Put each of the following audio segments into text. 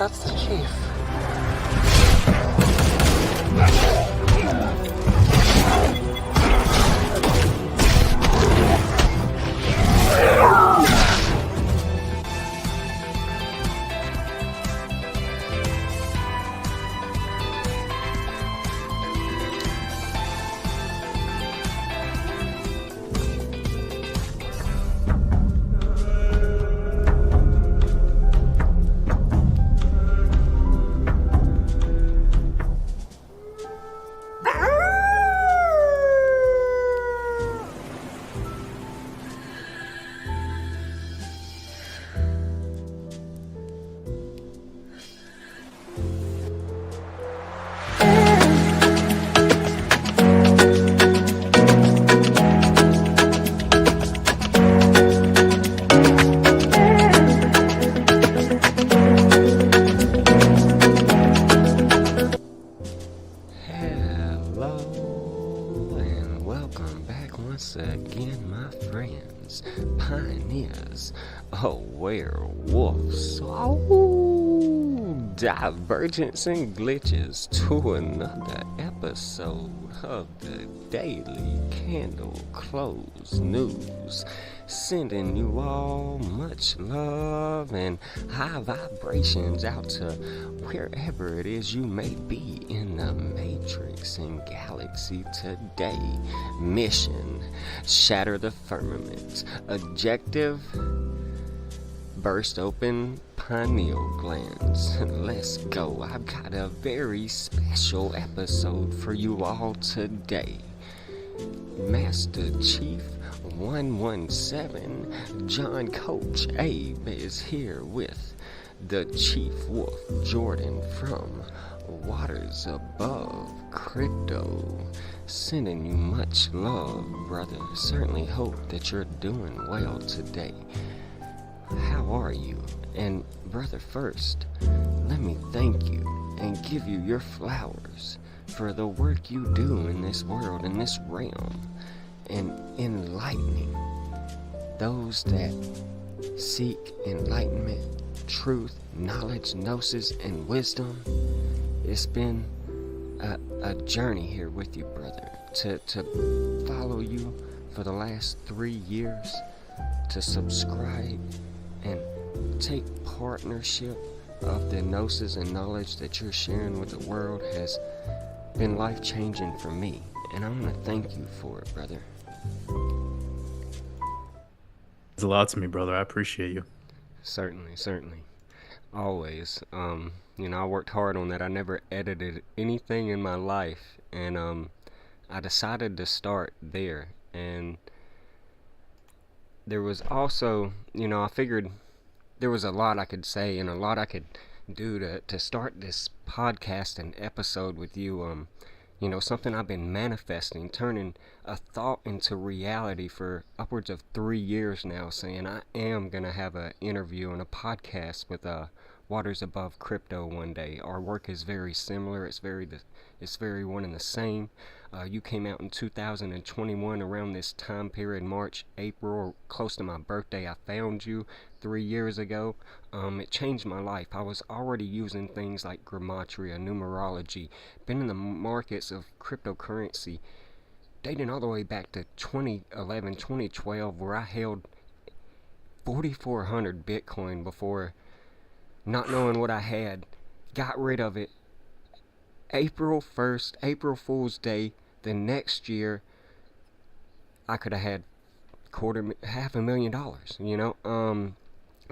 That's the chief. Again, my friends, pioneers, werewolves, divergents and glitches to another episode of the Daily Candle Close News. Sending you all much love and high vibrations out to wherever it is you may be in the matrix and galaxy today. Mission: shatter the firmament. Objective: burst open pineal glands. Let's go. I've got a very special episode for you all today. Master Chief 117 John Coach Abe is here with the Chief Wolf Jordan from Waters Above Crypto. Sending you much love, brother. Certainly hope that you're doing well today. How are you? And brother, first, let me thank you and give you your flowers for the work you do in this world, in this realm, and enlightening those that seek enlightenment, truth, knowledge, gnosis, and wisdom. It's been a journey here with you, brother, to follow you for the last 3 years, to subscribe and take partnership of the gnosis and knowledge that you're sharing with the world has been life-changing for me, and I want to thank you for it, brother. It's a lot to me, brother. I appreciate you. Certainly. Always. I worked hard on that. I never edited anything in my life, and I decided to start there. And there was also, I figured there was a lot I could say and a lot I could do to start this podcast and episode with you. Something I've been manifesting, turning a thought into reality for upwards of 3 years now, saying I am going to have an interview and a podcast with Waters Above Crypto one day. Our work is very similar. It's very one and the same. You came out in 2021 around this time period, March, April, close to my birthday. I found you 3 years ago. It changed my life. I was already using things like gematria, numerology, been in the markets of cryptocurrency, dating all the way back to 2011, 2012, where I held 4,400 Bitcoin before, not knowing what I had, got rid of it. April 1st, April Fool's Day, the next year, I could have had $500,000,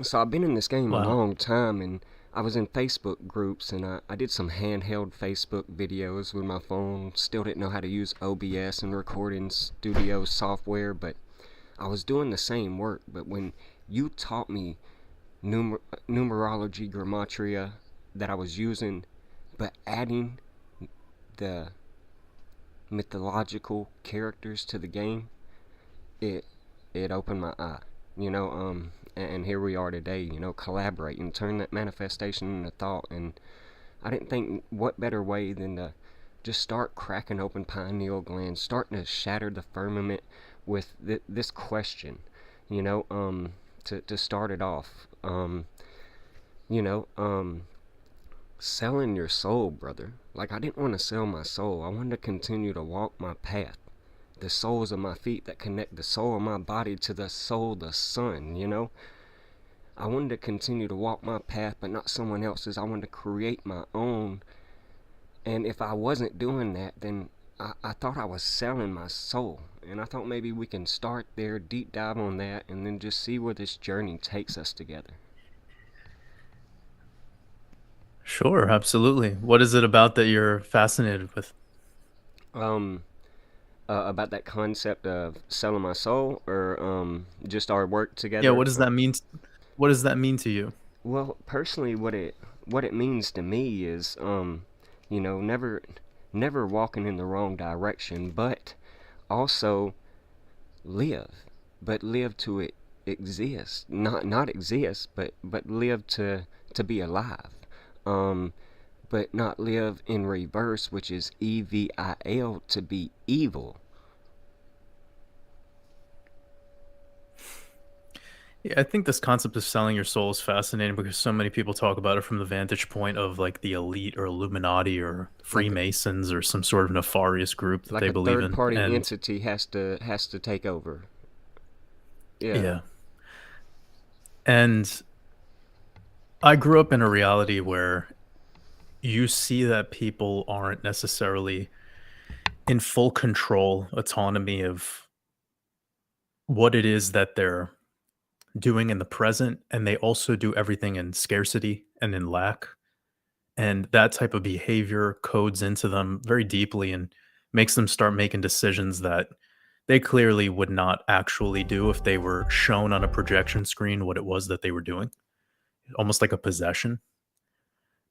So I've been in this game a long time, and I was in Facebook groups, and I did some handheld Facebook videos with my phone. Still didn't know how to use OBS and recording studio software, but I was doing the same work. But when you taught me numerology, gematria that I was using, but adding the mythological characters to the game, it opened my eye, and here we are today, collaborating, turn that manifestation into thought. And I didn't think what better way than to just start cracking open pineal glands, starting to shatter the firmament with this question, to start it off. Selling your soul, brother. Like, I didn't want to sell my soul. I wanted to continue to walk my path. The soles of my feet that connect the soul of my body to the soul, the sun, you know? I wanted to continue to walk my path, but not someone else's. I wanted to create my own. And if I wasn't doing that, then I thought I was selling my soul. And I thought maybe we can start there, deep dive on that, and then just see where this journey takes us together. Sure, absolutely. What is it about that you're fascinated with? Um, about that concept of selling my soul, or just our work Yeah, together. what does that mean? What does that mean to you? Well, personally, what it means to me is, never walking in the wrong direction, but also live, but live to exist, not exist, but live to be alive. Um, but not live in reverse, which is evil, to be evil. Yeah, I think this concept of selling your soul is fascinating because so many people talk about it from the vantage point of like the elite or Illuminati or Like Freemasons or some sort of nefarious group that like they a believe third in. party And entity has to take over. Yeah. yeah, and I grew up in a reality where you see that people aren't necessarily in full control, autonomy of what it is that they're doing in the present, and they also do everything in scarcity and in lack. And that type of behavior codes into them very deeply and makes them start making decisions that they clearly would not actually do if they were shown on a projection screen what it was that they were doing, almost like a possession.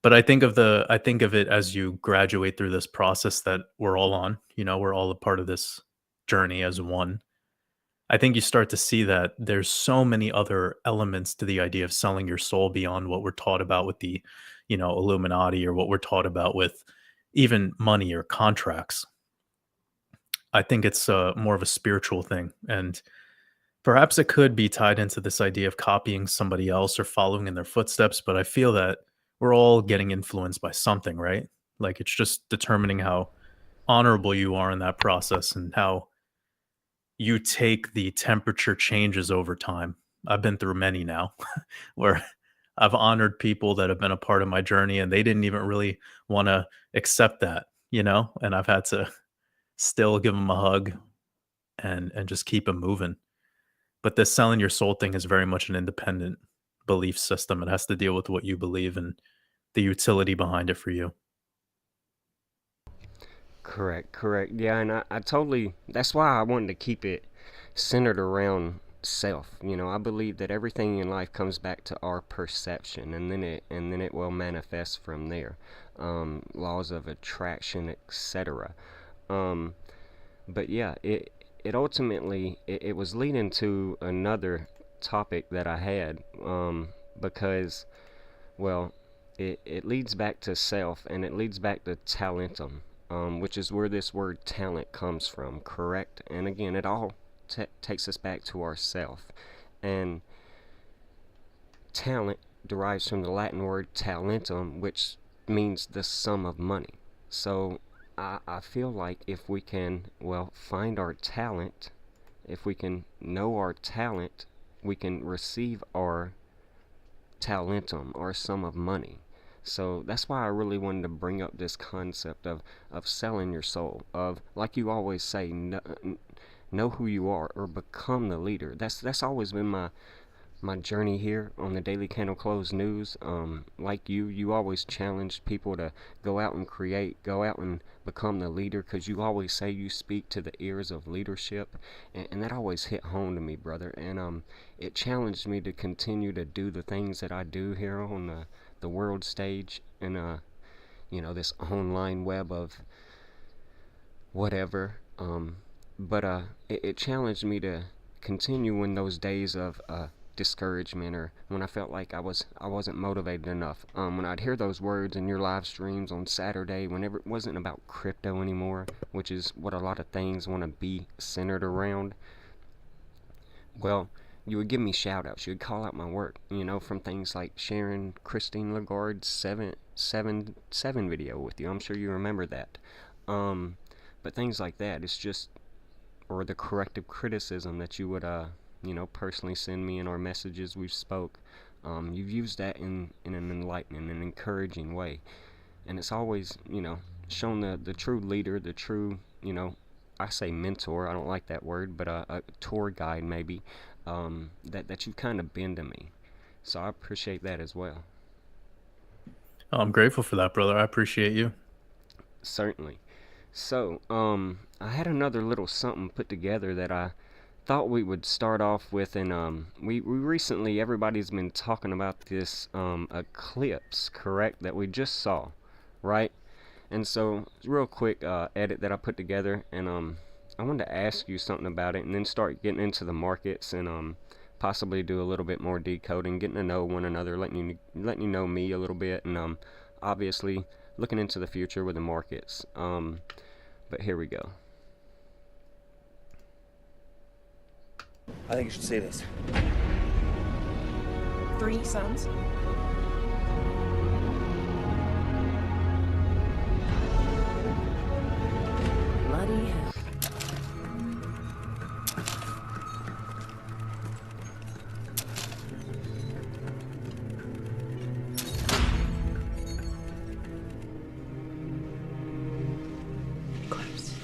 But I think of it as you graduate through this process that we're all on, we're all a part of this journey as one. I think you start to see that there's so many other elements to the idea of selling your soul beyond what we're taught about with the, Illuminati or what we're taught about with even money or contracts. I think it's more of a spiritual thing. And perhaps it could be tied into this idea of copying somebody else or following in their footsteps. But I feel that we're all getting influenced by something, right? Like it's just determining how honorable you are in that process and how you take the temperature changes over time. I've been through many now where I've honored people that have been a part of my journey and they didn't even really want to accept that, and I've had to still give them a hug and just keep them moving. But this selling your soul thing is very much an independent belief system. It has to deal with what you believe and the utility behind it for you. Correct, correct. Yeah, and I totally, that's why I wanted to keep it centered around self. I believe that everything in life comes back to our perception, and then it will manifest from there. Laws of attraction, etc. Um, but yeah, it ultimately it was leading to another topic that I had, because, well, it leads back to self, and it leads back to talentum, which is where this word talent comes from, correct? And again, it all takes us back to ourself. And talent derives from the Latin word talentum, which means the sum of money. So I feel like if we can, well, find our talent, if we can know our talent, we can receive our talentum, or sum of money. So that's why I really wanted to bring up this concept of selling your soul, of, like you always say, know who you are, or become the leader. That's always been my journey here on the Daily Candle Close News. Like you always challenge people to go out and create, go out and become the leader, because you always say you speak to the ears of leadership, and that always hit home to me, brother. And it challenged me to continue to do the things that I do here on the world stage, and this online web of whatever. But it challenged me to continue in those days of discouragement, or when I felt like I wasn't motivated enough. When I'd hear those words in your live streams on Saturday, whenever it wasn't about crypto anymore, which is what a lot of things want to be centered around. Well, you would give me shout outs. You would call out my work, from things like sharing Christine Lagarde's 777 video with you. I'm sure you remember that. But things like that, it's just, or the corrective criticism that you would, personally send me in our messages we've spoke. You've used that in an enlightening and encouraging way. And it's always, shown the true leader, the true, I say mentor, I don't like that word, but a tour guide maybe, that you've kind of been to me. So I appreciate that as well. I'm grateful for that, brother. I appreciate you. Certainly. So, I had another little something put together that I thought we would start off with, and we recently, everybody's been talking about this eclipse, correct, that we just saw, right? And so, real quick edit that I put together, and I wanted to ask you something about it, and then start getting into the markets, and possibly do a little bit more decoding, getting to know one another, letting you know me a little bit, and obviously looking into the future with the markets. But here we go. I think you should see this. 3 suns. Bloody hell. Eclipse.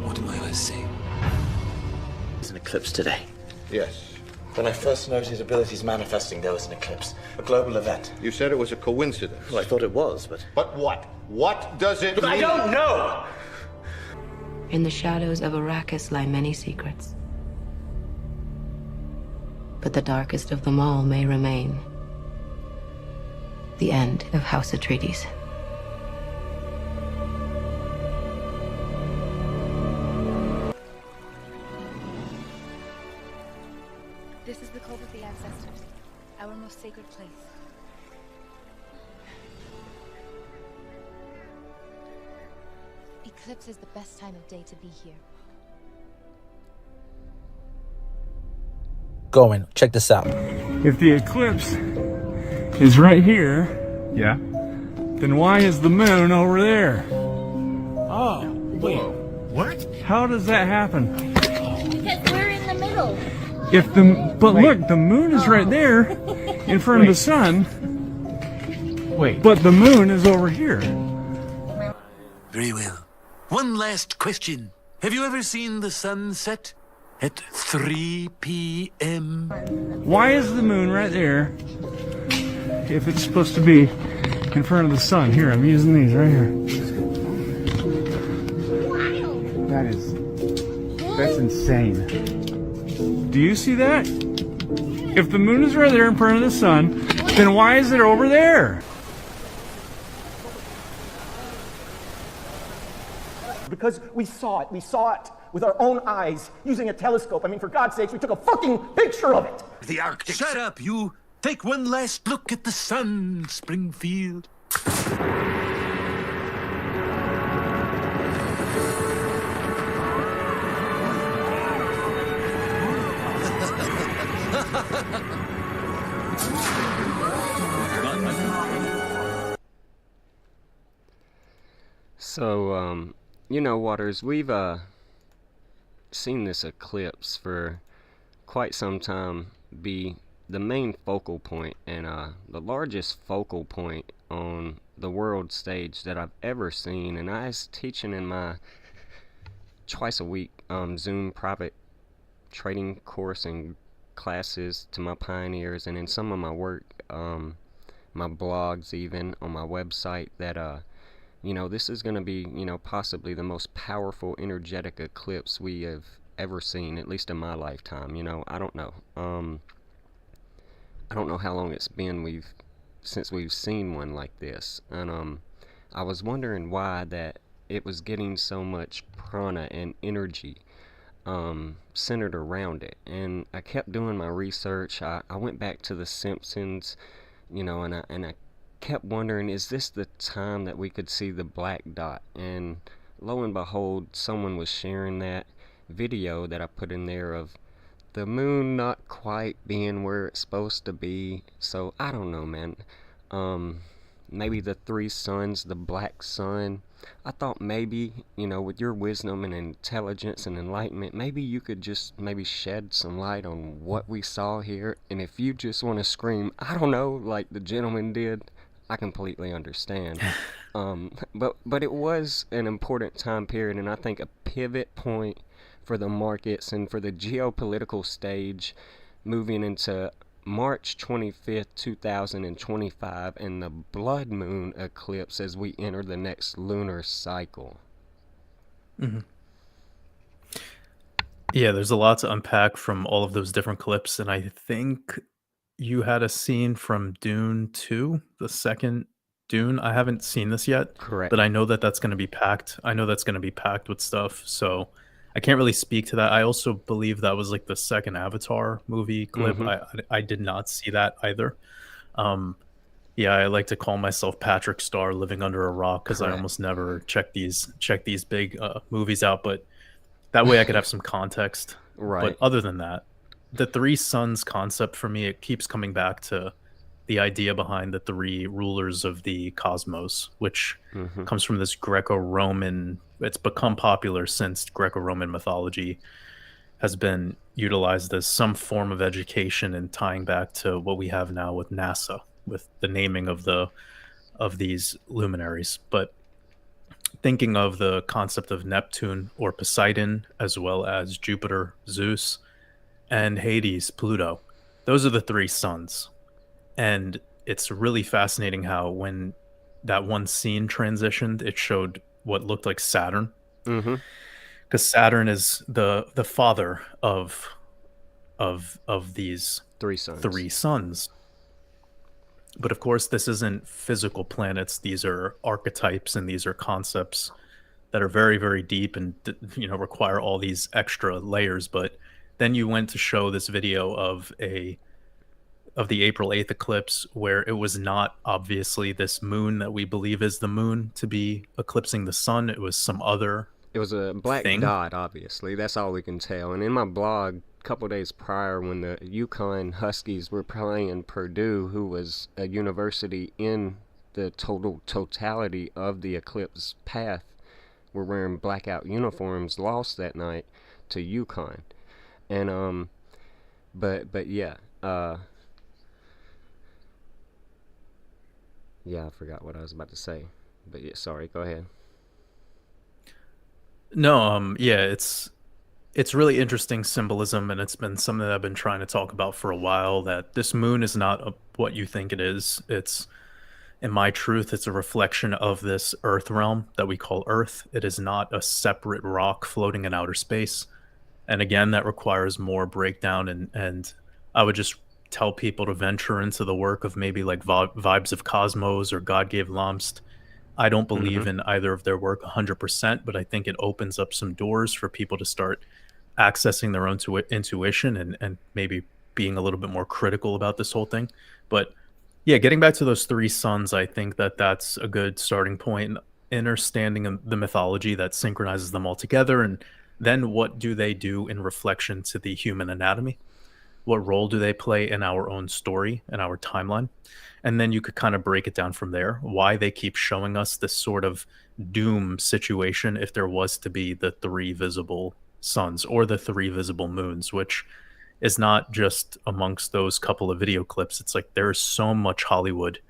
What am I going to see? There's an eclipse today. Yes. When I first noticed his abilities manifesting, there was an eclipse. A global event. You said it was a coincidence. Well, I thought it was, but... But what? What does it Look, mean? I don't know! In the shadows of Arrakis lie many secrets. But the darkest of them all may remain. The end of House Atreides. This is the cove of the ancestors, our most sacred place. Eclipse is the best time of day to be here. Go in, check this out. If the eclipse is right here, yeah, then why is the moon over there? Oh, wait, what? How does that happen? Because we're in the middle. Look, the moon is right there in front of the sun. Wait. But the moon is over here. Very well. One last question. Have you ever seen the sun set at 3 p.m.? Why is the moon right there if it's supposed to be in front of the sun? Here, I'm using these right here. That's insane. Do you see that? If the moon is right there in front of the sun, then why is it over there? Because we saw it with our own eyes using a telescope. I mean, for God's sakes, we took a fucking picture of it. The Arctic. Shut up, you! Take one last look at the sun, Springfield. So, Waters, we've seen this eclipse for quite some time be the main focal point and the largest focal point on the world stage that I've ever seen. And I was teaching in my twice a week Zoom private trading course and classes to my pioneers, and in some of my work, my blogs, even on my website, that this is going to be, possibly the most powerful energetic eclipse we have ever seen, at least in my lifetime. I don't know. I don't know how long it's been since we've seen one like this, and I was wondering why that it was getting so much prana and energy. centered around it. And I kept doing my research. I went back to The Simpsons, and I kept wondering, is this the time that we could see the black dot? And lo and behold, someone was sharing that video that I put in there of the moon not quite being where it's supposed to be. So I don't know, man. Maybe the three suns, the black sun. I thought maybe, with your wisdom and intelligence and enlightenment, maybe you could just maybe shed some light on what we saw here. And if you just want to scream, I don't know, like the gentleman did, I completely understand. But it was an important time period, and I think a pivot point for the markets and for the geopolitical stage moving into March 25th, 2025, and the blood moon eclipse as we enter the next lunar cycle. Mm-hmm. Yeah, there's a lot to unpack from all of those different clips, and I think you had a scene from Dune 2, the second Dune. I haven't seen this yet, Correct. but I know that that's going to be packed. I know that's going to be packed with stuff, so I can't really speak to that. I also believe that was like the second Avatar movie clip. I did not see that either. Yeah, I like to call myself Patrick Star living under a rock because I almost never check these big movies out, but that way I could have some context. Right. But other than that, the three suns concept for me, it keeps coming back to the idea behind the three rulers of the cosmos, which comes from this Greco-Roman. It's become popular since Greco-Roman mythology has been utilized as some form of education and tying back to what we have now with NASA, with the naming of these luminaries. But thinking of the concept of Neptune or Poseidon, as well as Jupiter, Zeus, and Hades, Pluto, those are the three suns. And it's really fascinating how when that one scene transitioned, it showed what looked like Saturn. Because Saturn is the father of these three suns. But of course, this isn't physical planets. These are archetypes, and these are concepts that are very, very deep and require all these extra layers. But then you went to show this video of the April 8th eclipse, where it was not obviously this moon that we believe is the moon to be eclipsing the sun. It was some other. It was a black dot, obviously. That's all we can tell. And in my blog, a couple days prior, when the UConn Huskies were playing Purdue, who was a university in the totality of the eclipse path, were wearing blackout uniforms, lost that night to UConn. And but yeah. Yeah, I forgot what I was about to say. But yeah, sorry, go ahead. No, yeah, it's really interesting symbolism, and it's been something that I've been trying to talk about for a while, that this moon is not what you think it is. It's, in my truth, it's a reflection of this earth realm that we call Earth. It is not a separate rock floating in outer space. And again, that requires more breakdown, and I would just tell people to venture into the work of maybe like Vibes of Cosmos or God Gave Lamst. I don't believe in either of their work 100%, but I think it opens up some doors for people to start accessing their own intuition and maybe being a little bit more critical about this whole thing. But yeah, getting back to those three suns, I think that that's a good starting point, understanding the mythology that synchronizes them all together. And then what do they do in reflection to the human anatomy? What role do they play in our own story and our timeline? And then you could kind of break it down from there, why they keep showing us this sort of doom situation if there was to be the three visible suns or the three visible moons, which is not just amongst those couple of video clips. It's like there's so much Hollywood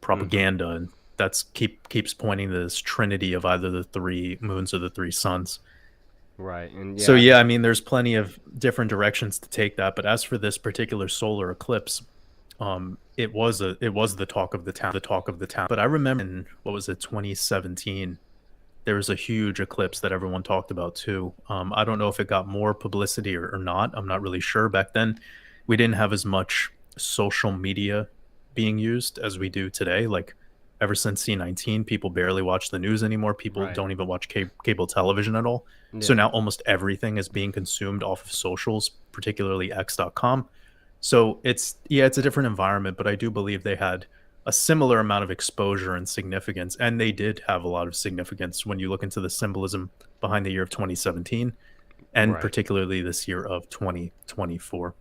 propaganda, and that's keeps pointing to this trinity of either the three moons or the three suns. Right. And so yeah, I mean, there's plenty of different directions to take that. But as for this particular solar eclipse, it was the talk of the town. But I remember in, what was it, 2017, there was a huge eclipse that everyone talked about too. I don't know if it got more publicity or not. I'm not really sure. Back then, we didn't have as much social media being used as we do today. Like ever since C19, people barely watch the news anymore. People Right. don't even watch cable television at all. So Yeah. now almost everything is being consumed off of socials, particularly X.com. So it's a different environment, but I do believe they had a similar amount of exposure and significance. And they did have a lot of significance when you look into the symbolism behind the year of 2017 and Right. particularly this year of 2024.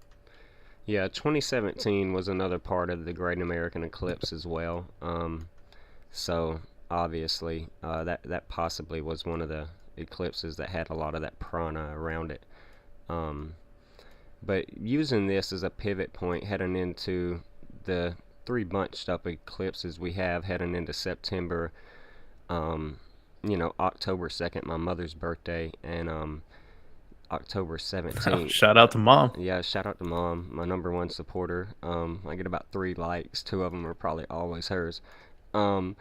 Yeah, 2017 was another part of the Great American Eclipse as well. So obviously, that possibly was one of the eclipses that had a lot of that prana around it. Um, but using this as a pivot point heading into the three bunched up eclipses we have heading into September, October 2nd, my mother's birthday, and October 17th. Shout out to mom. Yeah, shout out to mom, my number one supporter. I get about 3 likes. 2 of them are probably always hers. Um,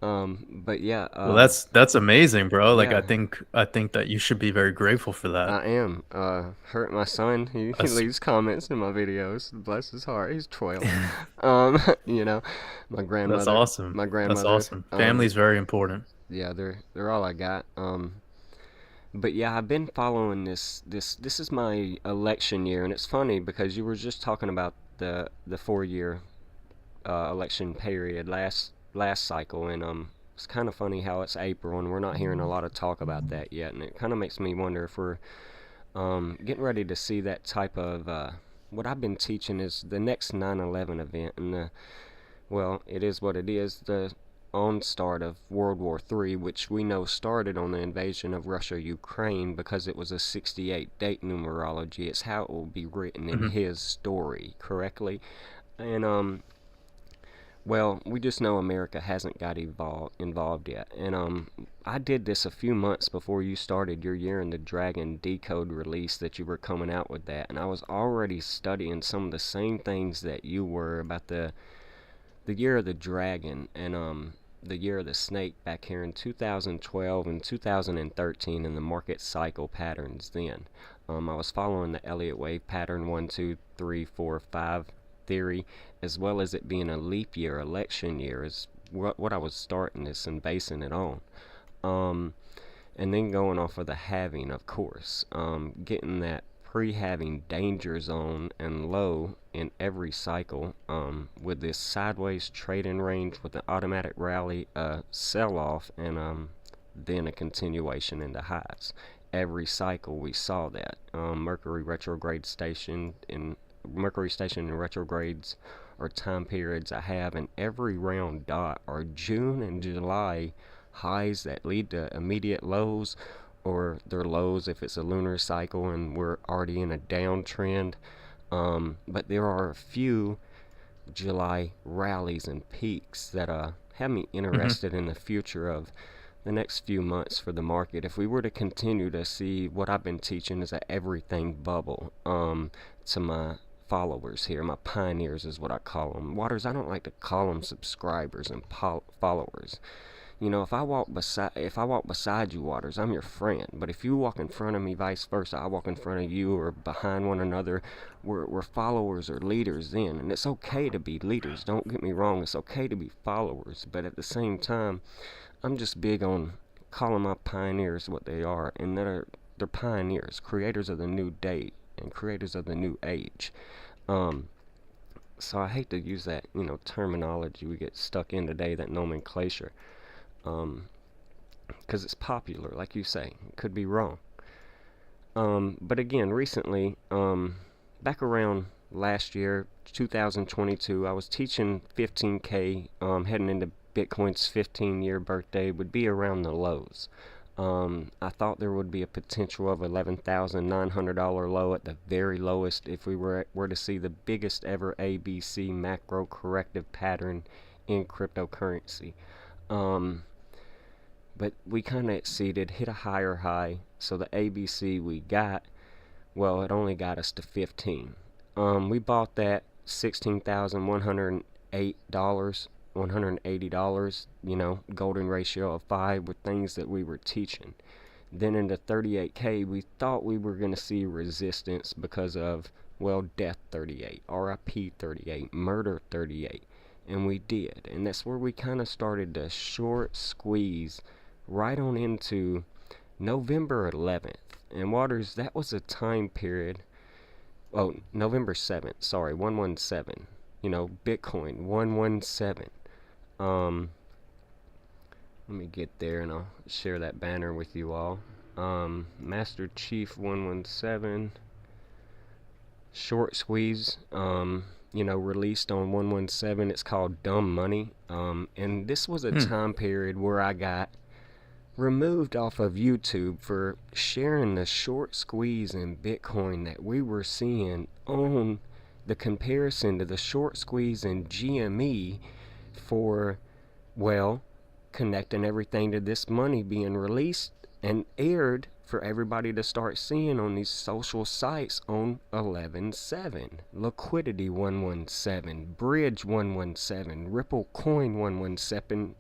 but yeah. Well, that's amazing, bro. Like Yeah, I think that you should be very grateful for that. I am. My son, he That's- leaves comments in my videos. Bless his heart, he's 12. You know, my grandmother. That's awesome. My grandmother. That's awesome. Family's very important. Yeah, they're all I got. But yeah, I've been following this. This is my election year, and it's funny because you were just talking about the 4-year election period last cycle, and it's kind of funny how it's April and we're not hearing a lot of talk about that yet, and it kind of makes me wonder if we're getting ready to see that type of what I've been teaching is the next 9/11 event, and it is what it is. The onstart of World War III, which we know started on the invasion of Russia-Ukraine because it was a 68 date numerology. It's how it will be written in his story correctly. And we just know America hasn't got involved yet. And I did this a few months before you started your Year in the Dragon decode release that you were coming out with that, and I was already studying some of the same things that you were about the Year of the Dragon and the Year of the Snake back here in 2012 and 2013 in the market cycle patterns then. I was following the Elliott wave pattern 1, 2, 3, 4, 5 theory, as well as it being a leap year, election year, is what I was starting this and basing it on. And then going off of the halving, of course, getting that pre-halving danger zone and low in every cycle, with this sideways trading range with an automatic rally, sell-off, and then a continuation into highs. Every cycle we saw that. Mercury station in retrogrades or time periods I have, and every round dot are June and July highs that lead to immediate lows, or their lows if it's a lunar cycle and we're already in a downtrend. But there are a few July rallies and peaks that have me interested in the future of the next few months for the market. If we were to continue to see what I've been teaching is a everything bubble, to my followers here, my pioneers is what I call them. Waters, I don't like to call them subscribers and followers. You know, if I walk beside you, Waters, I'm your friend. But if you walk in front of me, vice versa, I walk in front of you or behind one another, we're followers or leaders then. And it's okay to be leaders. Don't get me wrong. It's okay to be followers. But at the same time, I'm just big on calling my pioneers what they are, and they're pioneers, creators of the new day and creators of the new age. So I hate to use that, terminology we get stuck in today, that nomenclature. Because it's popular, like you say. It could be wrong. But again, recently, back around last year, 2022, I was teaching 15K, heading into Bitcoin's 15-year birthday would be around the lows. I thought there would be a potential of $11,900 low at the very lowest if we were to see the biggest ever ABC macro corrective pattern in cryptocurrency. But we kind of exceeded, hit a higher high, so the ABC we got, it only got us to 15. We bought that $16,108, $180, golden ratio of 5 with things that we were teaching. Then into 38K, we thought we were going to see resistance because of, death 38, RIP 38, murder 38. and we did. And that's where we kind of started to short squeeze right on into November 11th. And Waters, that was a time period. Oh, November 7th, sorry, 117. You know, Bitcoin 117. Let me get there and I'll share that banner with you all. Master Chief 117. Short squeeze. Released on 117. It's called Dumb Money. And this was a time period where I got removed off of YouTube for sharing the short squeeze in Bitcoin that we were seeing on the comparison to the short squeeze in GME for, well, connecting everything to this money being released and aired for everybody to start seeing on these social sites on 11/7. Liquidity 117, Bridge 117, Ripple Coin 117,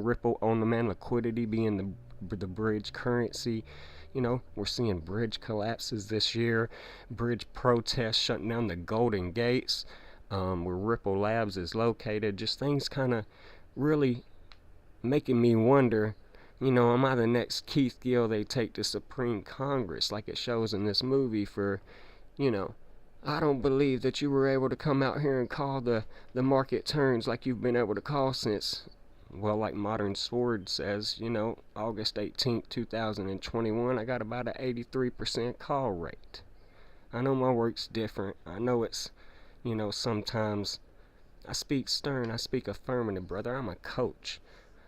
Ripple on demand liquidity being the bridge currency. You know, we're seeing bridge collapses this year, bridge protests shutting down the Golden Gates, where Ripple Labs is located. Just things kind of really making me wonder, am I the next Keith Gill they take to Supreme Congress like it shows in this movie for, I don't believe that you were able to come out here and call the market turns like you've been able to call since, well, like Modern Sword says, August 18th, 2021, I got about an 83% call rate. I know my work's different. I know it's, sometimes I speak stern, I speak affirmative, brother. I'm a coach.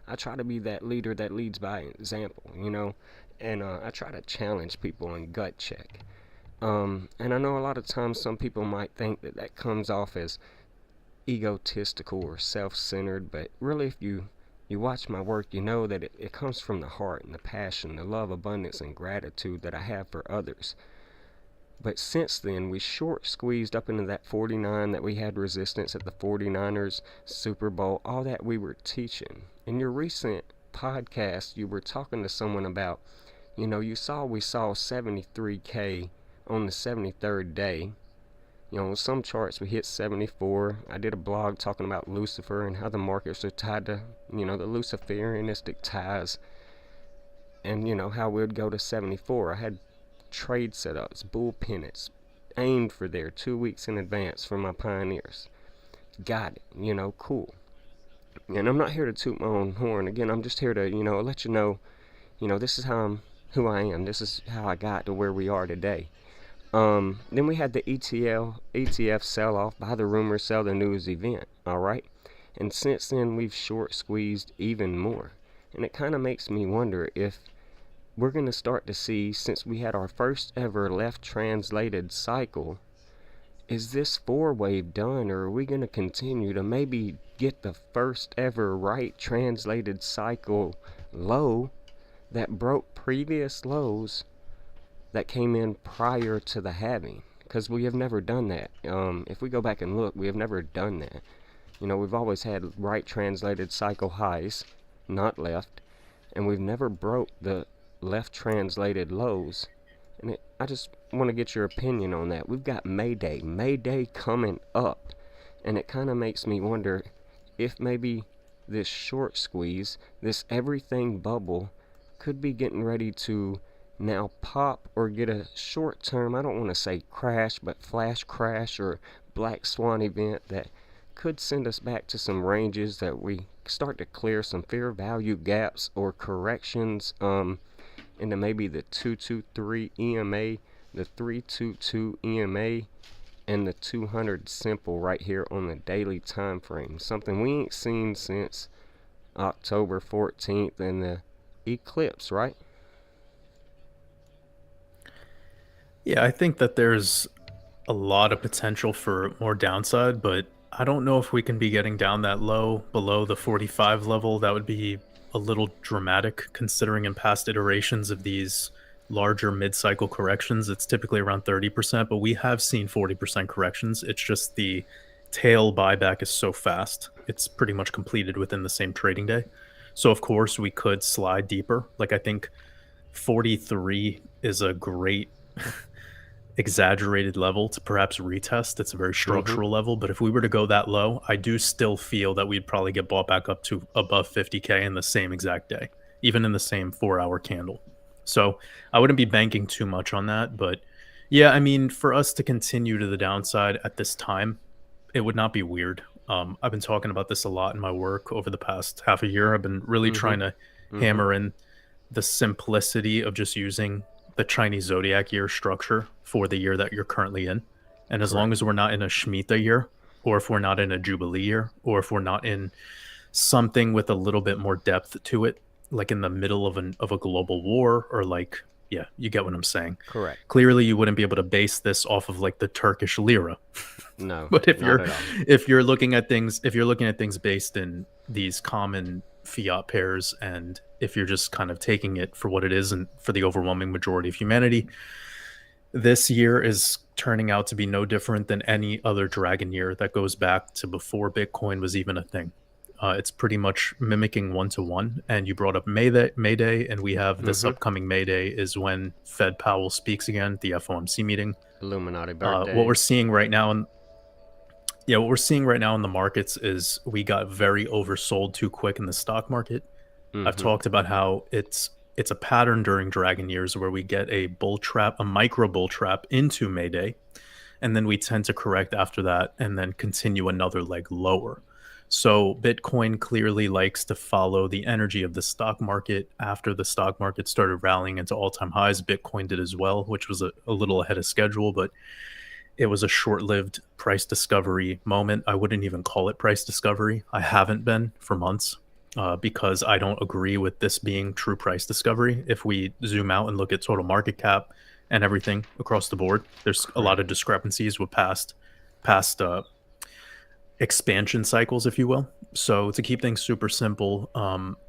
I try to be that leader that leads by example, and I try to challenge people and gut check. And I know a lot of times some people might think that comes off as egotistical or self-centered, but really if you watch my work, you know that it comes from the heart and the passion, the love, abundance, and gratitude that I have for others. But since then, we short squeezed up into that 49 that we had resistance at the 49ers, Super Bowl, all that we were teaching. In your recent podcast, you were talking to someone about, we saw 73K on the 73rd day. On some charts we hit 74. I did a blog talking about Lucifer and how the markets are tied to, the Luciferianistic ties. And, how we would go to 74. I had trade setups, bull pennants, aimed for there 2 weeks in advance for my pioneers. Got it, cool. And I'm not here to toot my own horn. Again, I'm just here to, let you know, this is who I am. This is how I got to where we are today. Then we had the ETF sell-off, buy the rumor, sell the news event, all right? And since then, we've short squeezed even more. And it kind of makes me wonder if we're going to start to see, since we had our first ever left translated cycle, is this 4-wave done, or are we going to continue to maybe get the first ever right translated cycle low that broke previous lows that came in prior to the halving? Because we have never done that. If we go back and look, we have never done that. We've always had right translated cycle highs, not left, and we've never broke the left translated lows. And I just want to get your opinion on that. We've got Mayday coming up, and it kind of makes me wonder if maybe this short squeeze, this everything bubble, could be getting ready to now pop or get a short term, I don't want to say crash, but flash crash or black swan event that could send us back to some ranges that we start to clear some fair value gaps or corrections into maybe the 223 EMA, the 322 EMA, and the 200 simple right here on the daily time frame. Something we ain't seen since October 14th and the eclipse, right? Yeah, I think that there's a lot of potential for more downside, but I don't know if we can be getting down that low below the 45 level. That would be a little dramatic considering in past iterations of these larger mid-cycle corrections, it's typically around 30%, but we have seen 40% corrections. It's just the tail buyback is so fast. It's pretty much completed within the same trading day. So of course we could slide deeper. Like I think 43 is a great exaggerated level to perhaps retest. It's a very Mm-hmm. structural level, but if we were to go that low, I do still feel that we'd probably get bought back up to above 50K in the same exact day, even in the same 4-hour candle. So I wouldn't be banking too much on that. But yeah, I mean, for us to continue to the downside at this time, it would not be weird. I've been talking about this a lot in my work over the past half a year. I've been really Mm-hmm. trying to Mm-hmm. hammer in the simplicity of just using the Chinese zodiac year structure for the year that you're currently in. And as long Correct. as we're not in a Shemitah year, or if we're not in a Jubilee year, or if we're not in something with a little bit more depth to it, like in the middle of a global war, or like, yeah, you get what I'm saying. Correct. Clearly you wouldn't be able to base this off of like the Turkish lira. No, But not at all. if you're looking at things based in these common fiat pairs, and if you're just kind of taking it for what it is and for the overwhelming majority of humanity, this year is turning out to be no different than any other dragon year that goes back to before Bitcoin was even a thing. It's pretty much mimicking one to one. And you brought up May Day, and we have this Mm-hmm. upcoming May Day is when Fed Powell speaks again, the FOMC meeting. Illuminati What we're birthday. seeing right now, and yeah, what we're seeing right now in the markets is we got very oversold too quick in the stock market. I've Mm-hmm. talked about how it's a pattern during dragon years where we get a bull trap, a micro bull trap into Mayday, and then we tend to correct after that and then continue another leg lower. So Bitcoin clearly likes to follow the energy of the stock market. After the stock market started rallying into all-time highs, Bitcoin did as well, which was a little ahead of schedule, but it was a short-lived price discovery moment. I wouldn't even call it price discovery. I haven't been for months, because I don't agree with this being true price discovery. If we zoom out and look at total market cap and everything across the board, there's a lot Correct. of discrepancies with past expansion cycles, if you will. So to keep things super simple,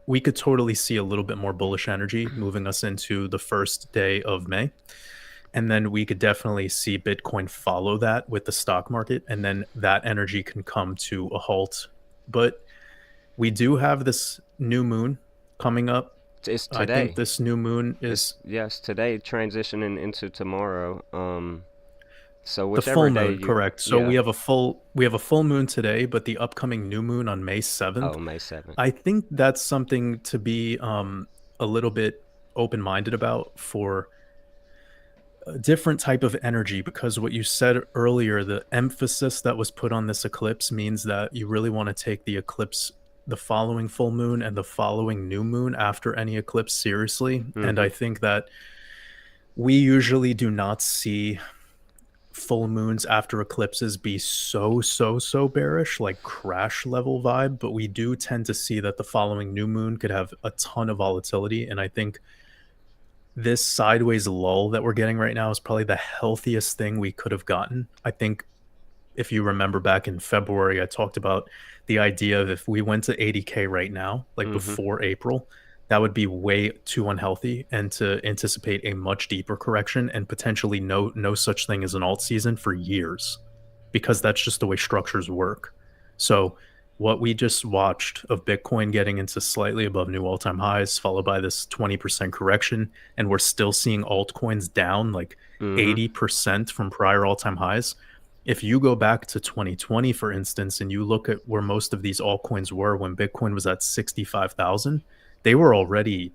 we could totally see a little bit more bullish energy moving us into the first day of May. And then we could definitely see Bitcoin follow that with the stock market, and then that energy can come to a halt. But we do have this new moon coming up. It's I think today. this new moon It's is yes, today transitioning into tomorrow. So the full whichever day moon, you, correct? So yeah. we have a full moon today, but the upcoming new moon on May 7th, Oh, May 7th. I think that's something to be a little bit open-minded about for a different type of energy, because what you said earlier, the emphasis that was put on this eclipse means that you really want to take the eclipse, the following full moon and the following new moon after any eclipse, seriously. And Mm-hmm. I think that we usually do not see full moons after eclipses be so bearish, like crash level vibe, but we do tend to see that the following new moon could have a ton of volatility. And I think this sideways lull that we're getting right now is probably the healthiest thing we could have gotten. I think if you remember back in February, I talked about the idea of if we went to 80K right now, like Mm-hmm. before April, that would be way too unhealthy, and to anticipate a much deeper correction and potentially no such thing as an alt season for years, because that's just the way structures work. So what we just watched of Bitcoin getting into slightly above new all-time highs, followed by this 20% correction, and we're still seeing altcoins down like Mm-hmm. 80% from prior all-time highs. If you go back to 2020, for instance, and you look at where most of these altcoins were when Bitcoin was at 65,000, they were already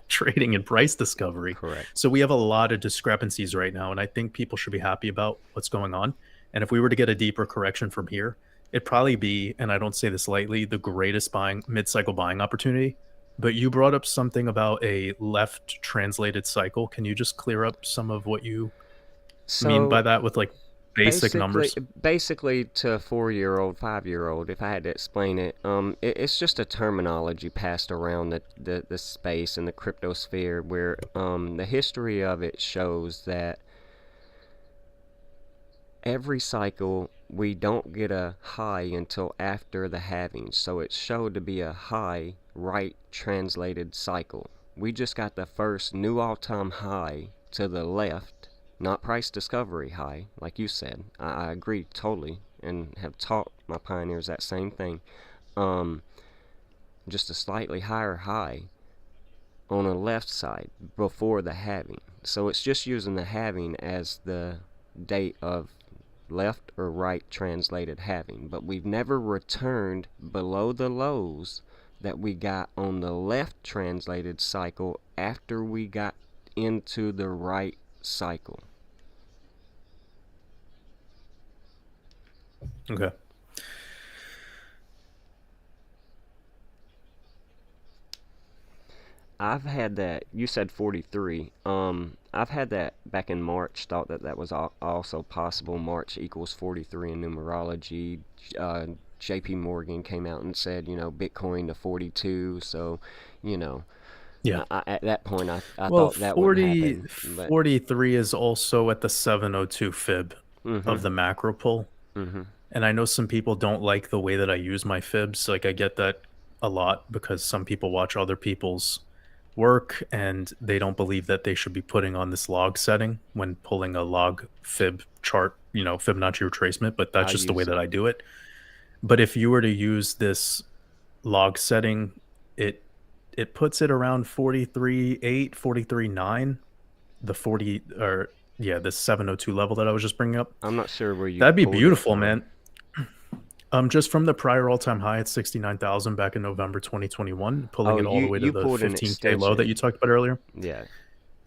trading in price discovery. Correct. So we have a lot of discrepancies right now, and I think people should be happy about what's going on. And if we were to get a deeper correction from here, it'd probably be, and I don't say this lightly, the greatest mid-cycle buying opportunity. But you brought up something about a left translated cycle. Can you just clear up some of what you mean by So that with like basic basically, numbers? basically to a 4-year-old, 5-year-old, if I had to explain it, it's just a terminology passed around the space and the cryptosphere where the history of it shows that every cycle we don't get a high until after the halving, so it's showed to be a high right translated cycle. We just got the first new all-time high to the left, not price discovery high, like you said. I agree totally and have taught my pioneers that same thing. Um, just a slightly higher high on a left side before the halving. So it's just using the halving as the date of left or right translated halving. But we've never returned below the lows that we got on the left translated cycle after we got into the right cycle. Okay. I've had that. You said 43. I've had that back in March. Thought that was also possible. March equals 43 in numerology. J.P. Morgan came out and said, Bitcoin to 42. So, Yeah. at that point, I Well, thought that would happen. But 43 is also at the 702 fib of the macro pull. And I know some people don't like the way that I use my fibs. Like, I get that a lot because some people watch other people's work and they don't believe that they should be putting on this log setting when pulling a log fib chart, Fibonacci retracement, but that's just the way that I do it. But if you were to use this log setting, it puts it around 43.8, 43.9, the 702 level that I was just bringing up. I'm not sure where you That'd be pulled it beautiful, from. man. Just from the prior all-time high at 69,000 back in November 2021, pulling it all the way to the 15K low that you talked about earlier. Yeah.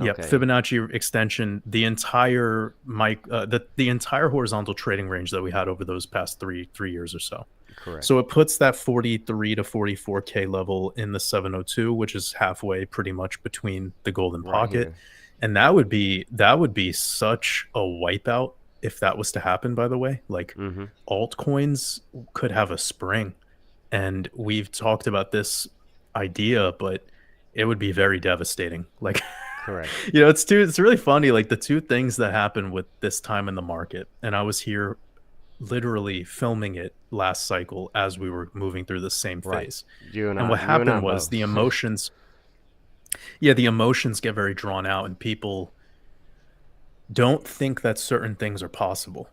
Yeah, Okay. Fibonacci extension, the entire the entire horizontal trading range that we had over those past three years or so. Correct. So it puts that 43 to 44K level in the 702, which is halfway pretty much between the golden pocket. Here. And that would be such a wipeout if that was to happen, by the way. Like altcoins could have a spring. And we've talked about this idea, but it would be very devastating. Like correct. It's really funny. Like the two things that happened with this time in the market, and I was here literally filming it last cycle as we were moving through the same phase. And what happened was the emotions the emotions get very drawn out and people don't think that certain things are possible,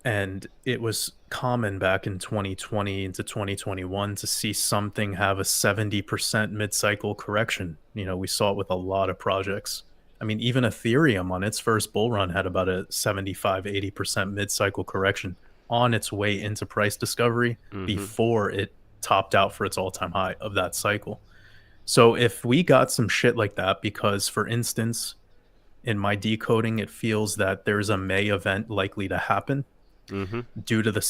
and it was common back in 2020 into 2021 to see something have a 70% mid-cycle correction. We saw it with a lot of projects. I mean, even Ethereum on its first bull run had about a 75-80% mid-cycle correction on its way into price discovery before it topped out for its all-time high of that cycle. So if we got some shit like that, because for instance, in my decoding, it feels that there's a May event likely to happen due to the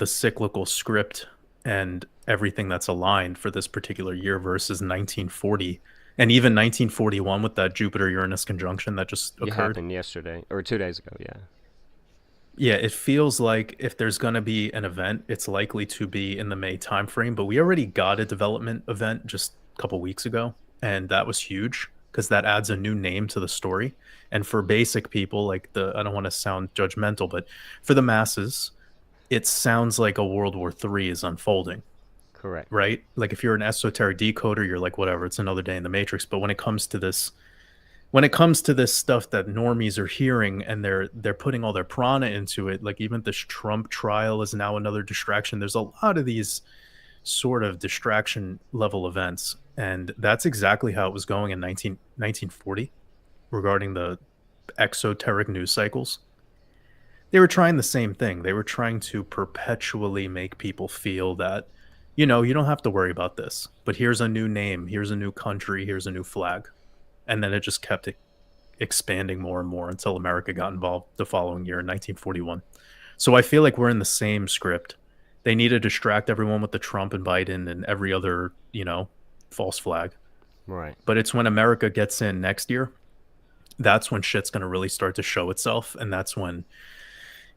cyclical script and everything that's aligned for this particular year versus 1940 and even 1941 with that Jupiter-Uranus conjunction that just occurred. It happened yesterday or 2 days ago, yeah. Yeah, it feels like if there's going to be an event, it's likely to be in the May timeframe. But we already got a development event just a couple weeks ago, and that was huge because that adds a new name to the story. And for basic people, like I don't want to sound judgmental, but for the masses, it sounds like a World War III is unfolding. Correct. Right? Like if you're an esoteric decoder, you're like, whatever, it's another day in the Matrix. But when it comes to this stuff that normies are hearing and they're putting all their prana into it, like even this Trump trial is now another distraction. There's a lot of these sort of distraction level events, and that's exactly how it was going in 1940 regarding the exoteric news cycles. They were trying the same thing. They were trying to perpetually make people feel that, you don't have to worry about this, but here's a new name, here's a new country, here's a new flag. And then it just kept expanding more and more until America got involved the following year in 1941. So I feel like we're in the same script. They need to distract everyone with the Trump and Biden and every other, false flag. Right. But it's when America gets in next year, that's when shit's going to really start to show itself. And that's when,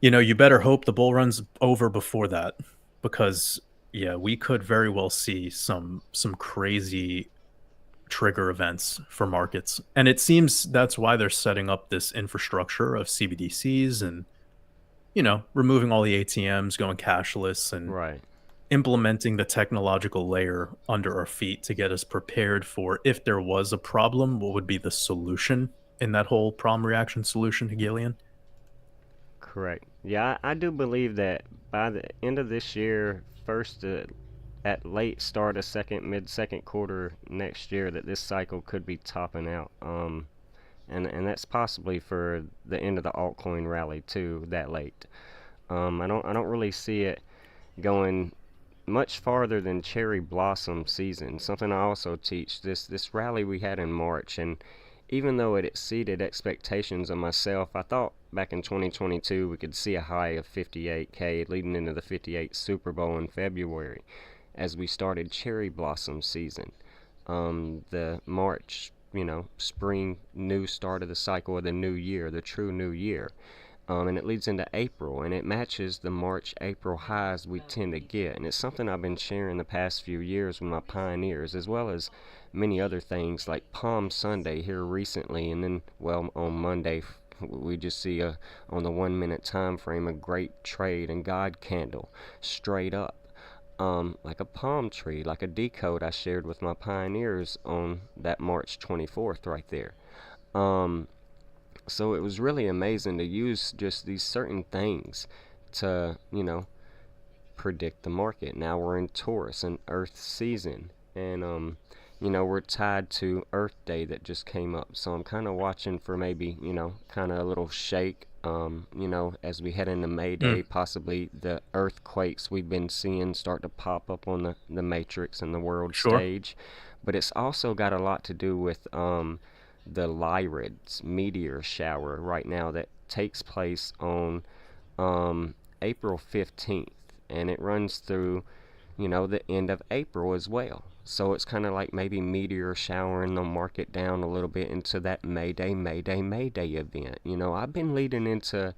you better hope the bull run's over before that. Because, yeah, we could very well see some crazy trigger events for markets, and it seems that's why they're setting up this infrastructure of CBDCs and removing all the ATMs, going cashless, and implementing the technological layer under our feet to get us prepared for if there was a problem, what would be the solution in that whole problem reaction solution, Hegelian? Correct. Yeah, I do believe that by the end of this year, first at late start of mid-second quarter next year that this cycle could be topping out. And that's possibly for the end of the altcoin rally too, that late. I don't really see it going much farther than cherry blossom season. Something I also teach, this rally we had in March, and even though it exceeded expectations of myself, I thought back in 2022 we could see a high of 58K leading into the 58 Super Bowl in February as we started cherry blossom season. The March, spring, new start of the cycle of the new year, the true new year. And it leads into April, and it matches the March-April highs we tend to get. And it's something I've been sharing the past few years with my pioneers, as well as many other things like Palm Sunday here recently, and then, well, on Monday, we just see on the 1 minute time frame a great trade and God candle straight up. Like a palm tree, like a decode I shared with my pioneers on that March 24th right there. So it was really amazing to use just these certain things to, predict the market. Now we're in Taurus and Earth season, and we're tied to Earth Day that just came up. So I'm kind of watching for maybe, kind of a little shake, as we head into May Day, possibly the earthquakes we've been seeing start to pop up on the matrix and the world stage. But it's also got a lot to do with the Lyrids meteor shower right now that takes place on April 15th, and it runs through, the end of April as well. So it's kind of like maybe meteor showering the market down a little bit into that May Day event. I've been leading into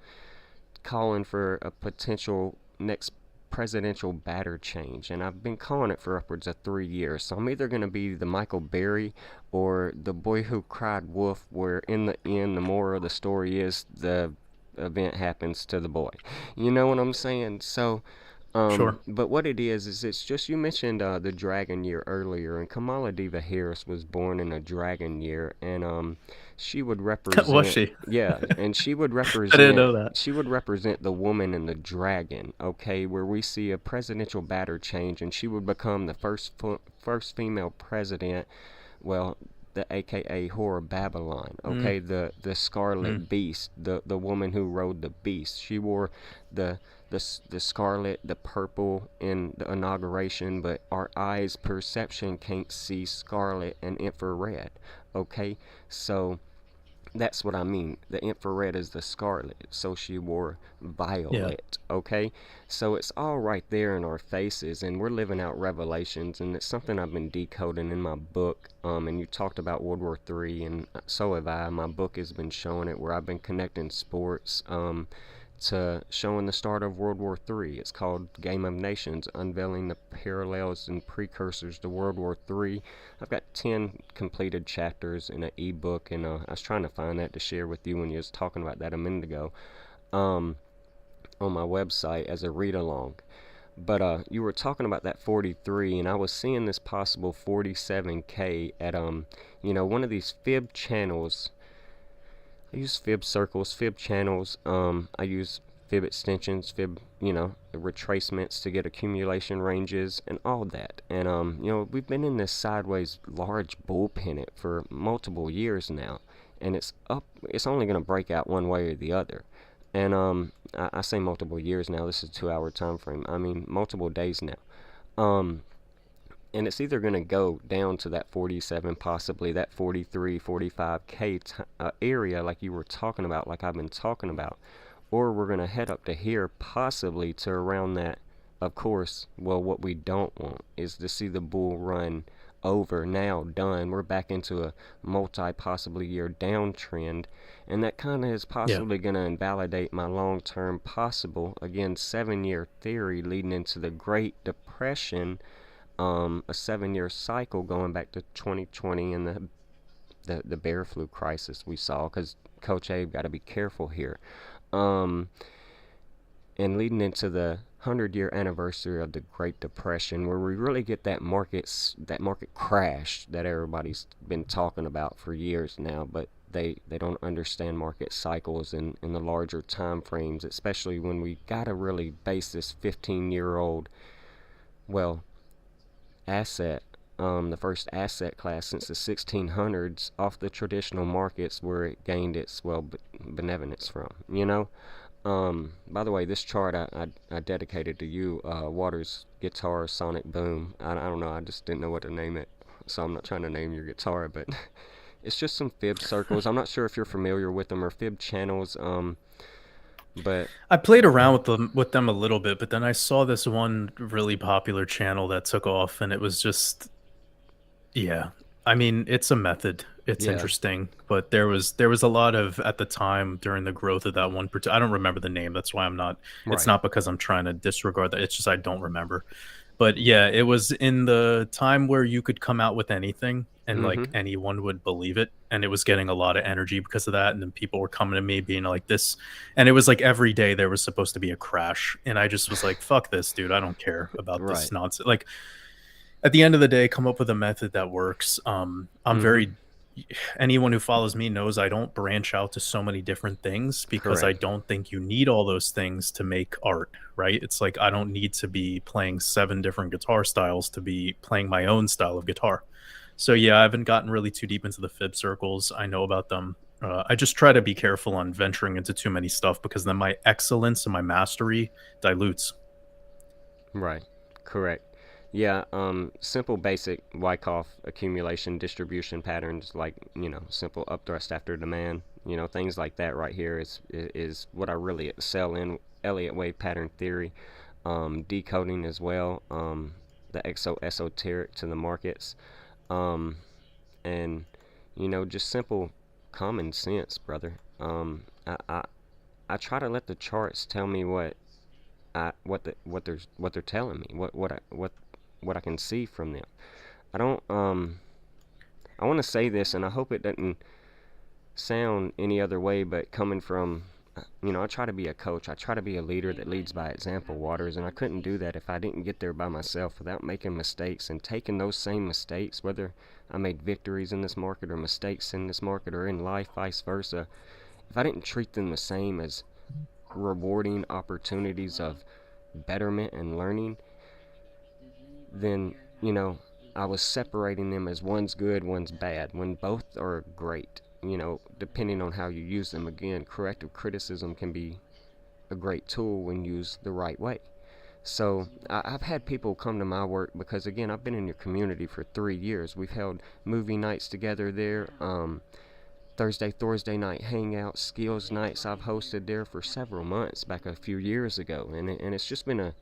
calling for a potential next presidential batter change, and I've been calling it for upwards of 3 years. So I'm either going to be the Michael Berry or the boy who cried wolf, where in the end the moral of the story is the event happens to the boy. You know what I'm saying? So but what it is it's just, you mentioned the dragon year earlier, and Kamala Diva Harris was born in a dragon year, and she would represent. Was she? Yeah, and she would represent. I didn't know that. She would represent the woman and the dragon. Okay, where we see a presidential batter change, and she would become the first female president. Well, the AKA Whore Babylon. Okay, the Scarlet Beast, the woman who rode the beast. She wore the scarlet, the purple in the inauguration, but our eyes' perception can't see scarlet and infrared. Okay, so that's what I mean. The infrared is the scarlet, so she wore violet. Okay, so it's all right there in our faces, and we're living out revelations, and it's something I've been decoding in my book. And you talked about World War III, and so have I. My book has been showing it, where I've been connecting sports to showing the start of World War III. It's called Game of Nations, Unveiling the Parallels and Precursors to World War III. I've got 10 completed chapters in an ebook, and I was trying to find that to share with you when you was talking about that a minute ago, on my website as a read-along. But you were talking about that 43, and I was seeing this possible 47K at one of these fib channels. I use fib circles, fib channels. I use fib extensions, fib, retracements to get accumulation ranges and all that. And we've been in this sideways large bull pennant for multiple years now, and it's only going to break out one way or the other. And I say multiple years now. This is a 2-hour time frame. I mean multiple days now. And it's either going to go down to that 47, possibly that 43, 45K area like you were talking about, like I've been talking about. Or we're going to head up to here, possibly to around that. Of course, well, what we don't want is to see the bull run over, now done. We're back into a possibly year downtrend. And that kind of is possibly going to invalidate my long-term possible, again, 7-year theory leading into the Great Depression. A 7-year cycle going back to 2020 and the bear flu crisis we saw, because Coach Abe got to be careful here, and leading into the 100-year anniversary of the Great Depression, where we really get that market crash that everybody's been talking about for years now, but they don't understand market cycles in the larger time frames, especially when we got to really base this 15-year-old, well, asset, the first asset class since the 1600s off the traditional markets where it gained its, well, benevolence from, you know? By the way, this chart I dedicated to you, Waters Guitar Sonic Boom. I don't know, I just didn't know what to name it, so I'm not trying to name your guitar, but it's just some fib circles. I'm not sure if you're familiar with them, or fib channels, but I played around with them a little bit, but then I saw this one really popular channel that took off, and it was just, yeah. I mean, it's a method. It's yeah, interesting, but there was a lot of, at the time, during the growth of that one I don't remember the name. That's why I'm not. It's right. not because I'm trying to disregard that. It's just I don't remember. But yeah, it was in the time where you could come out with anything and like Mm-hmm. anyone would believe it, and it was getting a lot of energy because of that. And then people were coming to me being like this, and it was like every day there was supposed to be a crash, and I just was like, "Fuck this, dude! I don't care about this Right. nonsense." Like, at the end of the day, come up with a method that works. I'm Mm-hmm. very Anyone who follows me knows I don't branch out to so many different things because I Correct. don't think you need all those things to make art, right? It's like I don't need to be playing 7 different guitar styles to be playing my own style of guitar. So yeah, I haven't gotten really too deep into the fib circles. I know about them. I just try to be careful on venturing into too many stuff because then my excellence and my mastery dilutes. Right. Correct. Yeah, simple basic Wyckoff accumulation distribution patterns, like, simple upthrust after demand, things like that right here is what I really excel in. Elliott wave pattern theory, decoding as well, the esoteric to the markets, um, and just simple common sense, brother. I try to let the charts tell me what they're telling me, what I can see from them. I don't I want to say this, and I hope it doesn't sound any other way, but coming from, I try to be a coach. I try to be a leader that leads by example, Waters, and I couldn't do that if I didn't get there by myself without making mistakes and taking those same mistakes, whether I made victories in this market or mistakes in this market or in life, vice versa. If I didn't treat them the same as rewarding opportunities of betterment and learning, then, I was separating them as one's good, one's bad, when both are great, depending on how you use them. Again, corrective criticism can be a great tool when used the right way. So I've had people come to my work because, again, I've been in your community for 3 years. We've held movie nights together there, Thursday night hangouts, skills nights I've hosted there for several months back a few years ago, and it's just been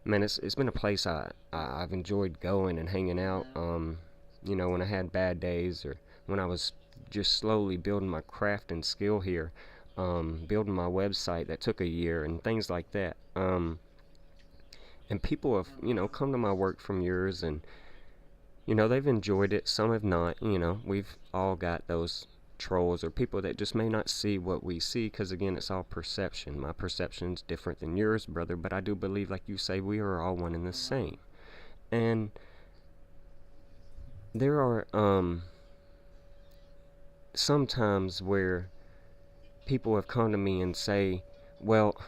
it's been a place I've enjoyed going and hanging out. When I had bad days or when I was just slowly building my craft and skill here, building my website that took a year and things like that. And people have come to my work from yours, and they've enjoyed it. Some have not. We've all got those trolls or people that just may not see what we see, because again, it's all perception. My perception's different than yours, brother, but I do believe, like you say, we are all one and the same. And there are sometimes where people have come to me and say, well,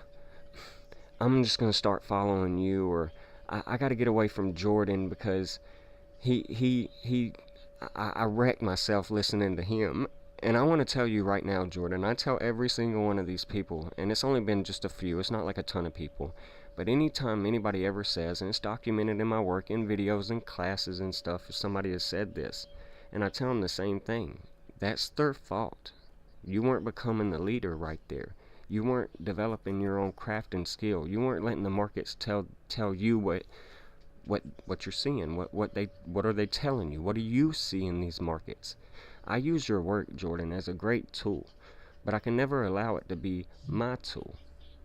I'm just going to start following you, or I got to get away from Jordan because I wrecked myself listening to him. And I want to tell you right now, Jordan, I tell every single one of these people, and it's only been just a few, it's not like a ton of people, but anytime anybody ever says, and it's documented in my work, in videos and classes and stuff, if somebody has said this, and I tell them the same thing, that's their fault. You weren't becoming the leader right there. You weren't developing your own craft and skill. You weren't letting the markets tell you what you're seeing. What are they telling you? What do you see in these markets? I use your work, Jordan, as a great tool, but I can never allow it to be my tool.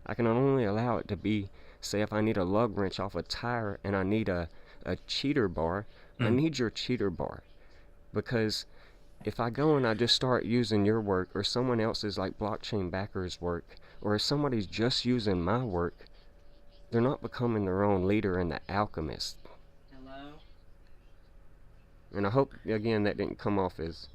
I can only allow it to be, say, if I need a lug wrench off a tire and I need a cheater bar, I need your cheater bar. Because if I go and I just start using your work, or someone else's, like blockchain backers work, or if somebody's just using my work, they're not becoming their own leader and the alchemist. Hello? And I hope, again, that didn't come off as,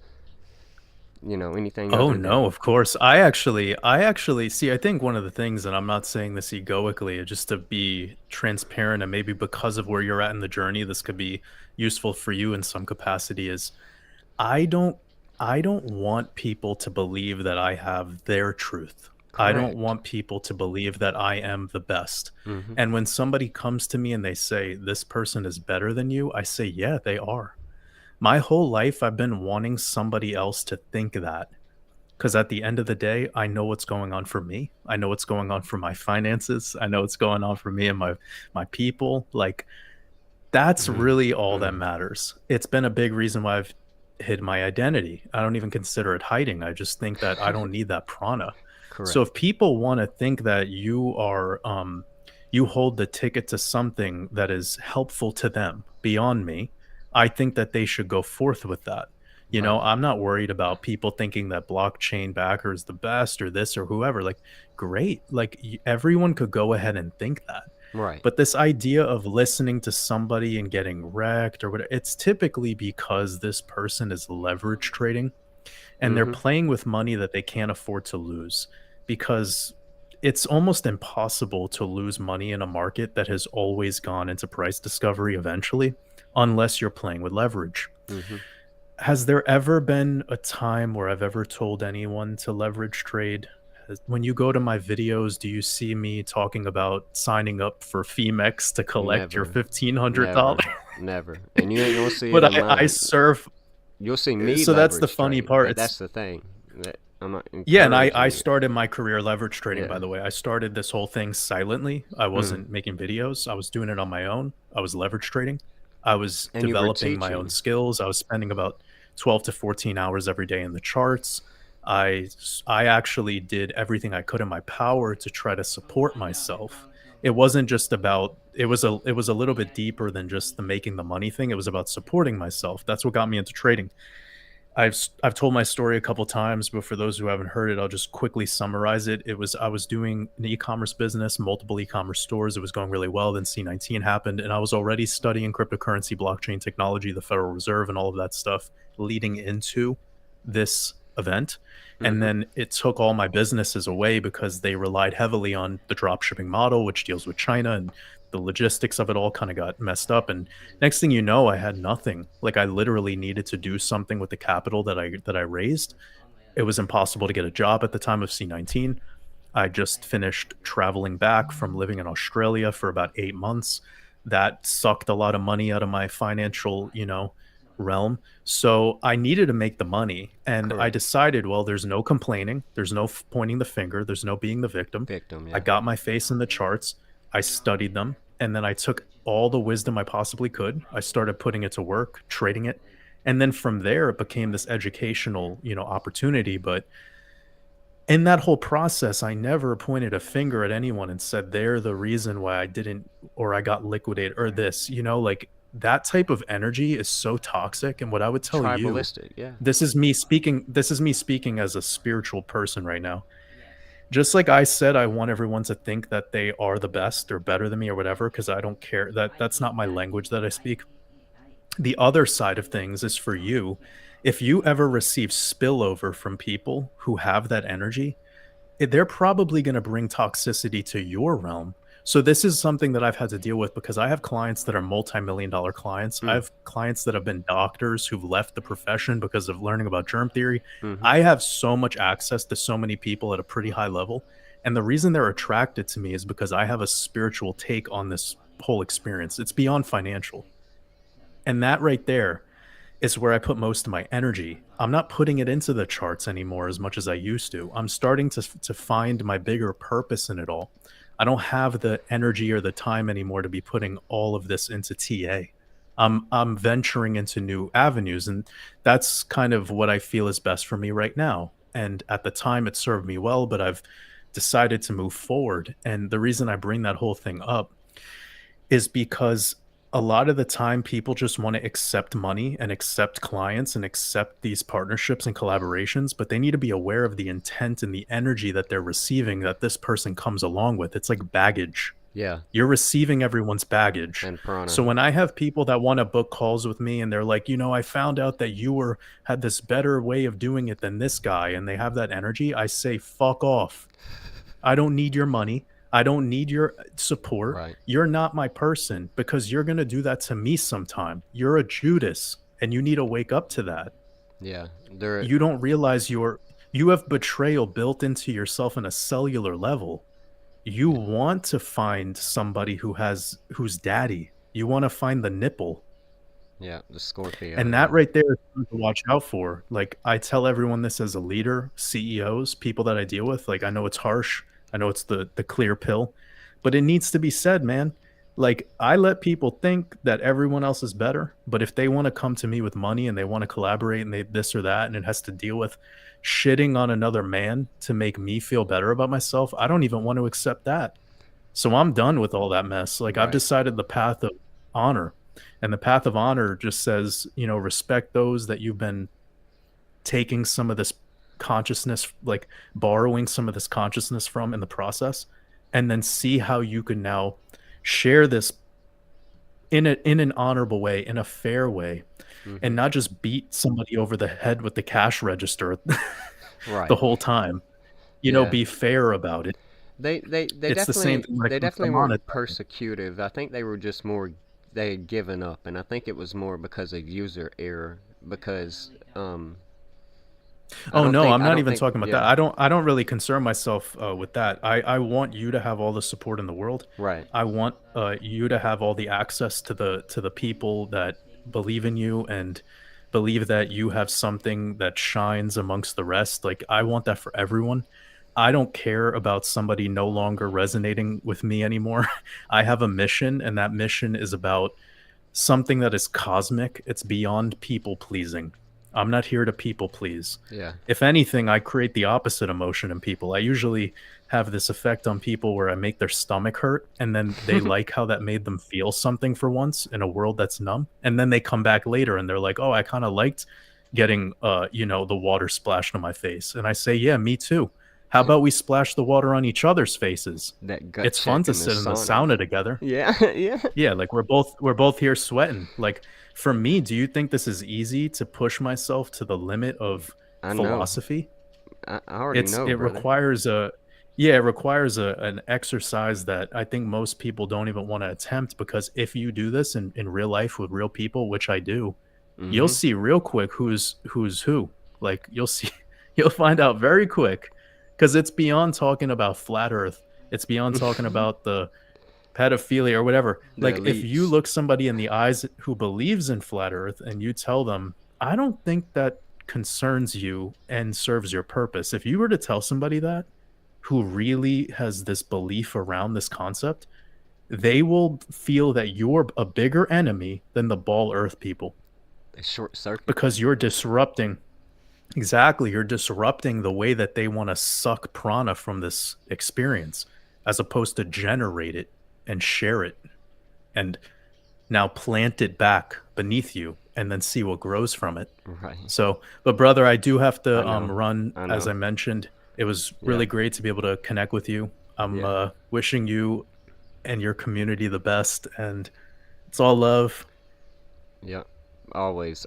anything Oh other no, than of course. I actually see. I think one of the things, and I'm not saying this egoically, just to be transparent, and maybe because of where you're at in the journey, this could be useful for you in some capacity. Is I don't, I don't want people to believe that I have their truth. I don't correct. want people to believe that I am the best. Mhm. And when somebody comes to me and they say this person is better than you, I say, yeah, they are. My whole life, I've been wanting somebody else to think that. Because at the end of the day, I know what's going on for me. I know what's going on for my finances. I know what's going on for me and my people. Like that's Mhm. really all that Mhm. matters. It's been a big reason why I've hid my identity. I don't even consider it hiding. I just think that I don't need that prana. So if Correct. people want to think that you hold the ticket to something that is helpful to them beyond me, I think that they should go forth with that. Right. I'm not worried about people thinking that blockchain backer is the best or this or whoever. Like, great. Like, everyone could go ahead and think that. Right. But this idea of listening to somebody and getting wrecked or whatever, it's typically because this person is leverage trading and they're Mhm. playing with money that they can't afford to lose because it's almost impossible to lose money in a market that has always gone into price discovery eventually, unless you're playing with leverage. Mhm. Has there ever been a time where I've ever told anyone to leverage trade? When you go to my videos, do you see me talking about signing up for Femex to collect your Never. $1,500? Never. Never. And you ain't gonna see it But in I mine. serve. You'll see me So that's the leverage funny trade. part. That's the thing. That I'm not Yeah, and I encouraging you. started my career leverage trading, by Yeah. the way. I started this whole thing silently. I Mm. wasn't making videos. I was doing it on my own. I was leverage trading. I was And you were developing my own teaching. skills. I was spending about 12 to 14 hours every day in the charts. I actually did everything I could in my power to try to support myself. It wasn't just about it was a little bit deeper than just the making the money thing. It was about supporting myself. That's what got me into trading. I've told my story a couple times, but for those who haven't heard it, I'll just quickly summarize it. I was doing an e-commerce business, multiple e-commerce stores. It was going really well. Then C-19 happened, and I was already studying cryptocurrency, blockchain technology, the Federal Reserve, and all of that stuff leading into this event. And Mhm. then it took all my businesses away because they relied heavily on the drop shipping model, which deals with China, and the logistics of it all kind of got messed up. And next thing you know, I had nothing. Like I literally needed to do something with the capital that I raised. It was impossible to get a job at the time of C-19. I just finished traveling back from living in Australia for about 8 months. That sucked a lot of money out of my financial, realm. So I needed to make the money and I Correct. decided, well, there's no complaining, there's no pointing the finger, there's no being the victim. Victim, I yeah. got my face in the charts, I studied them, and then I took all the wisdom I possibly could. I started putting it to work, trading it. And then from there it became this educational, opportunity, but in that whole process, I never pointed a finger at anyone and said they're the reason why I didn't or I got liquidated or this, like that type of energy is so toxic. And what I would tell you, Tribalistic, yeah. this is me speaking as a spiritual person right now. Just like I said, I want everyone to think that they are the best or better than me or whatever, because I don't care. That's not my language that I speak. The other side of things is for you. If you ever receive spillover from people who have that energy, they're probably going to bring toxicity to your realm. So this is something that I've had to deal with because I have clients that are multi-million dollar clients. I Mm. have clients that have been doctors who've left the profession because of learning about germ theory. Mhm. I have so much access to so many people at a pretty high level. And the reason they're attracted to me is because I have a spiritual take on this whole experience. It's beyond financial. And that right there is where I put most of my energy. I'm not putting it into the charts anymore as much as I used to. I'm starting to find my bigger purpose in it all. I don't have the energy or the time anymore to be putting all of this into TA. I'm venturing into new avenues, and that's kind of what I feel is best for me right now. And at the time, it served me well, but I've decided to move forward. And the reason I bring that whole thing up is because a lot of the time people just want to accept money and accept clients and accept these partnerships and collaborations, but they need to be aware of the intent and the energy that they're receiving that this person comes along with. It's like baggage. Yeah. You're receiving everyone's baggage. And prana. So when I have people that want to book calls with me and they're like, I found out that you had this better way of doing it than this guy, and they have that energy, I say, fuck off. I don't need your money. I don't need your support. Right. You're not my person, because you're going to do that to me sometime. You're a Judas, and you need to wake up to that. Yeah. You don't realize you have betrayal built into yourself on a cellular level. You want to find somebody who's daddy. You want to find the nipple. Yeah, the Scorpio. And that right there is something to watch out for. Like, I tell everyone this as a leader, CEOs, people that I deal with. Like, I know it's harsh. I know it's the clear pill, but it needs to be said, man. Like, I let people think that everyone else is better, but if they want to come to me with money and they want to collaborate and they this or that, and it has to deal with shitting on another man to make me feel better about myself, I don't even want to accept that. So I'm done with all that mess. Like, I've decided the path of honor, and the path of honor just says, respect those that you've been taking some of this consciousness, like borrowing some of this consciousness from in the process, and then see how you can now share this in an honorable way, in a fair way, and not just beat somebody over the head with the cash register right. the whole time. Be fair about it. They it's definitely, the same thing. They definitely weren't persecutive. I think they were just more, they had given up, and I think it was more because of user error. Because I'm not even talking about that. I don't really concern myself with that. I want you to have all the support in the world. Right. I want you to have all the access to the people that believe in you and believe that you have something that shines amongst the rest. Like, I want that for everyone. I don't care about somebody no longer resonating with me anymore. I have a mission, and that mission is about something that is cosmic. It's beyond people pleasing. I'm not here to people please. Yeah. If anything, I create the opposite emotion in people. I usually have this effect on people where I make their stomach hurt, and then they like how that made them feel something for once in a world that's numb. And then they come back later and they're like, oh, I kind of liked getting, the water splashed on my face. And I say, yeah, me too. How about we splash the water on each other's faces? It's fun to sit in the sauna together. Yeah, yeah. Yeah, like we're both here sweating. Like, for me, do you think this is easy to push myself to the limit of philosophy? I already know. It requires an exercise that I think most people don't even want to attempt, because if you do this in real life with real people, which I do, you'll see real quick who's who. Like, you'll find out very quick, because it's beyond talking about flat Earth. It's beyond talking about the pedophilia or whatever. Like, if you look somebody in the eyes who believes in flat Earth and you tell them, I don't think that concerns you and serves your purpose. If you were to tell somebody that, who really has this belief around this concept, they will feel that you're a bigger enemy than the ball Earth people. They short circuit. Because you're disrupting. Exactly. You're disrupting the way that they want to suck prana from this experience, as opposed to generate it and share it and now plant it back beneath you and then see what grows from it. Right. So, but brother, I do have to run, as I mentioned. It was really great to be able to connect with you. I'm wishing you and your community the best, and it's all love. Yeah. Always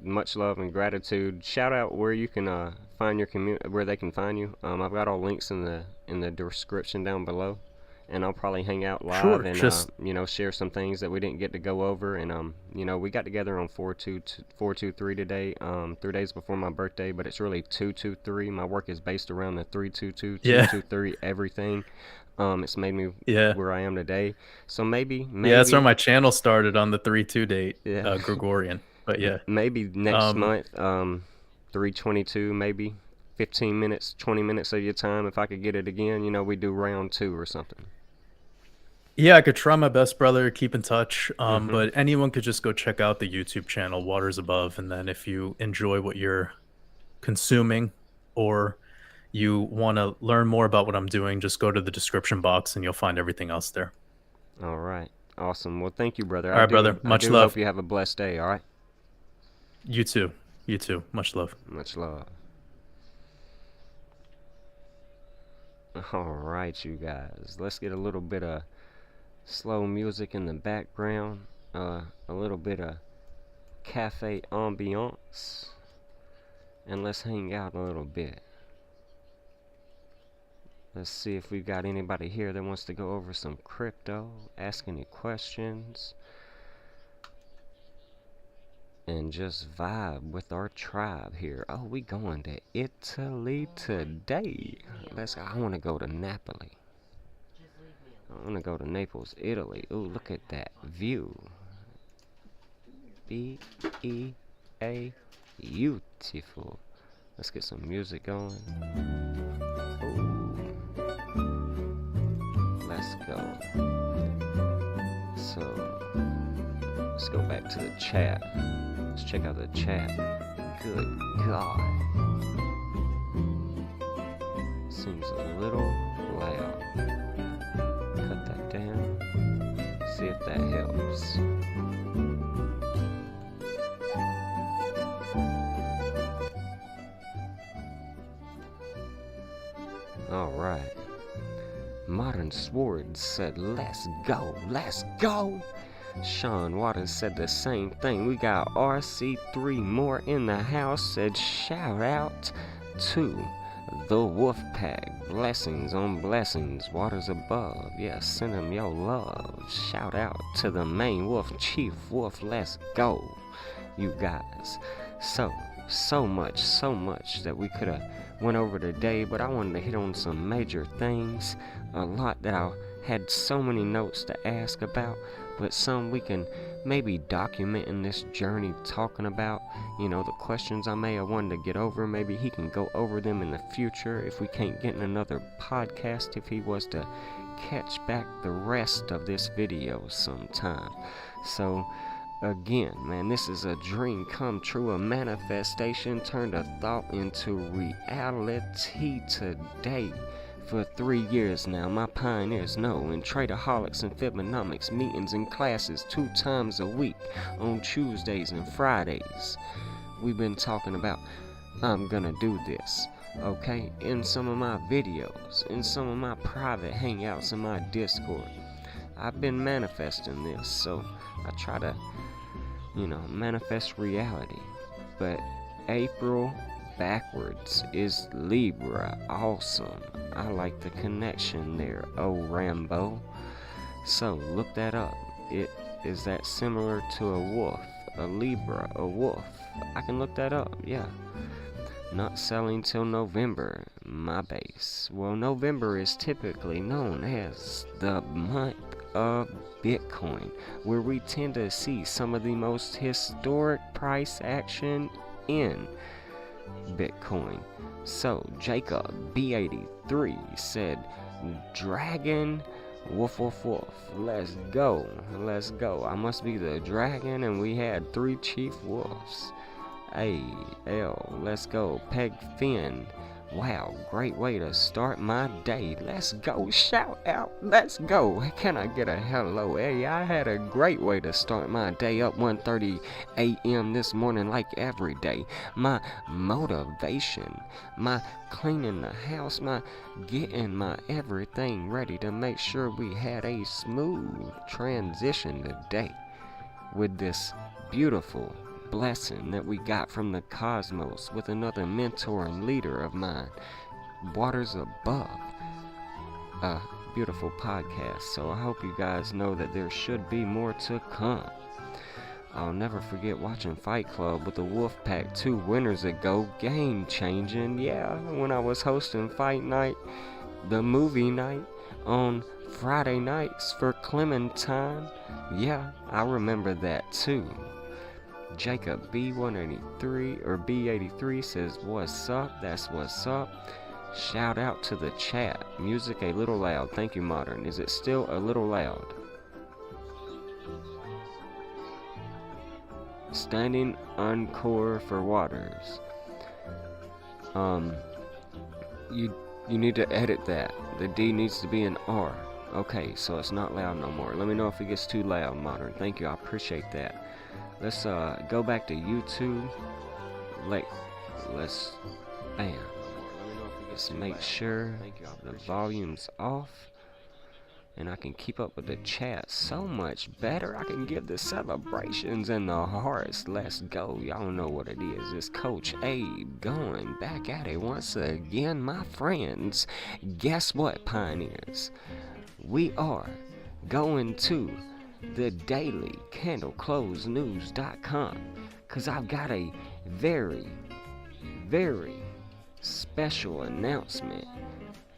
much love and gratitude. Shout out where you can find your community, where they can find you. I've got all links in the description down below, and I'll probably hang out live and share some things that we didn't get to go over. And we got together on 423 today, 3 days before my birthday, but it's really 223. My work is based around the 322, 223 everything. It's made me where I am today. So maybe that's where my channel started, on the 3-2 date, Gregorian. But maybe next month, 322, maybe 15 minutes, 20 minutes of your time, if I could get it again. We do round 2 or something. Yeah, I could try my best, brother. Keep in touch. But anyone could just go check out the YouTube channel, Waters Above, and then if you enjoy what you're consuming, or you want to learn more about what I'm doing, just go to the description box and you'll find everything else there. All right. Awesome. Well, thank you, brother. All right, brother. Much love. Hope you have a blessed day. All right. You too. Much love. Much love. All right, you guys. Let's get a little bit of slow music in the background, a little bit of cafe ambiance, and let's hang out a little bit. Let's see if we've got anybody here that wants to go over some crypto, ask any questions, and just vibe with our tribe here. Oh, we going to Italy today. I want to go to Napoli. I want to go to Naples, Italy. Ooh, look at that view. B-E-A, beautiful. Let's get some music going. Ooh. Let's go. So, let's go back to the chat. Let's check out the chat. Good God. Seems a little loud. Cut that down. See if that helps. Alright. Modern Swords said, let's go, let's go. Sean Waters said the same thing. We got RC3 more in the house, said shout out to the Wolfpack. Blessings on blessings, waters above. Yeah, send them your love. Shout out to the main wolf, Chief Wolf. Let's go, you guys. So much that we could have went over today, but I wanted to hit on some major things. A lot that I had so many notes to ask about, but some we can maybe document in this journey talking about, you know, the questions I may have wanted to get over. Maybe he can go over them in the future if we can't get in another podcast, if he was to catch back the rest of this video sometime. So again, man, this is a dream come true, a manifestation turned a thought into reality today. For 3 years now, my pioneers know in tradeaholics and Fibonacci's meetings and classes 2 times a week on Tuesdays and Fridays. We've been talking about, I'm gonna do this, okay? In some of my videos, in some of my private hangouts in my Discord. I've been manifesting this, so I try to, you know, manifest reality. But April backwards is Libra. Awesome. I like the connection there, oh Rambo. So look that up. Is that similar to a wolf? A Libra, a wolf. I can look that up, yeah. Not selling till November, my base. Well, November is typically known as the month of Bitcoin, where we tend to see some of the most historic price action in Bitcoin. So Jacob B83 said, dragon, woof woof woof, let's go. I must be the dragon, and we had 3 chief wolves. A-L, let's go. Peg Finn, wow, great way to start my day. Let's go. Shout out. Let's go. Can I get a hello? Hey, I had a great way to start my day up 1:30 a.m. this morning like every day. My motivation, my cleaning the house, my getting my everything ready to make sure we had a smooth transition today with this beautiful blessing that we got from the cosmos with another mentor and leader of mine, Waters Above, a beautiful podcast. So I hope you guys know that there should be more to come. I'll never forget watching Fight Club with the Wolfpack 2 winters ago. Game changing, yeah, when I was hosting Fight Night, the movie night, on Friday nights for Clementine. Yeah, I remember that too. Jacob B183 or B83 says, what's up? That's what's up. Shout out to the chat. Music a little loud. Thank you, Modern. Is it still a little loud? Standing encore for Waters. You need to edit that. The D needs to be an R. Okay, so it's not loud no more. Let me know if it gets too loud, Modern. Thank you. I appreciate that. Let's go back to YouTube. Let's bam. Let's make sure the volume's off. and I can keep up with the chat so much better. I can give the celebrations and the hearts. Let's go. Y'all know what it is. It's Coach Abe going back at it once again, my friends. Guess what, pioneers? We are going to the daily candleclosenews.com, because I've got a very, very special announcement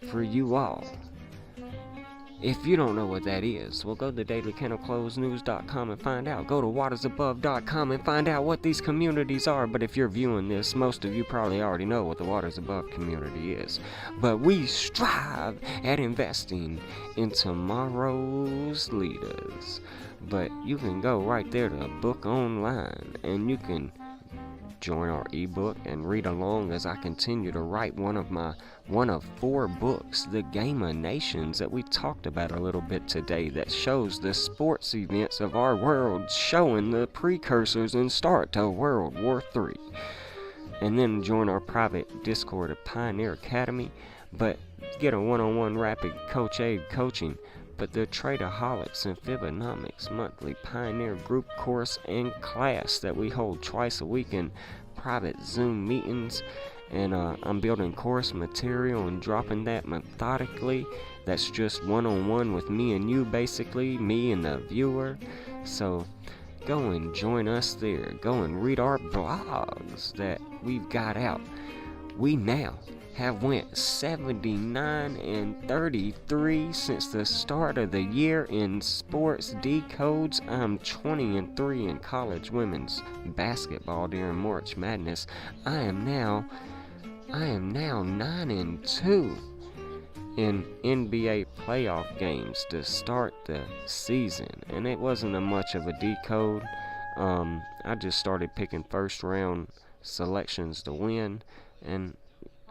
for you all. If you don't know what that is, well, go to dailycandleclosenews.com and find out. Go to watersabove.com and find out what these communities are. But if you're viewing this, most of you probably already know what the Waters Above community is. But we strive at investing in tomorrow's leaders. But you can go right there to book online, and you can join our ebook and read along as I continue to write one of 4 books, The Game of Nations, that we talked about a little bit today, that shows the sports events of our world, showing the precursors and start to World War III. And then join our private Discord at Pioneer Academy, but get a one-on-one rapid Coach Aid coaching. But the Tradeaholics and Fibonacci's monthly Pioneer group course and class that we hold twice a week in private Zoom meetings. And I'm building course material and dropping that methodically. That's just one-on-one with me and you, basically, me and the viewer. So go and join us there. Go and read our blogs that we've got out. We now have went 79 and 33 since the start of the year in sports decodes. I'm 20 and 3 in college women's basketball during March Madness. I am now 9 and 2 in NBA playoff games to start the season, and it wasn't much of a decode. I just started picking first round selections to win, and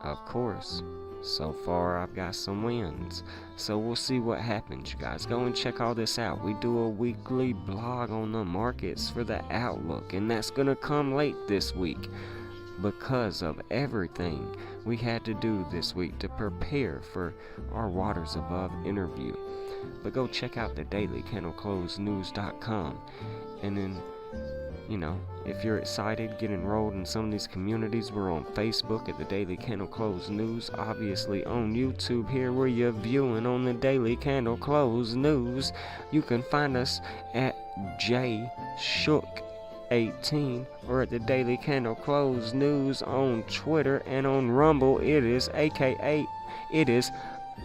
of course, so far I've got some wins. So we'll see what happens, you guys. Go and check all this out. We do a weekly blog on the markets for the outlook, and that's gonna come late this week because of everything we had to do this week to prepare for our Waters Above interview. But go check out the daily candleclosenews.com, and then, you know, if you're excited, get enrolled in some of these communities. We're on Facebook at the Daily Candle Close News, obviously on YouTube here where you're viewing on the Daily Candle Close News. You can find us at jshook18 or at the Daily Candle Close News on Twitter, and on Rumble it is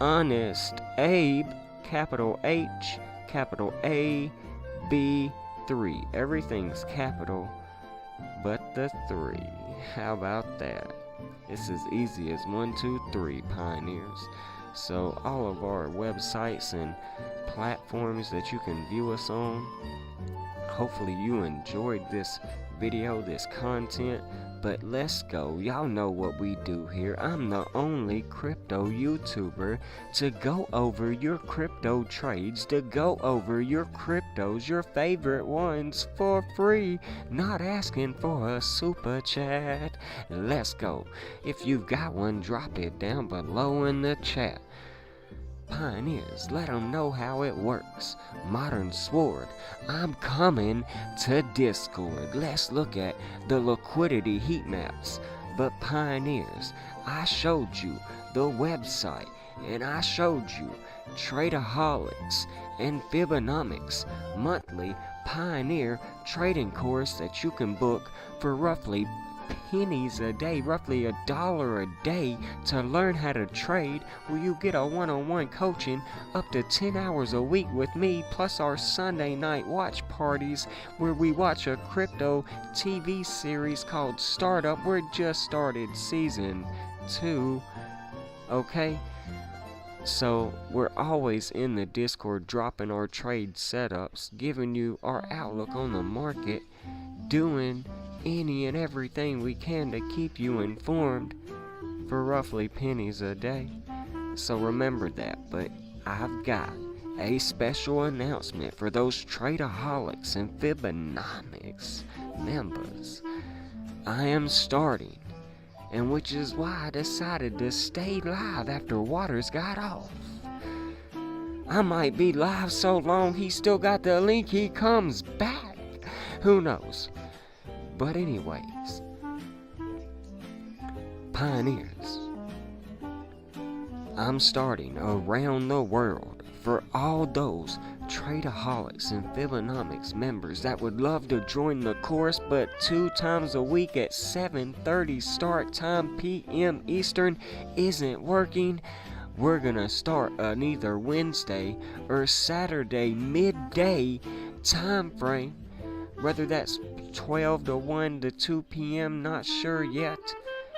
Honest Abe, capital H, capital A, B, 3. Everything's capital but the 3. How about that? It's as easy as 1, 2, 3, pioneers. So all of our websites and platforms that you can view us on, hopefully you enjoyed this video, this content. But let's go. Y'all know what we do here. I'm the only crypto YouTuber to go over your crypto trades, to go over your cryptos, your favorite ones, for free, not asking for a super chat. Let's go. If you've got one, drop it down below in the chat. Pioneers, let them know how it works. Modern Sword, I'm coming to Discord. Let's look at the liquidity heat maps. But Pioneers, I showed you the website, and I showed you Tradeaholics and Fibonacci's monthly Pioneer trading course that you can book for roughly pennies a day, roughly $1 a day, to learn how to trade, where you get a one-on-one coaching up to 10 hours a week with me, plus our Sunday night watch parties where we watch a crypto TV series called Startup. We're just started season 2, okay? So we're always in the Discord dropping our trade setups, giving you our outlook on the market, doing any and everything we can to keep you informed for roughly pennies a day. So remember that. But I've got a special announcement for those Tradeaholics and Fibonacci's members. I am starting, and which is why I decided to stay live after Waters got off. I might be live so long he still got the link, he comes back. Who knows? But anyways, pioneers, I'm starting around the world for all those Tradeaholics and Fibonomics members that would love to join the course, but 2 times a week at 7:30 start time p.m. Eastern isn't working. We're gonna start on either Wednesday or Saturday midday time frame, whether that's 12 to 1 to 2 p.m. not sure yet.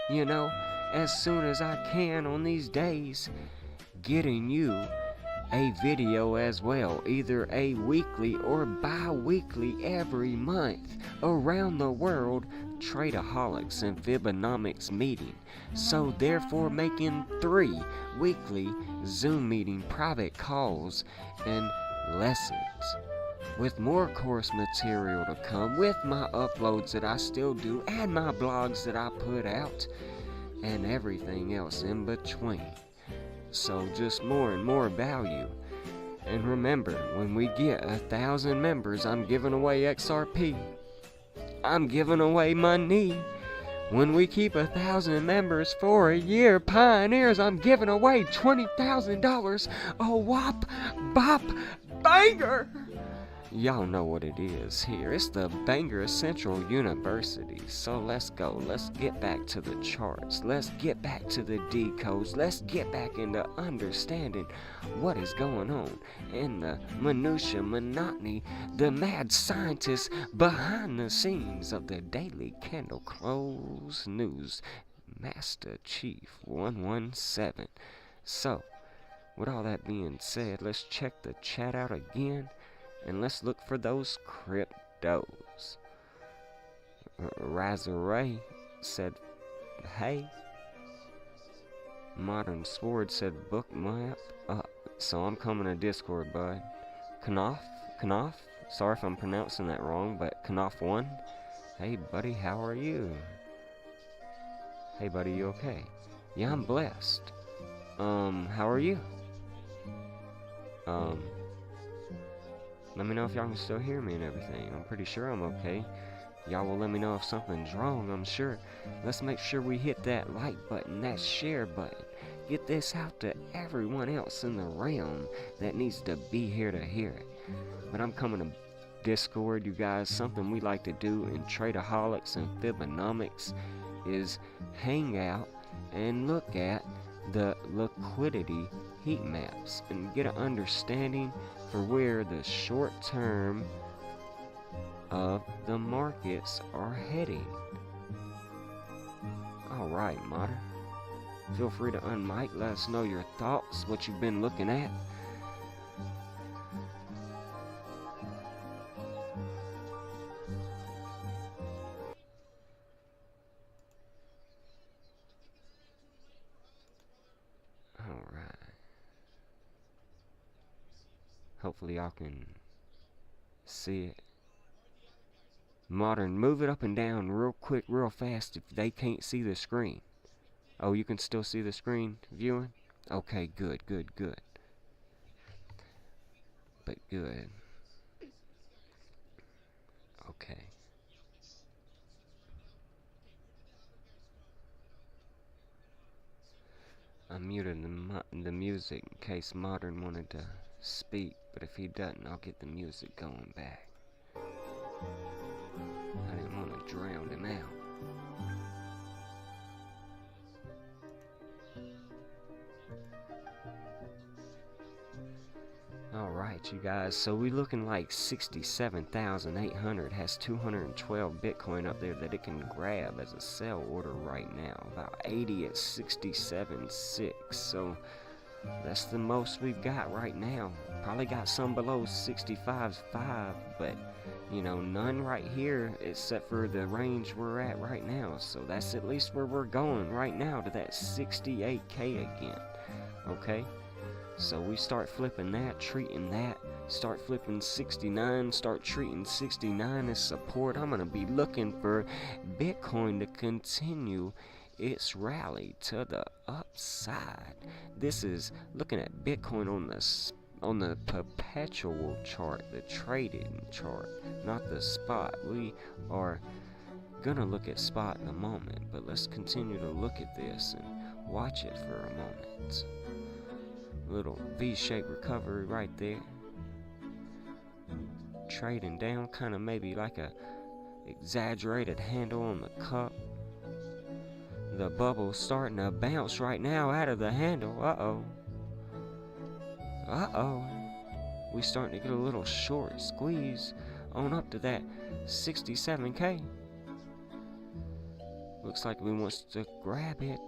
You know, as soon as I can on these days, getting you a video as well, either a weekly or bi-weekly every month around the world Tradeaholics and Fibonomics meeting. So therefore making 3 weekly Zoom meeting private calls and lessons, with more course material to come, with my uploads that I still do, and my blogs that I put out, and everything else in between. So just more and more value. And remember, when we get 1,000 members, I'm giving away XRP. I'm giving away money. When we keep 1,000 members for a year, pioneers, I'm giving away $20,000. A whop, bop, banger. Y'all know what it is here. It's the Banger Central University. So let's go. Let's get back to the charts. Let's get back to the decodes. Let's get back into understanding what is going on in the minutia, monotony, the mad scientists behind the scenes of the Daily Candle Close News. Master Chief 117. So, with all that being said, let's check the chat out again. And let's look for those cryptos. Razaray said, hey. Modern Sword said, bookmap. So I'm coming to Discord, bud. Knopf? Sorry if I'm pronouncing that wrong, but Knopf1. Hey, buddy, how are you? Hey, buddy, you okay? Yeah, I'm blessed. How are you? Let me know if y'all can still hear me and everything. I'm pretty sure I'm okay. Y'all will let me know if something's wrong, I'm sure. Let's make sure we hit that like button, that share button. Get this out to everyone else in the realm that needs to be here to hear it. But I'm coming to Discord, you guys. Something we like to do in Tradeaholics and Fibonomics is hang out and look at the liquidity heat maps and get an understanding for where the short term of the markets are heading. Alright, Modern. Feel free to unmic, let us know your thoughts, what you've been looking at. Hopefully y'all can see it. Modern, move it up and down real quick, real fast if they can't see the screen. Oh, you can still see the screen viewing? Okay, good. But good. Okay. I muted the music in case Modern wanted to speak, but if he doesn't, I'll get the music going back. I didn't want to drown him out. Alright, you guys, so we're looking like 67,800 has 212 Bitcoin up there that it can grab as a sell order right now. About 80 at 67.6, so that's the most we've got right now. Probably got some below 65.5, but you know, none right here except for the range we're at right now. So that's at least where we're going right now, to that 68K again. Okay? So we start flipping that, treating that, start flipping 69, start treating 69 as support. I'm going to be looking for Bitcoin to continue its rally to the upside. This is looking at Bitcoin on the on the perpetual chart, the trading chart, not the spot. We are gonna look at spot in a moment, but let's continue to look at this and watch it for a moment. Little V-shaped recovery right there. Trading down, kind of maybe like a exaggerated handle on the cup. The bubble's starting to bounce right now out of the handle. We starting to get a little short squeeze on up to that 67K. Looks like we wants to grab it.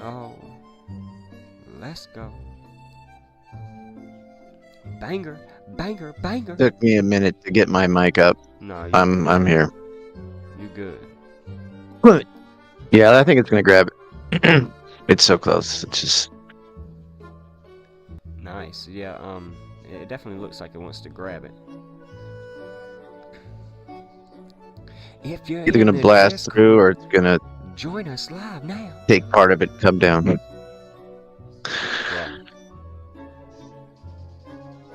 Oh, let's go. Banger, banger, banger. Took me a minute to get my mic up. No, I'm here. You good. Yeah, I think it's gonna grab it. It's so close. It's just nice. Yeah, it definitely looks like it wants to grab it. If you're either gonna blast through or it's gonna join us live now. Take part of it, come down. Yeah.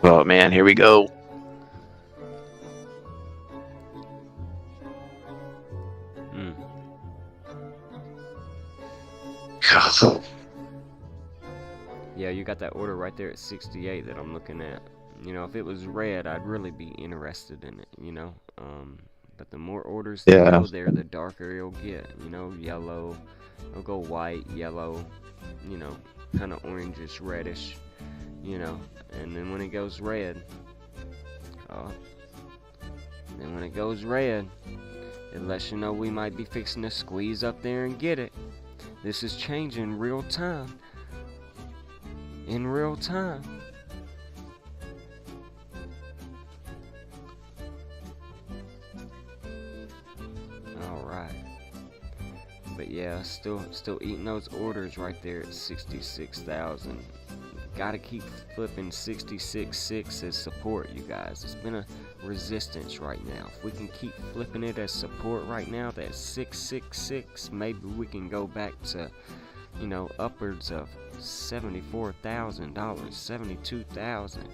Oh man, here we go. Yeah, you got that order right there at 68 that I'm looking at. You know, if it was red, I'd really be interested in it, you know. But the more orders that go there, the darker it'll get. You know, yellow, it'll go white, yellow, you know, kind of orangish, reddish, you know. And then when it goes red, it lets you know we might be fixing to squeeze up there and get it. This is changing real time. In real time. Alright. But yeah, still eating those orders right there at 66,000. Gotta keep flipping 66.6 as support, you guys. It's been a resistance right now. If we can keep flipping it as support right now, that 666, maybe we can go back to, you know, upwards of $74,000, 72,000.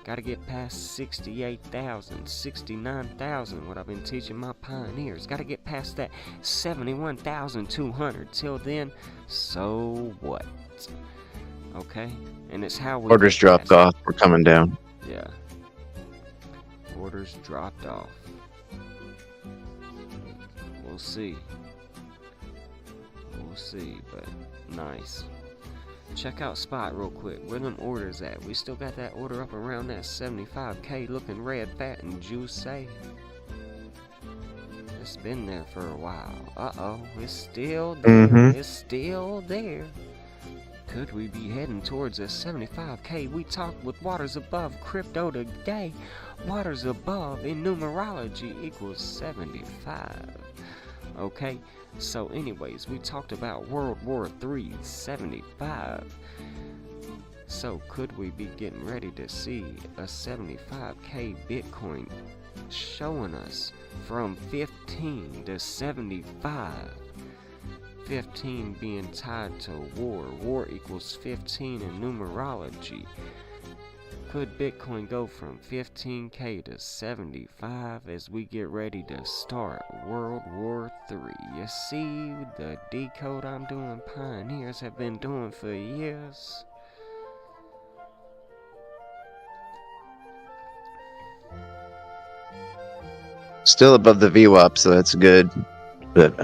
Gotta get past 68,000, 69,000. What I've been teaching my pioneers. Gotta get past that 71,200. Till then, so what? Okay, and it's how we orders dropped off. We're coming down. Yeah. Orders dropped off. We'll see. We'll see, but nice. Check out spot real quick. Where them orders at? We still got that order up around that 75K looking red, fat, and juicy. It's been there for a while. It's still there. It's still there. Could we be heading towards a 75K? We talked with Waters Above Crypto today. Waters Above in numerology equals 75. Okay, so anyways, we talked about World War III, 75. So could we be getting ready to see a 75K Bitcoin showing us from 15 to 75? 15 being tied to war. War equals 15 in numerology. Could Bitcoin go from 15K to 75 as we get ready to start World War III? You see, the decode I'm doing, pioneers have been doing for years. Still above the VWAP, so that's good. But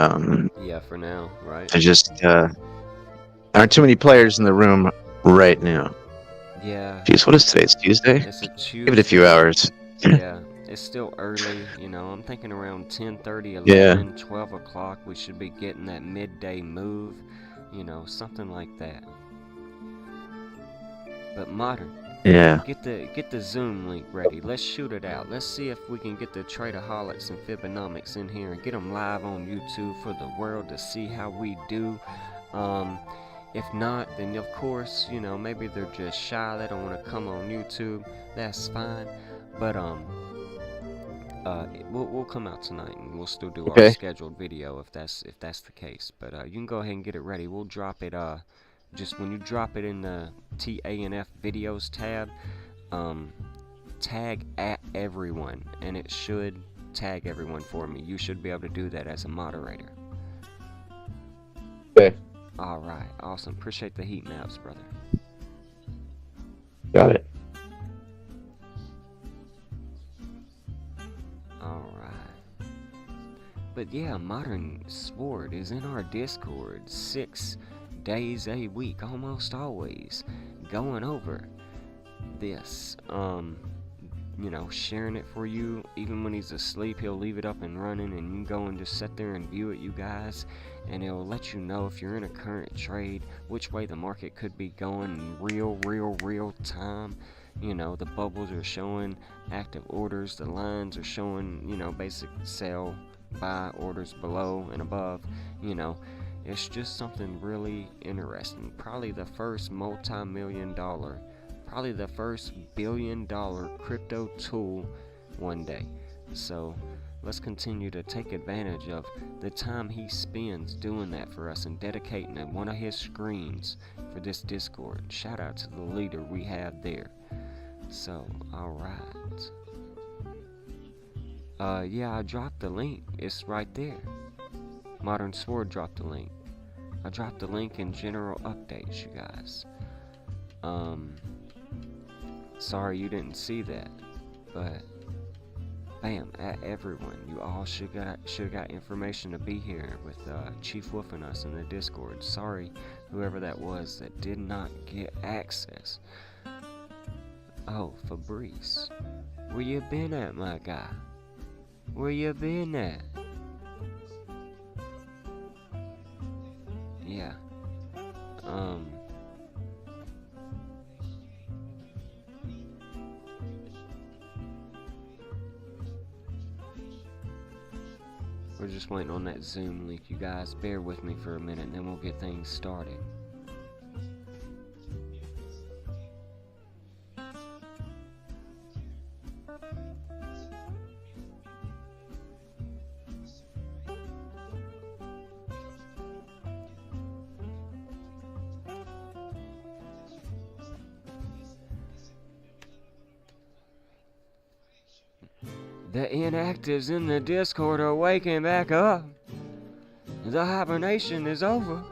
yeah, for now, right? I just aren't too many players in the room right now. Yeah. Jeez, what is today? It's Tuesday? It's a Tuesday. Give it a few hours. Yeah, it's still early, you know. I'm thinking around 10:30, 11, 12 o'clock we should be getting that midday move, you know, something like that. But modern. Yeah. Get the Zoom link ready. Let's shoot it out. Let's see if we can get the Traderholics and Fibonomics in here and get them live on YouTube for the world to see how we do. If not, then of course, you know, maybe they're just shy. They don't want to come on YouTube. That's fine. But we'll come out tonight and we'll still do our scheduled video if that's the case. But you can go ahead and get it ready. We'll drop it just when you drop it in the TANF videos tab, tag at everyone, and it should tag everyone for me. You should be able to do that as a moderator. Okay. Alright, awesome. Appreciate the heat maps, brother. Got it. Alright. But yeah, Modern Sword is in our Discord 6 days a week, almost always, going over this. You know, sharing it for you. Even when he's asleep, he'll leave it up and running, and you can go and just sit there and view it, you guys. And it'll let you know if you're in a current trade, which way the market could be going in real time. You know, the bubbles are showing active orders, the lines are showing, you know, basic sell, buy orders below and above. You know, it's just something really interesting. Probably the first multi-million-dollar, probably the first billion-dollar crypto tool one day. So let's continue to take advantage of the time he spends doing that for us and dedicating one of his screens for this Discord. Shout out to the leader we have there. So, alright. Yeah, I dropped the link. It's right there. Modern Sword dropped the link. I dropped the link in general updates, you guys. Sorry you didn't see that, but bam, at everyone, you all should have got information to be here with Chief Wolf and us in the Discord. Sorry, whoever that was that did not get access. Oh, Fabrice, where you been at, my guy? Where you been at? Yeah. We're just waiting on that Zoom link, you guys. Bear with me for a minute, and then we'll get things started. The inactives in the Discord are waking back up. The hibernation is over.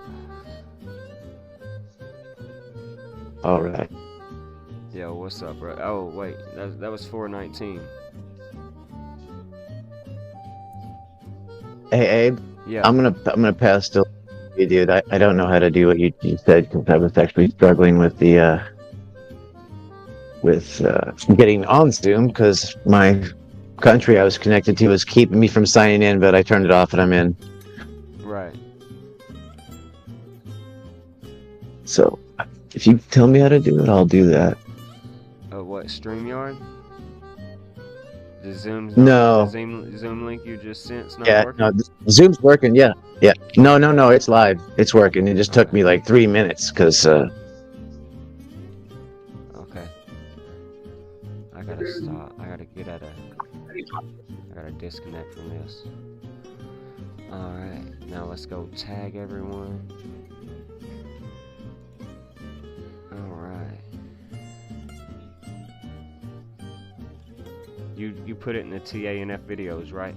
Alright. Yo, what's up, bro? Oh, wait, that was 419. Hey, Abe. Yeah. I'm gonna pass to you, dude. I don't know how to do what you said because I was actually struggling with the getting on Zoom because my country I was connected to was keeping me from signing in, but I turned it off and I'm in. Right. So, if you tell me how to do it, I'll do that. What, StreamYard? The Zoom? No. The Zoom link you just sent? It's not working? No, Zoom's working. Yeah. No, it's live. It's working. It just took me like 3 minutes because. Okay. I gotta stop. I gotta get out of. I gotta disconnect from this. Alright, now let's go tag everyone. Alright. You put it in the TANF videos, right?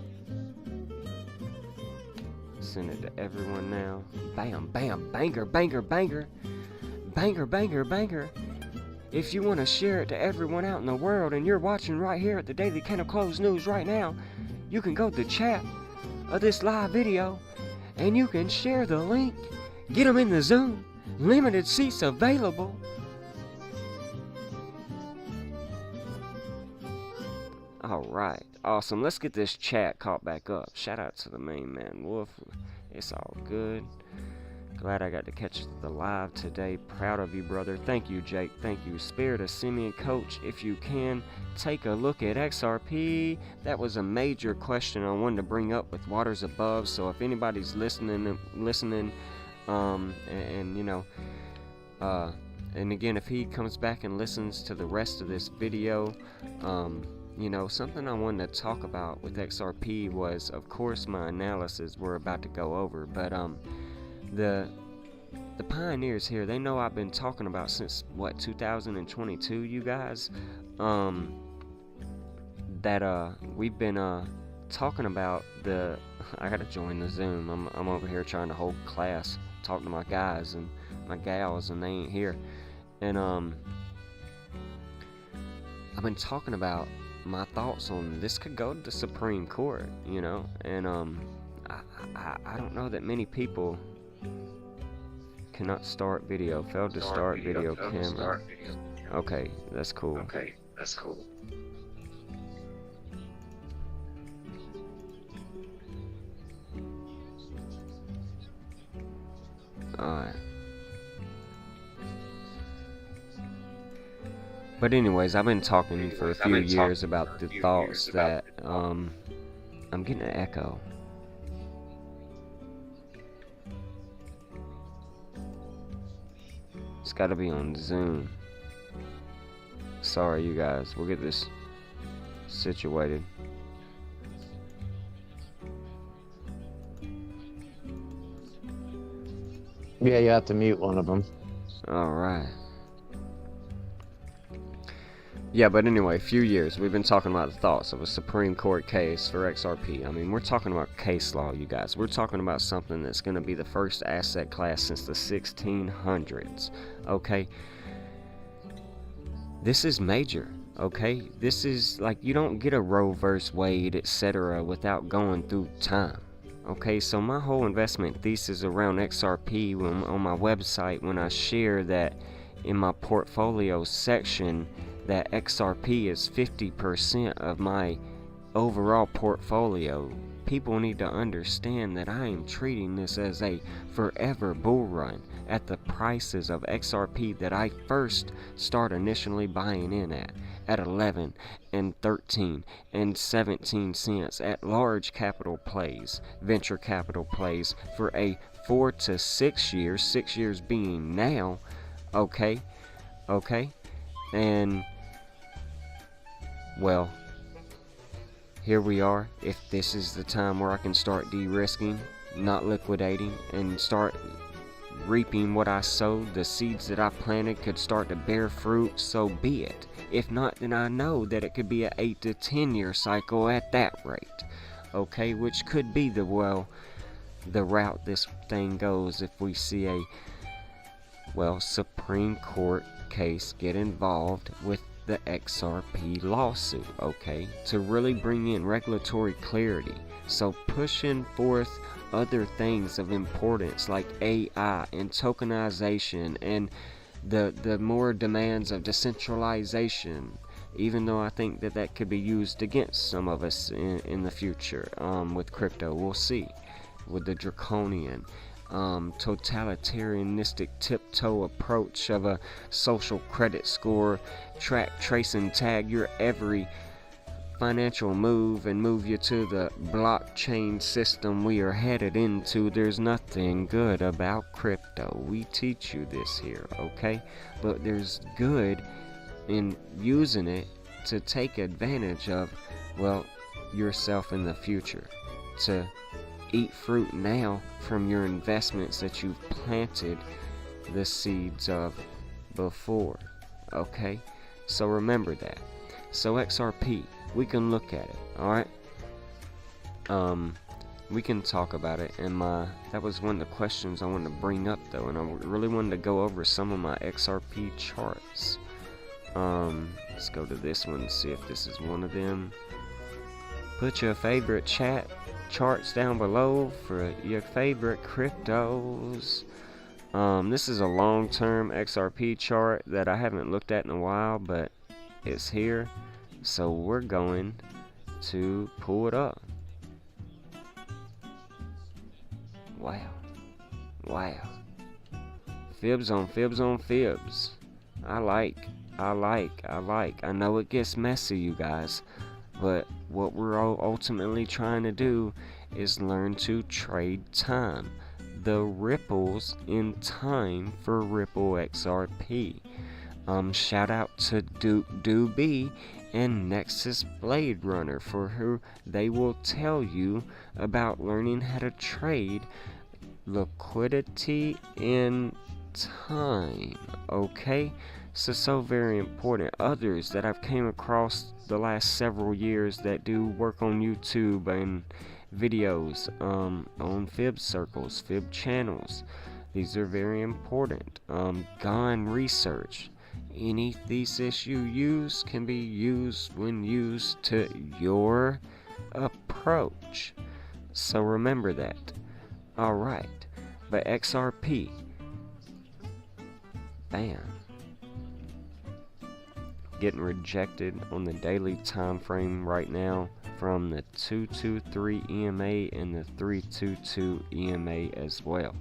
Send it to everyone now. Bam, bam, banger, banger, banger. Banger, banger, banger. If you want to share it to everyone out in the world and you're watching right here at the Daily Kennel Clothes News right now, you can go to the chat of this live video and you can share the link. Get them in the Zoom. Limited seats available. Alright, awesome. Let's get this chat caught back up. Shout out to the main man, Wolf. It's all good. Glad I got to catch the live today. Proud of you, brother. Thank you, Jake. Thank you. Spirit of Simeon, Coach. If you can, take a look at XRP. That was a major question I wanted to bring up with Waters Above. So if anybody's listening, and you know, and again, if he comes back and listens to the rest of this video, you know, something I wanted to talk about with XRP was, of course, my analysis we're about to go over, but the the pioneers here, they know I've been talking about since, what, 2022, you guys? That we've been talking about the I gotta join the Zoom. I'm over here trying to hold class, talking to my guys and my gals, and they ain't here. And I've been talking about my thoughts on this could go to the Supreme Court, you know, and I don't know that many people cannot start video, failed to start video camera. Okay, that's cool. Alright. But anyways, I've been talking for a few years about the thoughts that, I'm getting an echo. It's gotta be on Zoom. Sorry, you guys. We'll get this situated. Yeah, you have to mute one of them. Alright. Yeah, but anyway, a few years, we've been talking about the thoughts of a Supreme Court case for XRP. I mean, we're talking about case law, you guys. We're talking about something that's going to be the first asset class since the 1600s, okay? This is major, okay? This is, like, you don't get a Roe versus Wade, etc. without going through time. Okay, so my whole investment thesis around XRP on my website, when I share that in my portfolio section, that XRP is 50% of my overall portfolio, people need to understand that I am treating this as a forever bull run at the prices of XRP that I first start initially buying in at 11 and 13 and 17 cents at large capital plays, venture capital plays, for a 4 to 6 years, 6 years being now, okay, and well, here we are. If this is the time where I can start de-risking, not liquidating, and start reaping what I sowed, the seeds that I planted could start to bear fruit, so be it. If not, then I know that it could be an 8 to 10 year cycle at that rate, okay, which could be the route this thing goes if we see a Supreme Court case get involved with the XRP lawsuit, okay, to really bring in regulatory clarity. So pushing forth other things of importance like AI and tokenization and the more demands of decentralization, even though I think that could be used against some of us in the future with crypto. We'll see. With the draconian totalitarianistic tiptoe approach of a social credit score, track, trace, and tag your every financial move and move you to the blockchain system we are headed into. There's nothing good about crypto. We teach you this here, okay? But there's good in using it to take advantage of, yourself in the future, to eat fruit now from your investments that you've planted the seeds of before, okay? So remember that. So XRP, we can look at it, alright? We can talk about it, and that was one of the questions I wanted to bring up though, and I really wanted to go over some of my XRP charts. Let's go to this one and see if this is one of them. Put your favorite charts down below for your favorite cryptos. This is a long-term XRP chart that I haven't looked at in a while, but it's here, so we're going to pull it up. Wow, fibs on fibs on fibs. I like. I know it gets messy, you guys, but what we're ultimately trying to do is learn to trade time, the ripples in time for Ripple XRP. Shout out to Duke Doobie and Nexus Blade Runner for who they will tell you about learning how to trade liquidity in time, okay? So very important. Others that I've came across the last several years that do work on YouTube and videos on fib circles, fib channels. These are very important. Gone research. Any thesis you use can be used when used to your approach. So remember that. Alright, but XRP, bam, getting rejected on the daily time frame right now from the 223 EMA and the 322 EMA as well.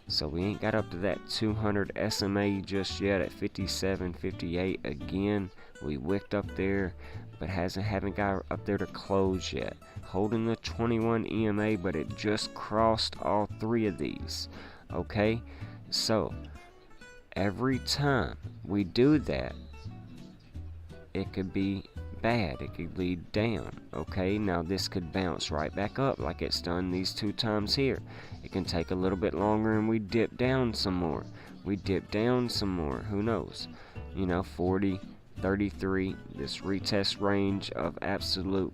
So we ain't got up to that 200 SMA just yet at 57.58 again. We wicked up there, but haven't got up there to close yet. Holding the 21 EMA, but it just crossed all three of these. Okay, so every time we do that, it could be bad, it could lead down. Okay, now this could bounce right back up like it's done these two times here. It can take a little bit longer and we dip down some more. We dip down some more, who knows? You know, 40, 33, this retest range of absolute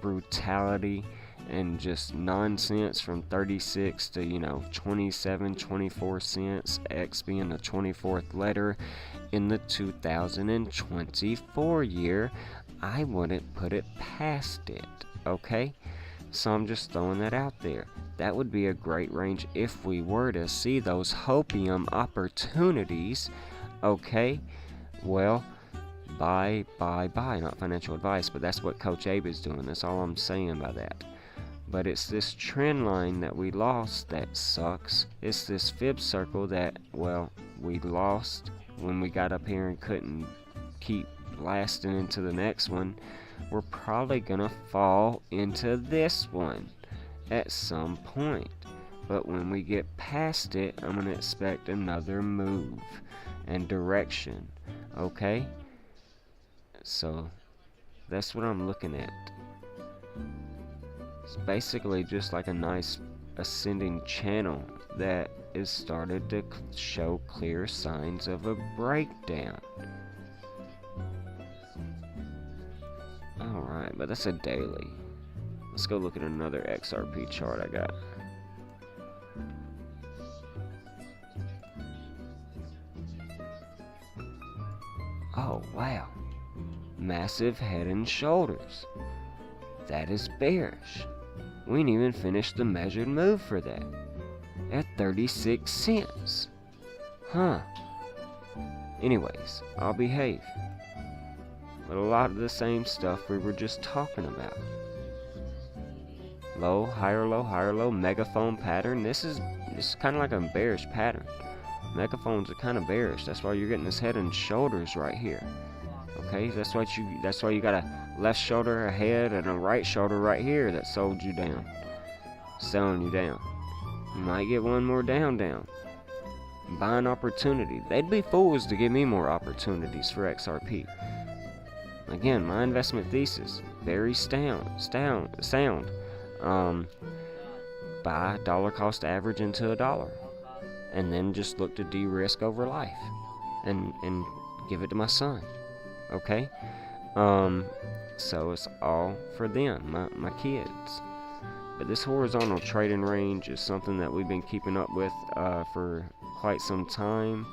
brutality and just nonsense from 36 to, you know, 27, 24 cents, X being the 24th letter in the 2024 year. I wouldn't put it past it, okay? So I'm just throwing that out there. That would be a great range if we were to see those hopium opportunities, okay? Well, buy, not financial advice, but that's what Coach Abe is doing. That's all I'm saying by that. But it's this trend line that we lost that sucks. It's this fib circle that, well, we lost when we got up here and couldn't keep blasting into the next one. We're probably gonna fall into this one at some point. But when we get past it, I'm gonna expect another move and direction. Okay? So that's what I'm looking at. It's basically just like a nice ascending channel that is started to show clear signs of a breakdown. Alright, but that's a daily. Let's go look at another XRP chart I got. Oh wow, massive head and shoulders. That is bearish. We didn't even finish the measured move for that at 36 cents. Huh. Anyways, I'll behave. But a lot of the same stuff we were just talking about. Low, higher low, megaphone pattern. This is kind of like a bearish pattern. Megaphones are kind of bearish. That's why you're getting this head and shoulders right here. Okay, that's why you got a left shoulder, a head, and a right shoulder right here that sold you down, selling you down. You might get one more down. Buying opportunity. They'd be fools to give me more opportunities for XRP. Again, my investment thesis very sound. Buy dollar cost average into a dollar, and then just look to de-risk over life, and give it to my son. Okay, so it's all for them, my kids. But this horizontal trading range is something that we've been keeping up with for quite some time,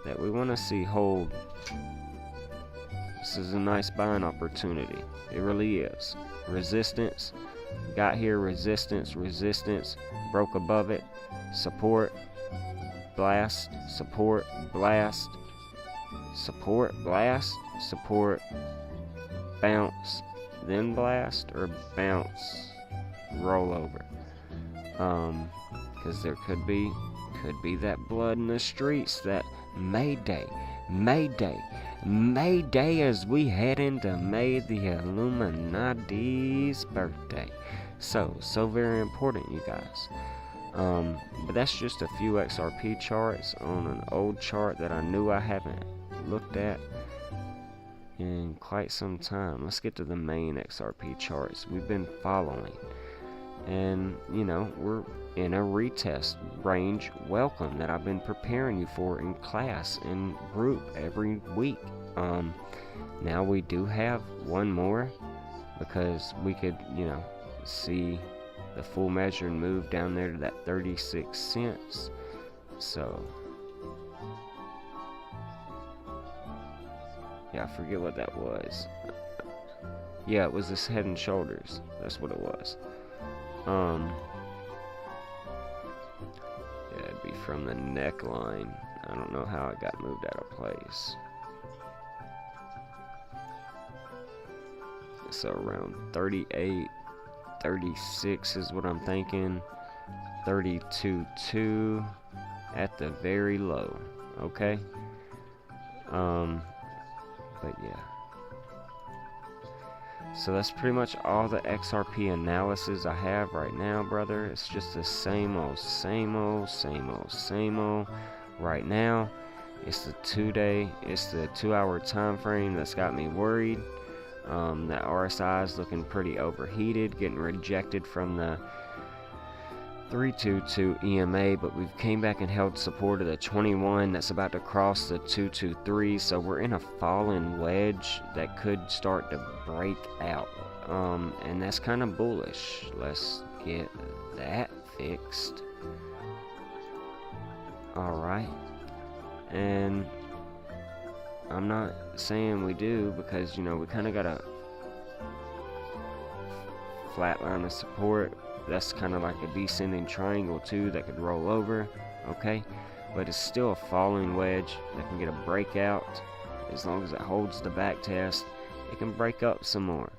that we want to see hold. This is a nice buying opportunity. It really is. Resistance, got here, resistance, broke above it, support, blast, support, blast, support, blast, support, bounce, then blast, or bounce, roll over. Because there could be that blood in the streets, that Mayday as we head into May, the Illuminati's birthday. So very important, you guys. But that's just a few XRP charts on an old chart that I knew I haven't looked at in quite some time. Let's get to the main XRP charts we've been following. And, you know, we're in a retest range welcome that I've been preparing you for in class and group every week. Now we do have one more because we could, you know, see the full measure and move down there to that 36 cents. So, yeah, I forget what that was. Yeah, it was this Head and Shoulders. That's what it was. Yeah, it'd be from the neckline. I don't know how it got moved out of place. So around 38, 36 is what I'm thinking. 32.2 at the very low. Okay. But yeah. So that's pretty much all the XRP analysis I have right now, brother. It's just the same old, same old, same old, same old. Right now, it's the 2-hour time frame that's got me worried. That RSI is looking pretty overheated, getting rejected from the 322 EMA, but we've came back and held support of the 21 that's about to cross the 223, so we're in a fallen wedge that could start to break out, and that's kind of bullish. Let's get that fixed. Alright, and I'm not saying we do, because, you know, we kind of got a flat line of support. That's kind of like a descending triangle too that could roll over, okay? But it's still a falling wedge that can get a breakout. As long as it holds the back test, it can break up some more.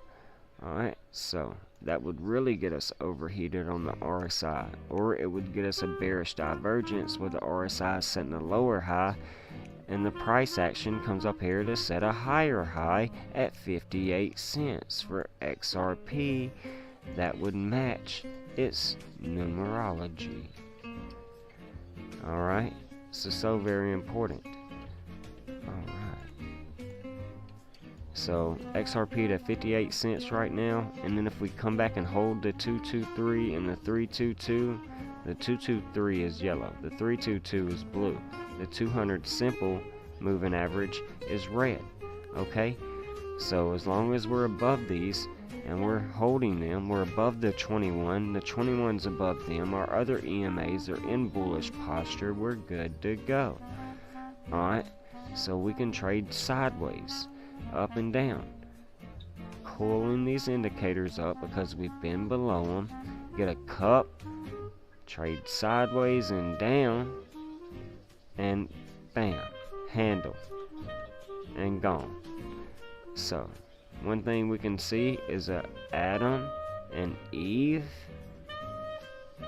Alright, so that would really get us overheated on the RSI, or it would get us a bearish divergence where the RSI is setting a lower high and the price action comes up here to set a higher high at 58 cents for XRP. That would match its numerology. Alright, so very important. Alright, so XRP at 58 cents right now, and then if we come back and hold the 223 and the 322, the 223 is yellow, the 322 is blue, the 200 simple moving average is red. Okay, so as long as we're above these and we're holding them, we're above the 21, the 21's above them, our other EMAs are in bullish posture, we're good to go. Alright, so we can trade sideways, up and down, pulling these indicators up because we've been below them, get a cup, trade sideways and down, and bam, handle, and gone. So one thing we can see is a Adam and Eve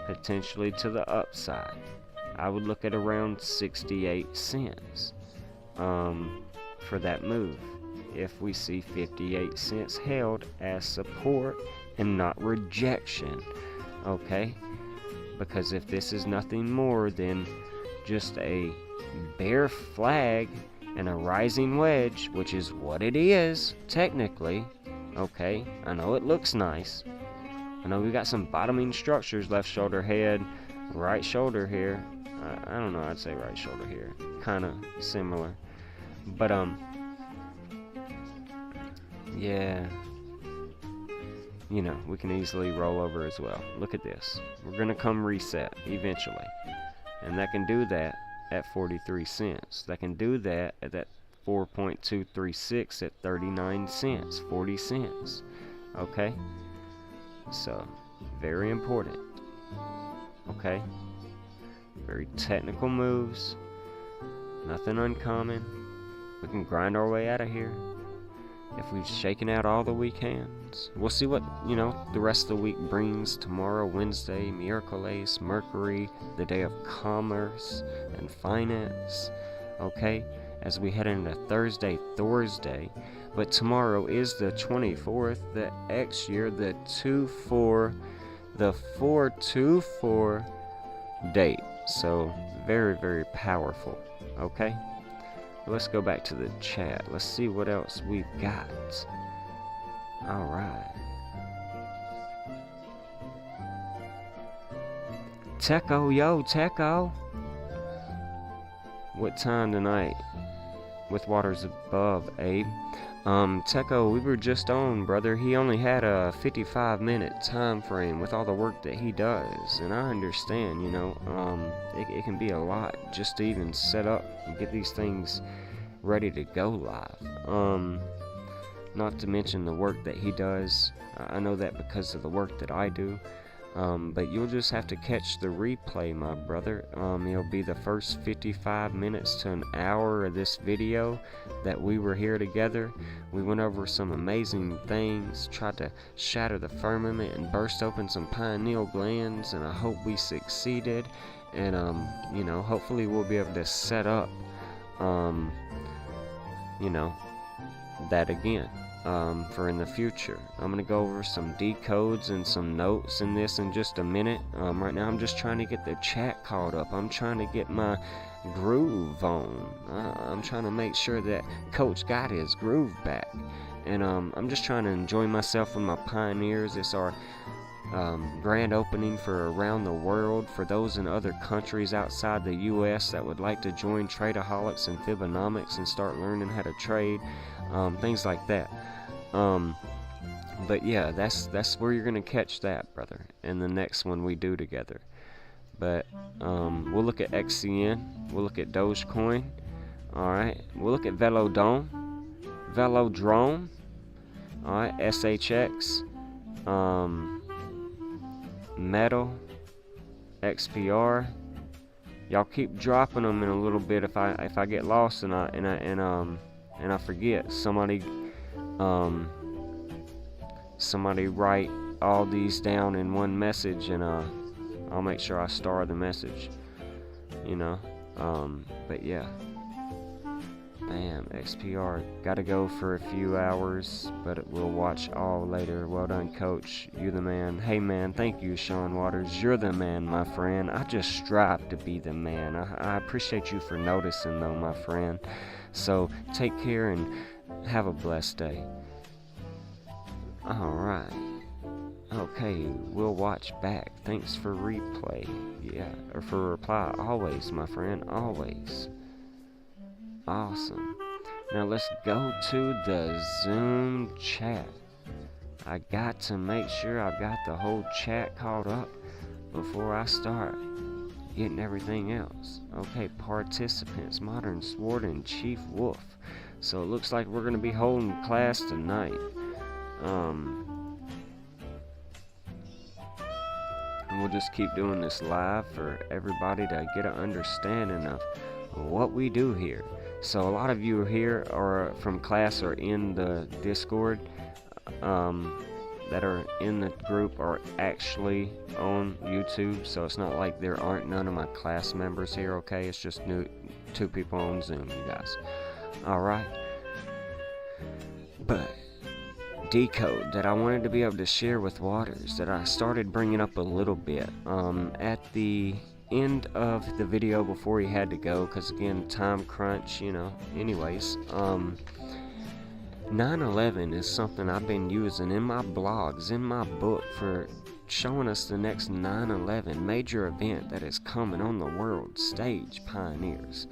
potentially to the upside. I would look at around 68 cents for that move if we see 58 cents held as support and not rejection. Okay, because if this is nothing more than just a bear flag and a rising wedge, which is what it is technically, okay, I know it looks nice, I know we got some bottoming structures, left shoulder head, right shoulder here, I don't know, I'd say right shoulder here, kind of similar, but yeah, you know, we can easily roll over as well. Look at this, we're gonna come reset eventually, and that can do that at 43 cents. That can do that at that 4.236 at 39 cents, 40 cents. Okay? So, very important. Okay? Very technical moves. Nothing uncommon. We can grind our way out of here if we've shaken out all the weak hands. We'll see what, you know, the rest of the week brings. Tomorrow, Wednesday, Miraculous, Mercury, the day of commerce and finance. Okay, as we head into Thursday. But tomorrow is the 24th, the X year, the 424 date. So very, very powerful. Okay. Let's go back to the chat. Let's see what else we've got. Alright. Techo, yo, Techo. What time tonight? With waters above, Abe. Techo, we were just on, brother. He only had a 55-minute time frame with all the work that he does, and I understand, you know, it can be a lot just to even set up and get these things ready to go live. Not to mention the work that he does. I know that because of the work that I do. But you'll just have to catch the replay, my brother. It'll be the first 55 minutes to an hour of this video that we were here together. We went over some amazing things, tried to shatter the firmament and burst open some pineal glands, and I hope we succeeded. And, you know, hopefully we'll be able to set up, you know, that again. For in the future. I'm going to go over some decodes and some notes in this in just a minute. Right now I'm just trying to get the chat caught up. I'm trying to get my groove on. I'm trying to make sure that Coach got his groove back. And I'm just trying to enjoy myself with my pioneers. It's our grand opening for around the world for those in other countries outside the US that would like to join Tradeaholics and Fibonomics and start learning how to trade. Things like that. But yeah, that's where you're gonna catch that, brother, in the next one we do together. But we'll look at XCN, we'll look at Dogecoin, alright, we'll look at Velodrome, alright, SHX, Metal, XPR. Y'all keep dropping them in a little bit if I get lost and I forget. Somebody write all these down in one message, and I'll make sure I star the message, you know. But yeah, bam, XPR gotta go for a few hours, but we'll watch all later. Well done, Coach, you the man. Hey man, thank you, Sean Waters, you're the man, my friend. I just strive to be the man. I appreciate you for noticing though, my friend. So take care and have a blessed day. Alright. Okay, we'll watch back. Thanks for replay. Yeah, or for reply. Always, my friend. Always. Awesome. Now let's go to the Zoom chat. I got to make sure I've got the whole chat caught up before I start getting everything else. Okay, participants. Modern Sword and Chief Wolf. So it looks like we're going to be holding class tonight. And we'll just keep doing this live for everybody to get an understanding of what we do here. So a lot of you here are from class or in the Discord that are in the group are actually on YouTube. So it's not like there aren't none of my class members here, okay? It's just two people on Zoom, you guys. Alright. But decode that I wanted to be able to share with Waters that I started bringing up a little bit at the end of the video before he had to go, because again, time crunch, you know. Anyways, 9/11 is something I've been using in my blogs, in my book, for showing us the next 9/11 major event that is coming on the world stage, pioneers.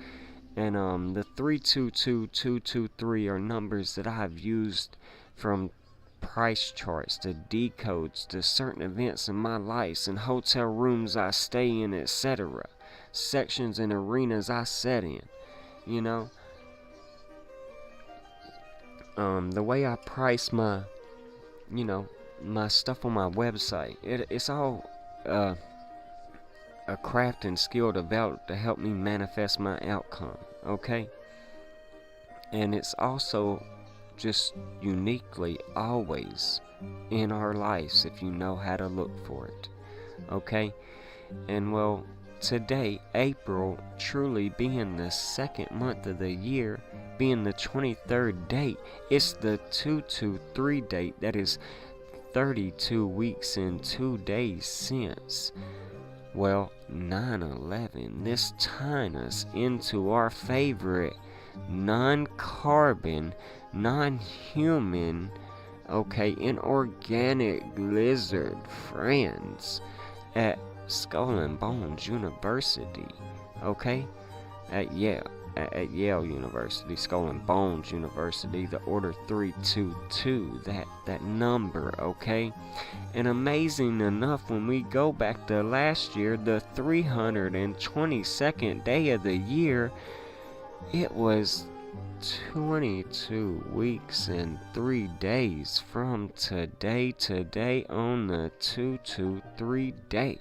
And the 322223 are numbers that I've used from price charts to decodes to certain events in my life and hotel rooms I stay in, etc. Sections and arenas I set in, you know. The way I price my, you know, my stuff on my website, it's all a craft and skill developed to help me manifest my outcome, okay? And it's also just uniquely always in our lives if you know how to look for it, okay? And well, today, April, truly being the second month of the year, being the 23rd date, it's the 223 date that is 32 weeks and 2 days since. Well, 9/11, this tying us into our favorite non-carbon, non-human, okay, inorganic lizard friends at Skull and Bones University, okay? At Yale University, Skull and Bones University, the Order 322, that number, okay? And amazing enough, when we go back to last year, the 322nd day of the year, it was 22 weeks and 3 days from today on the 223 day.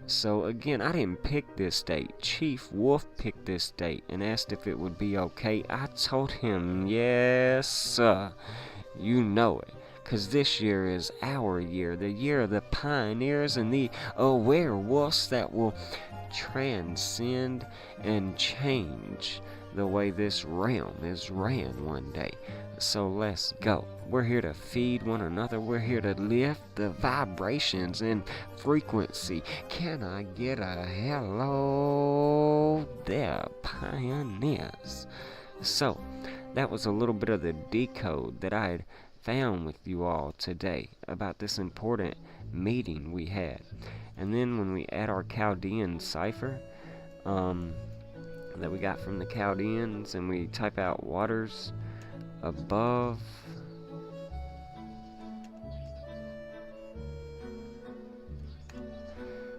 So again, I didn't pick this date. Chief Wolf picked this date and asked if it would be okay. I told him, yes, sir. You know it. Because this year is our year, the year of the pioneers and the werewolves that will transcend and change the way this realm is ran one day. So let's go. We're here to feed one another. We're here to lift the vibrations and frequency. Can I get a hello there, pioneers? So, that was a little bit of the decode that I had found with you all today about this important meeting we had. And then when we add our Chaldean cipher, that we got from the Chaldeans, and we type out waters above,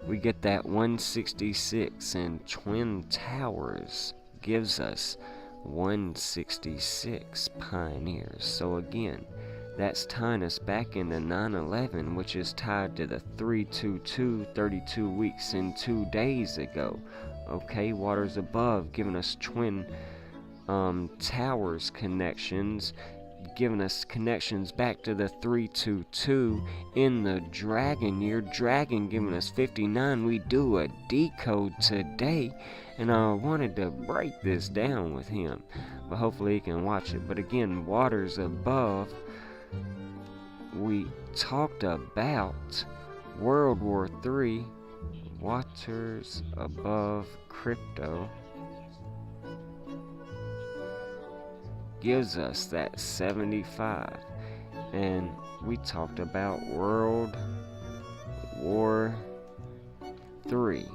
we get that 166, and Twin Towers gives us 166 pioneers. So again, that's tying us back into 9/11, which is tied to the 322, 32 weeks and 2 days ago. Okay, waters above, giving us Twin Towers connections, giving us connections back to the 322 in the dragon year. Dragon giving us 59. We do a decode today, and I wanted to break this down with him, but hopefully he can watch it. But again, waters above, we talked about World War III, waters above crypto, gives us that 75, and we talked about World War III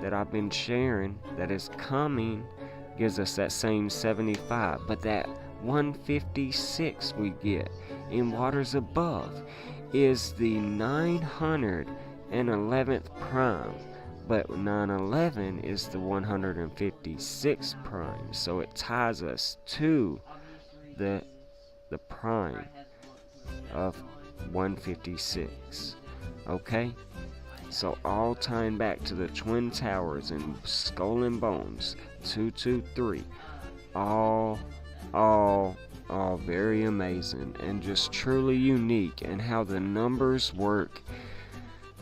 that I've been sharing that is coming, gives us that same 75, but that 156 we get in waters above is the 911th prime, but 911 is the 156th prime, so it ties us to the prime of 156. Okay, so all tying back to the Twin Towers and Skull and Bones 223, all very amazing and just truly unique, and how the numbers work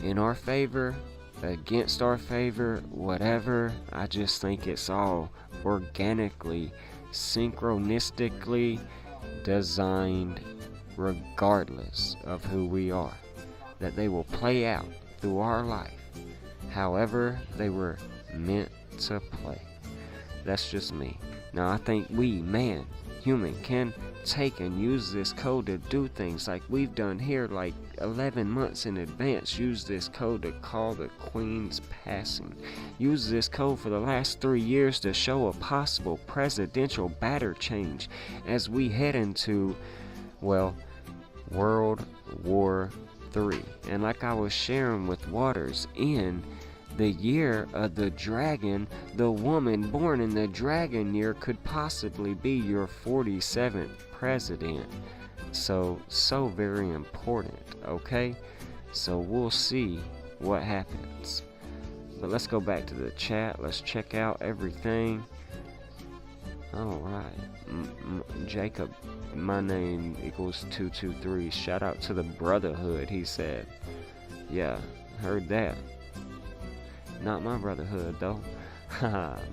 in our favor, against our favor, whatever. I just think it's all organically, synchronistically designed, regardless of who we are, that they will play out through our life however they were meant to play. That's just me. Now I think we, human, can take and use this code to do things like we've done here, like 11 months in advance. Use this code to call the Queen's passing. Use this code for the last 3 years to show a possible presidential batter change as we head into, well, World War III. And like I was sharing with Waters, in the year of the dragon, the woman born in the dragon year could possibly be your 47th president. So very important, okay? So we'll see what happens. But let's go back to the chat. Let's check out everything. Alright. Jacob, my name equals 223. Shout out to the Brotherhood, he said. Yeah, heard that. Not my Brotherhood, though.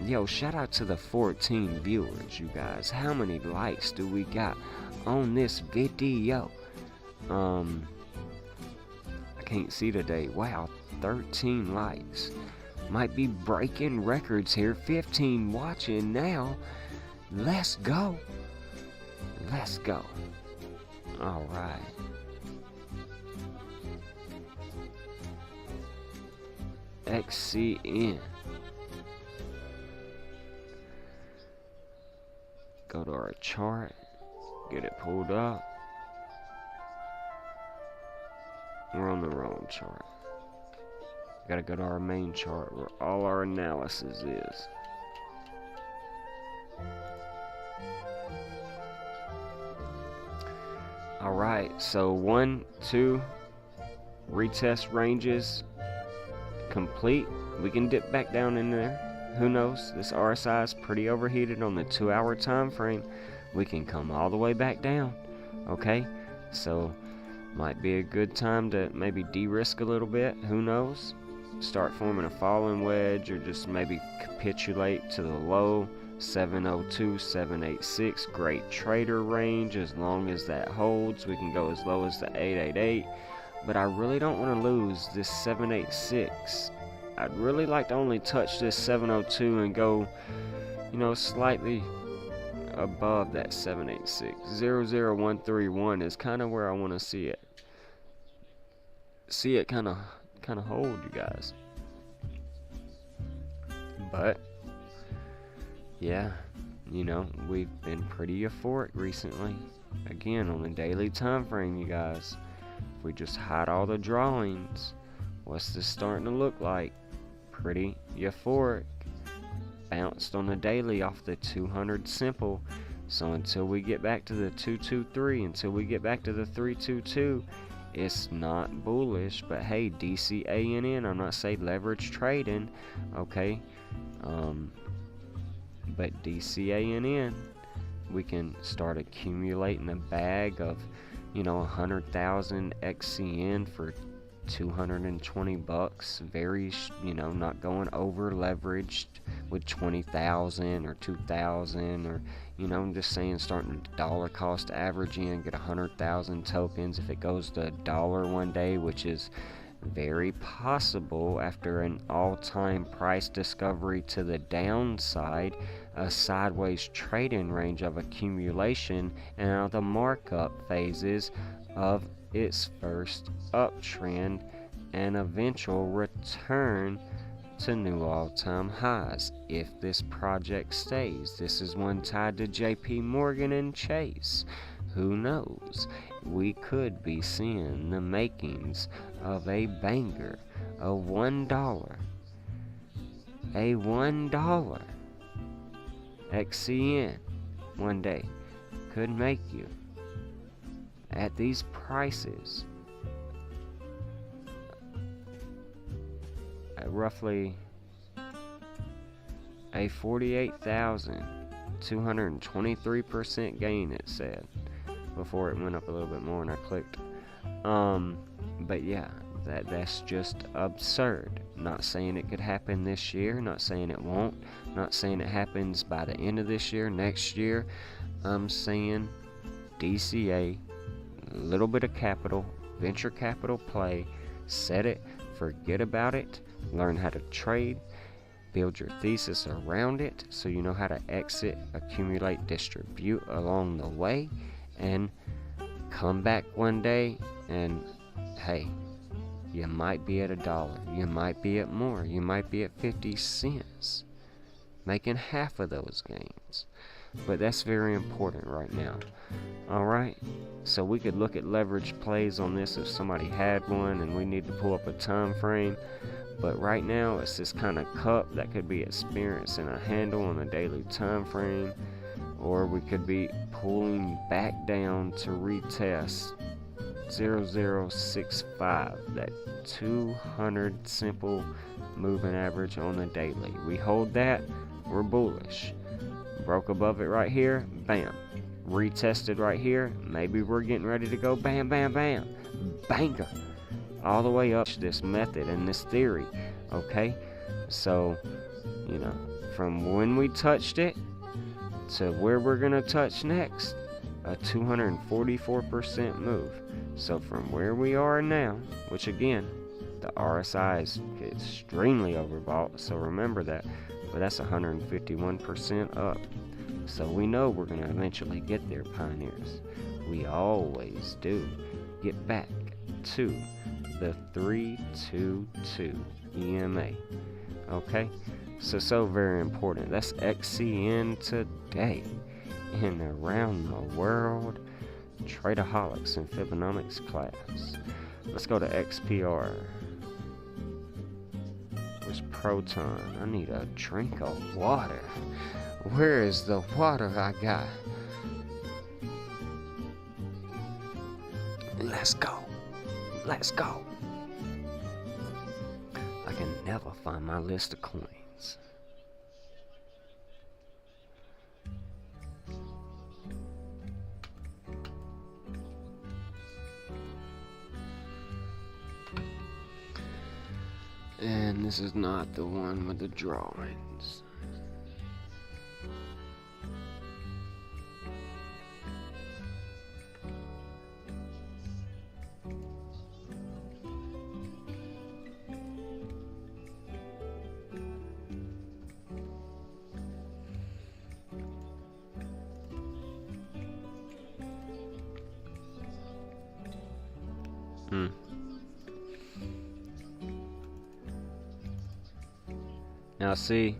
Yo, shout out to the 14 viewers, you guys. How many likes do we got on this video? I can't see today. Wow, 13 likes. Might be breaking records here. 15 watching now. Let's go. Let's go. Alright. XCN. Go to our chart, get it pulled up. We're on the wrong chart. Gotta go to our main chart where all our analysis is. Alright, so 1, 2 retest ranges complete. We can dip back down in there. Who knows? This RSI is pretty overheated on the 2-hour time frame. We can come all the way back down. Okay? So might be a good time to maybe de-risk a little bit. Who knows? Start forming a falling wedge, or just maybe capitulate to the low. 702, 786, great trader range. As long as that holds, we can go as low as the 888. But I really don't want to lose this 786. I'd really like to only touch this 702 and go, you know, slightly above that 786. 00131 is kind of where I want to see it. See it kind of hold, you guys. But yeah, you know, we've been pretty euphoric recently. Again, on the daily time frame, you guys. If we just hide all the drawings, what's this starting to look like? Pretty euphoric. Bounced on the daily off the 200 simple. So until we get back to the 223, until we get back to the 322, it's not bullish. But hey, DCANN, I'm not saying leverage trading, okay? But DCANN, we can start accumulating a bag of, you know, 100,000 XCN for 220 bucks. Very, you know, not going over leveraged with 20,000 or 2,000, or, you know, I'm just saying starting to dollar cost average in, get 100,000 tokens. If it goes to $1 one day, which is very possible after an all-time price discovery to the downside, a sideways trading range of accumulation, and now the markup phases of its first uptrend and eventual return to new all-time highs if this project stays. This is one tied to JP Morgan and Chase. Who knows? We could be seeing the makings of a banger, a $1, a $1 XCN one day could make you, at these prices, roughly a 48,223% gain, it said, before it went up a little bit more and I clicked. But yeah, that's just absurd. Not saying it could happen this year, not saying it won't, not saying it happens by the end of this year, next year. I'm saying DCA, a little bit of capital, venture capital play, set it, forget about it, learn how to trade, build your thesis around it so you know how to exit, accumulate, distribute along the way, and come back one day and hey, you might be at $1, you might be at more, you might be at 50 cents, making half of those gains. But that's very important right now. Alright, so we could look at leverage plays on this if somebody had one and we need to pull up a time frame. But right now it's this kind of cup that could be experiencing a handle on a daily time frame, or we could be pulling back down to retest 0065, that 200 simple moving average on the daily. We hold that, we're bullish. Broke above it right here, bam. Retested right here, maybe we're getting ready to go bam, bam, bam, banger, all the way up this method and this theory. Okay, so you know, from when we touched it to where we're gonna touch next, a 244% move. So from where we are now, which again, the RSI is extremely overbought, so remember that, but that's 151% up. So we know we're going to eventually get there, pioneers. We always do. Get back to the 322 EMA. Okay, so very important. That's XCN today in Around the World Tradeaholics and Fibonacci class. Let's go to XPR. Where's Proton? I need a drink of water. Where is the water I got? Let's go. Let's go. I can never find my list of coins. And this is not the one with the drawings. Now see,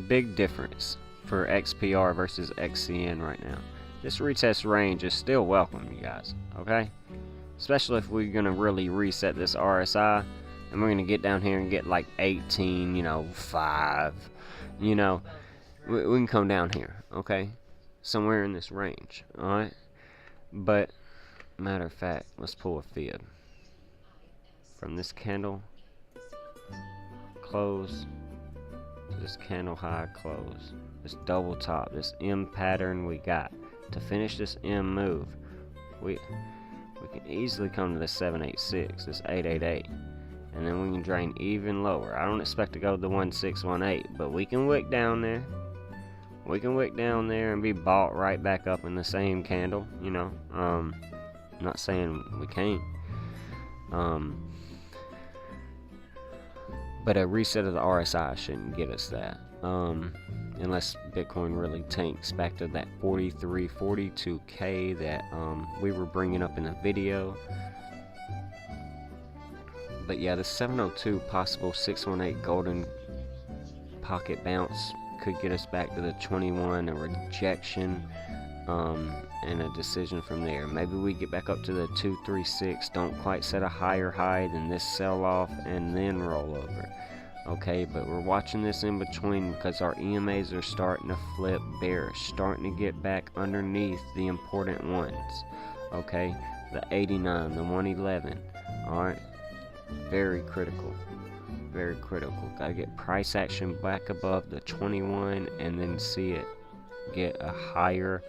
big difference for XPR versus XCN right now. This retest range is still welcome, you guys, okay? Especially if we're gonna really reset this RSI and we're gonna get down here and get like 18, you know, 5, you know, we can come down here, okay? Somewhere in this range, alright? But, matter of fact, let's pull a fib. From this candle, close, to this candle high close, this double top, this M pattern we got. To finish this M move, we can easily come to this 786, this 888, and then we can drain even lower. I don't expect to go to the 1618, but we can wick down there. We can wick down there and be bought right back up in the same candle, you know. Not saying we can't. But a reset of the RSI shouldn't get us that. Unless Bitcoin really tanks back to that 43, 42K that we were bringing up in the video. But yeah, the 702 possible 618 golden pocket bounce could get us back to the 21, a rejection, and a decision from there. Maybe we get back up to the 236, don't quite set a higher high than this sell off, and then roll over. Okay, but we're watching this in between because our EMAs are starting to flip bearish, starting to get back underneath the important ones. Okay, the 89, the 111. Alright, very critical. Very critical. Gotta get price action back above the 21 and then see it get a higher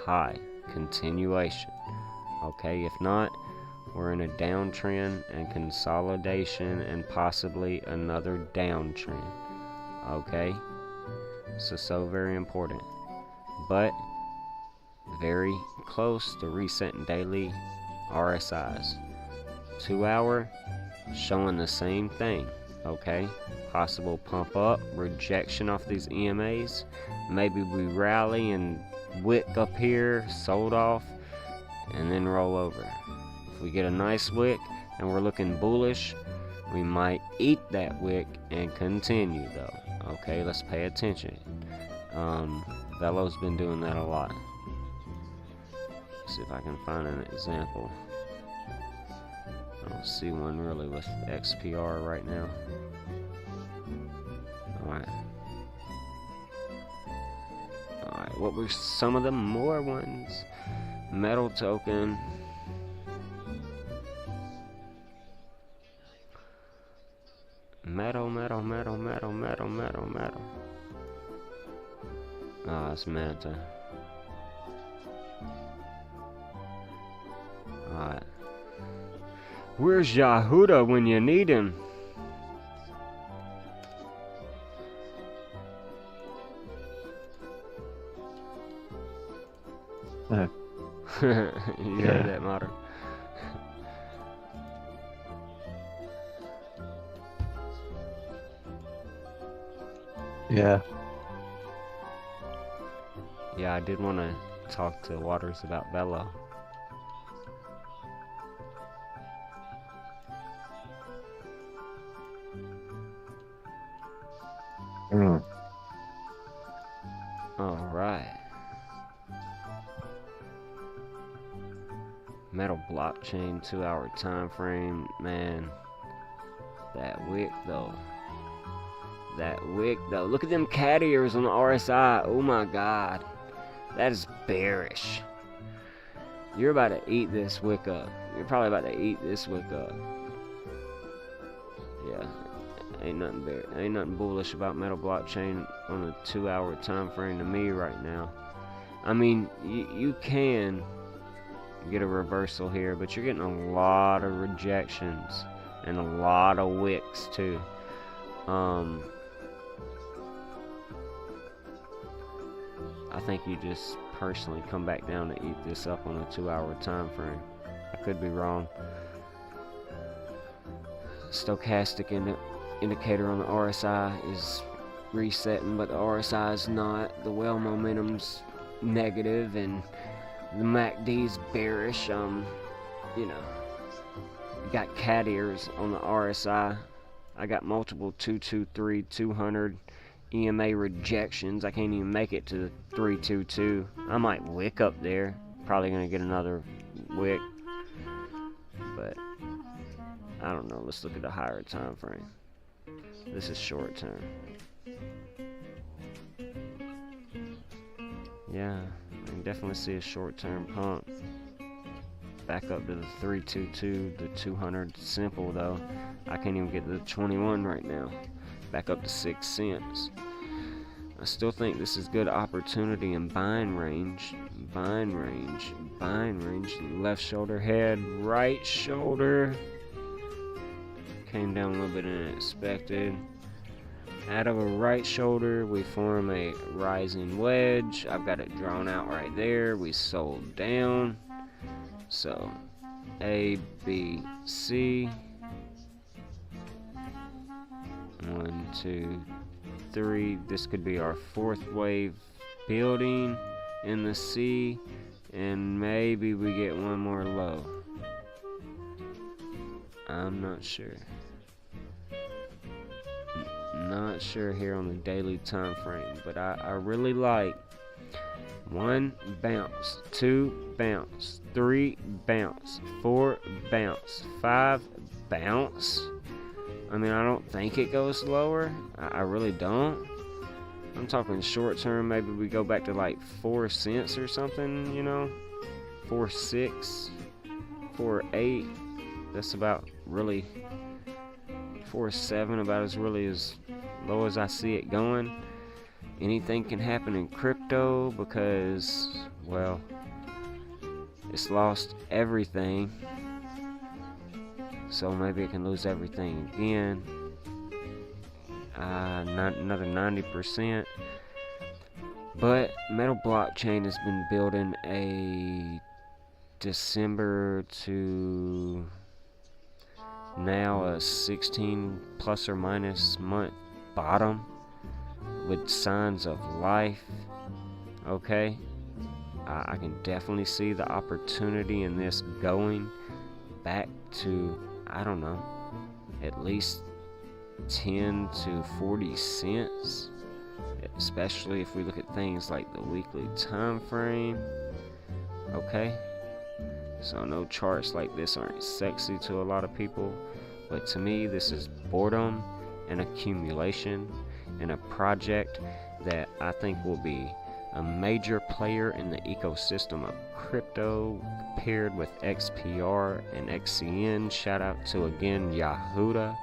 high continuation. Okay, if not, we're in a downtrend and consolidation and possibly another downtrend. Okay, so very important, but very close to resetting daily RSIs. 2 hour showing the same thing. Okay, possible pump up, rejection off these EMAs. Maybe we rally and wick up here, sold off, and then roll over. If we get a nice wick and we're looking bullish, we might eat that wick and continue though. Okay, let's pay attention. Velo's been doing that a lot. Let's see if I can find an example. I don't see one really with XPR right now. Alright. Alright, what were some of the more ones? Metal token. Metal. Ah, it's Manta. Alright. Where's Yahuda when you need him? You heard that, Modern? Yeah. Yeah, I did want to talk to Waters about Velo. Mm. Alright. Metal blockchain, 2-hour time frame. Man, that wick though. Look at them cat ears on the RSI. Oh my god. That is bearish. You're about to eat this wick up. You're probably about to eat this wick up. Yeah. Ain't nothing bullish about metal blockchain on a 2-hour time frame to me right now. I mean, you can get a reversal here, but you're getting a lot of rejections and a lot of wicks too. I think you just personally come back down to eat this up on a 2-hour time frame. I could be wrong. Stochastic indicator on the RSI is resetting, but the RSI is not. The well momentum's negative and the MACD's bearish. You know, you got cat ears on the RSI. I got multiple 223, 200 EMA rejections. I can't even make it to the 322. I might wick up there. Probably gonna get another wick, but I don't know. Let's look at the higher time frame. This is short term. Yeah, I can definitely see a short term pump. Back up to the 322, the 200 simple though. I can't even get to the 21 right now. Back up to 6 cents. I still think this is good opportunity in buying range. Buying range. Left shoulder head, right shoulder. Came down a little bit unexpected. Out of a right shoulder, we form a rising wedge. I've got it drawn out right there. We sold down. So, A, B, C. 1, 2, 3. This could be our fourth wave building in the C, and maybe we get one more low. I'm not sure. Not sure here on the daily time frame, but I really like 1 bounce, 2 bounce, 3 bounce, 4 bounce, 5 bounce. I mean, I don't think it goes lower. I really don't. I'm talking short term. Maybe we go back to like 4 cents or something, you know, 4.6, 4.8. That's about really 4.7. About as really as low as I see it going. Anything can happen in crypto because, well, it's lost everything. So maybe it can lose everything again. Not another 90%. But Metal Blockchain has been building a December to now a 16 plus or minus month bottom with signs of life. Okay, I can definitely see the opportunity in this going back to, I don't know, at least 10 to 40 cents, especially if we look at things like the weekly time frame. Okay, so no charts like this aren't sexy to a lot of people, but to me this is boredom and accumulation and a project that I think will be a major player in the ecosystem of crypto paired with XPR and XCN. Shout out to again Yahuda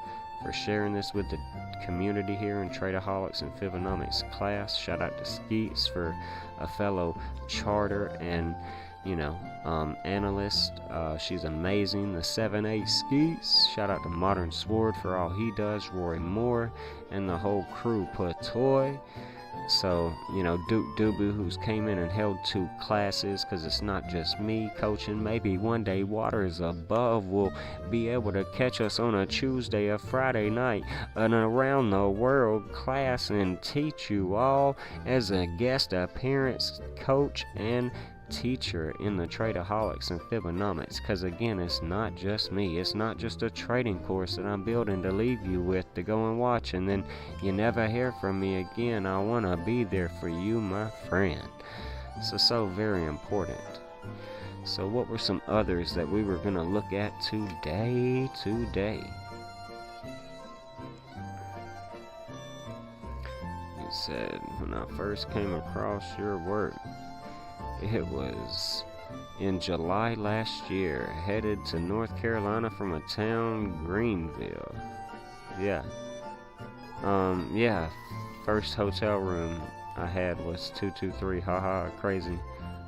for sharing this with the community here in Tradeaholics and Fibonacci class. Shout out to Skeets for a fellow charter and analyst. She's amazing. The 7A Skeets. Shout out to Modern Sword for all he does. Roy Moore and the whole crew. Patoy. So, Duke Dubu, who's came in and held 2 classes, because it's not just me coaching. Maybe one day Waters Above will be able to catch us on a Tuesday or Friday night, an around the world class, and teach you all as a guest appearance coach and teacher in the Tradeaholics and Fibonacci's, because again, it's not just me. It's not just a trading course that I'm building to leave you with to go and watch, and then you never hear from me again. I want to be there for you, my friend. So very important. So what were some others that we were going to look at today? You said, when I first came across your work, it was in July last year, headed to North Carolina from a town, Greenville. Yeah. Yeah, first hotel room I had was 223, haha, crazy.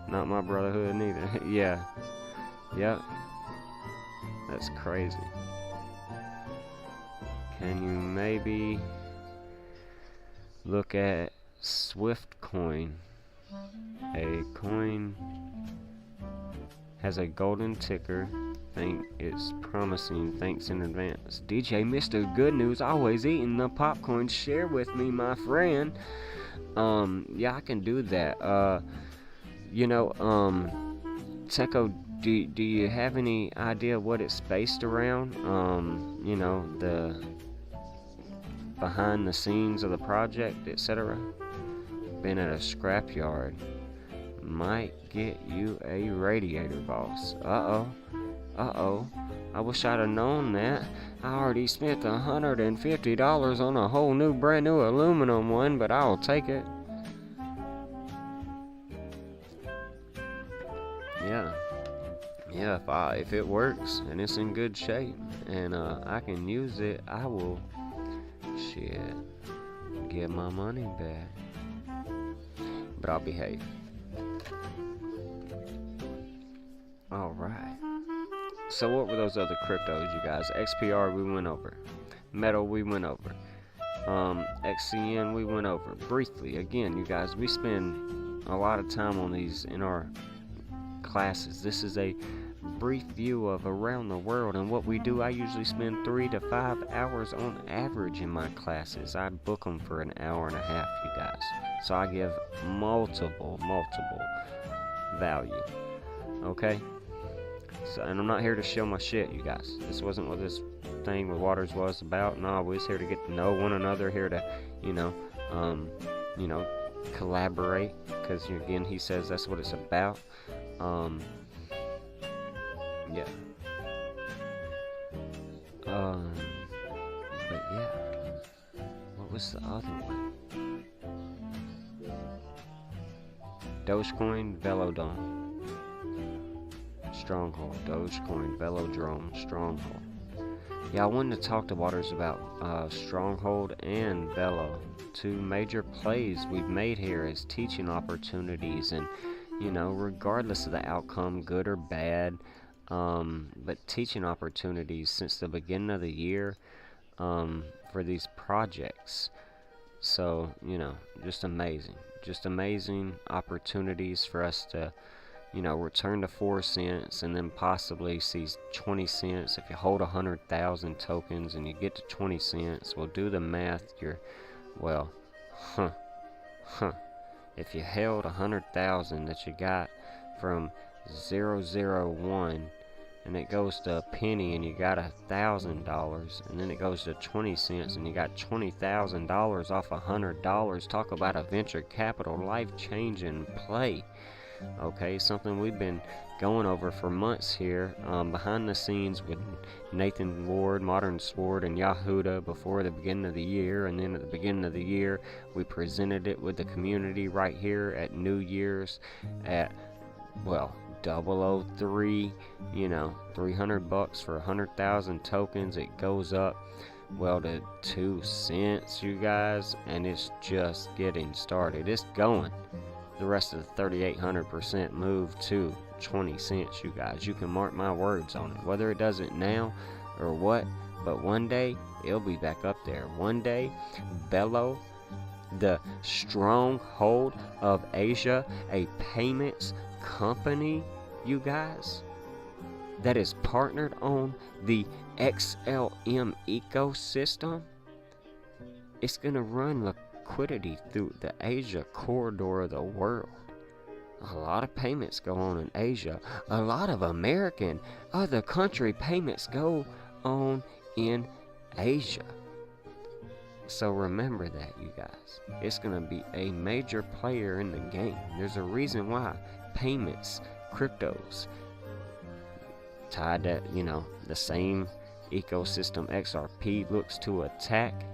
Not my brotherhood neither. Yeah. Yep. That's crazy. Can you maybe look at Swift Coin? A coin has a golden ticker. Think it's promising. Thanks in advance. DJ Mr. Good News, always eating the popcorn. Share with me, my friend. Yeah, I can do that. Techo, do you have any idea what it's based around? The behind the scenes of the project, etc. Been at a scrapyard. Might get you a radiator, boss. Uh-oh. I wish I'd have known that. I already spent $150 on a whole new brand new aluminum one, but I'll take it. Yeah, if it works and it's in good shape and I can use it, I will get my money back. But I'll behave. Alright. So what were those other cryptos, you guys? XPR we went over. Metal we went over. XCN we went over. Briefly, again, you guys, we spend a lot of time on these in our classes. This is a brief view of around the world and what we do. I usually spend 3 to 5 hours on average in my classes. I book them for an hour and a half, you guys. So I give multiple value. Okay? So, and I'm not here to show my shit, you guys. This wasn't what this thing with Waters was about. No, we was here to get to know one another, here to, collaborate. Because, again, he says that's what it's about. Yeah. But yeah. What was the other one? Dogecoin, Velodrome. Stronghold. Dogecoin, Velodrome, Stronghold. Yeah, I wanted to talk to Waters about Stronghold and Velo. 2 major plays we've made here as teaching opportunities, and regardless of the outcome, good or bad, but teaching opportunities since the beginning of the year for these projects. So, just amazing opportunities for us to, return to 4 cents and then possibly see 20 cents. If you hold 100,000 tokens and you get to 20 cents, we'll do the math. If you held 100,000 that you got from 001 and it goes to a penny and you got $1,000, and then it goes to 20 cents and you got $20,000 off $100, talk about a venture capital life-changing play. Okay, something we've been going over for months here, behind the scenes with Nathan Ward, Modern Sword, and Yahuda before the beginning of the year, and then at the beginning of the year we presented it with the community right here at New Year's at 003, $300 for 100,000 tokens. It goes up to 2 cents, you guys, and it's just getting started. It's going. The rest of the 3,800% move to 20 cents, you guys. You can mark my words on it. Whether it does it now or what, but one day it'll be back up there. One day, Bello, the stronghold of Asia, a payments company, you guys, that is partnered on the XLM ecosystem, it's gonna run liquidity through the Asia corridor of the world. A lot of payments go on in Asia. A lot of American other country payments go on in Asia. So remember that, you guys. It's going to be a major player in the game. There's a reason why payments, cryptos, tied to, the same ecosystem XRP looks to attack,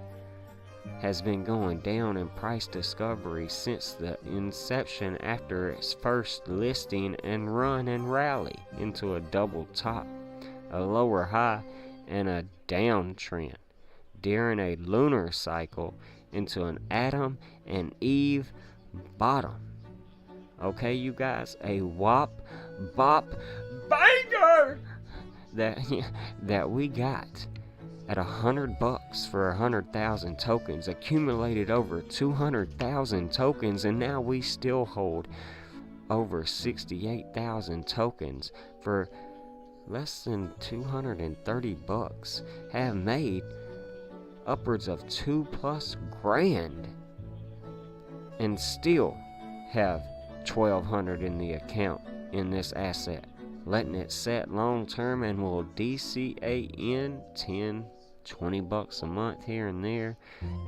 has been going down in price discovery since the inception after its first listing and run and rally into a double top, a lower high, and a downtrend during a lunar cycle into an Adam and Eve bottom. Okay, you guys, a whop, bop, banger that we got at $100 for 100,000 tokens, accumulated over 200,000 tokens, and now we still hold over 68,000 tokens for less than $230. Have made upwards of 2+ grand and still have 1,200 in the account in this asset, letting it set long term, and will DCA 10, $20 a month here and there.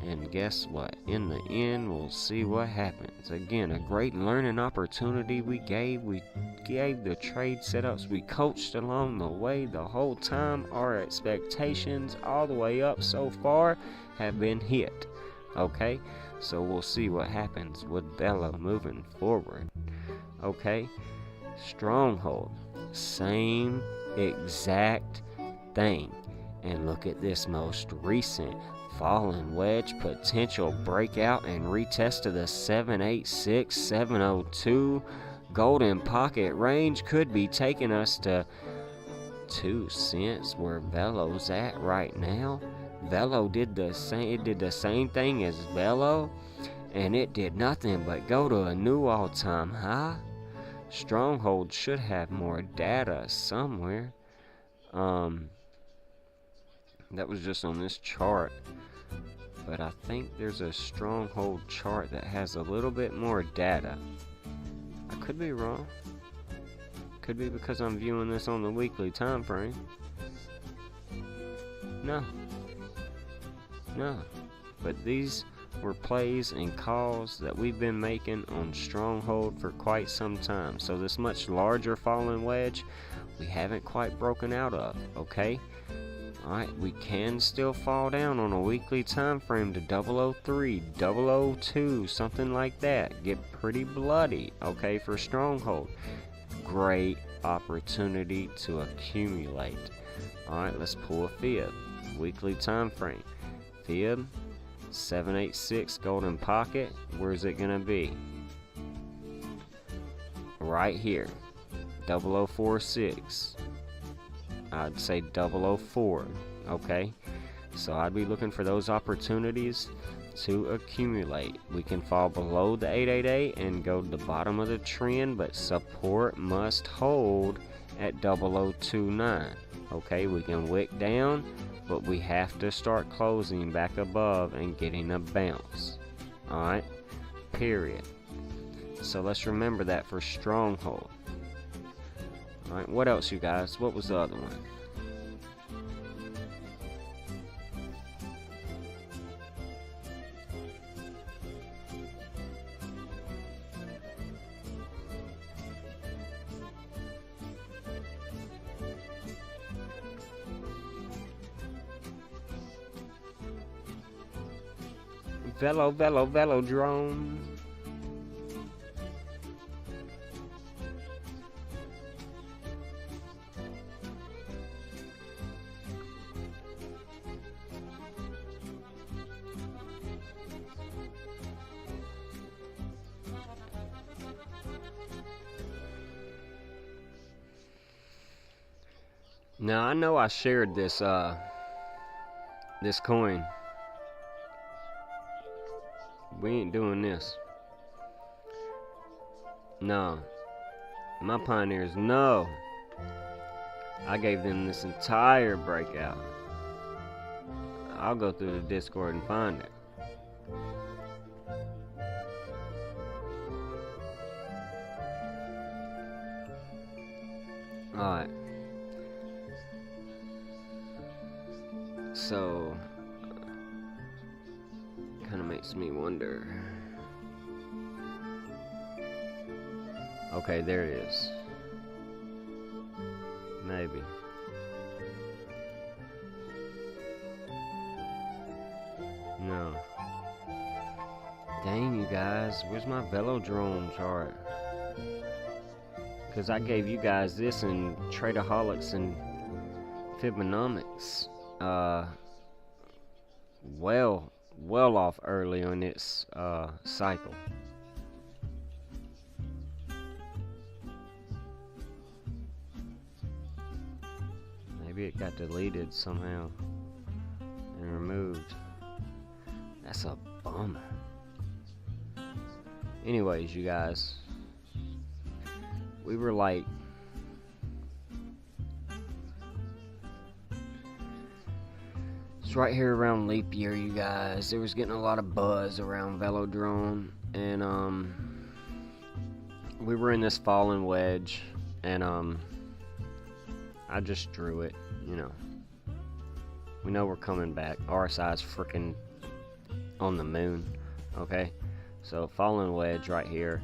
And guess what? In the end, we'll see what happens. Again, a great learning opportunity we gave the trade setups, we coached along the way the whole time. Our expectations all the way up so far have been hit. Okay, so we'll see what happens with Bello moving forward. Okay, Stronghold, same exact thing. And look at this most recent fallen wedge potential breakout and retest of the 786, 702 golden pocket range could be taking us to 2 cents, where Velo's at right now. Velo did the same thing as Velo, and it did nothing but go to a new all-time high. Stronghold should have more data somewhere. That was just on this chart, but I think there's a Stronghold chart that has a little bit more data. I could be wrong. Could be because I'm viewing this on the weekly time frame. No, but these were plays and calls that we've been making on Stronghold for quite some time. So this much larger fallen wedge, we haven't quite broken out of. Okay. Alright, we can still fall down on a weekly time frame to 003, 002, something like that. Get pretty bloody, okay, for Stronghold. Great opportunity to accumulate. Alright, let's pull a fib. Weekly time frame. Fib, 786 golden pocket. Where's it gonna be? Right here. 0046. I'd say 004, okay? So I'd be looking for those opportunities to accumulate. We can fall below the 888 and go to the bottom of the trend, but support must hold at 0029, okay? We can wick down, but we have to start closing back above and getting a bounce, alright? Period. So let's remember that for Stronghold. Alright, what else, you guys? What was the other one? Velodrome. Now I know I shared this this coin. We ain't doing this. No. My pioneers, no. I gave them this entire breakout. I'll go through the Discord and find it. Alright. So, kind of makes me wonder. Okay, there it is. Maybe. No. Dang, you guys. Where's my velodrome chart? Because I gave you guys this in Tradeaholics and Fibonacci's. Well off early on its cycle. Maybe it got deleted somehow and removed. That's a bummer. Anyways, you guys, we were like right here around leap year, you guys. There was getting a lot of buzz around velodrome, and we were in this fallen wedge, and I just drew it, you know. We know we're coming back. RSI's freaking on the moon, okay? So fallen wedge right here,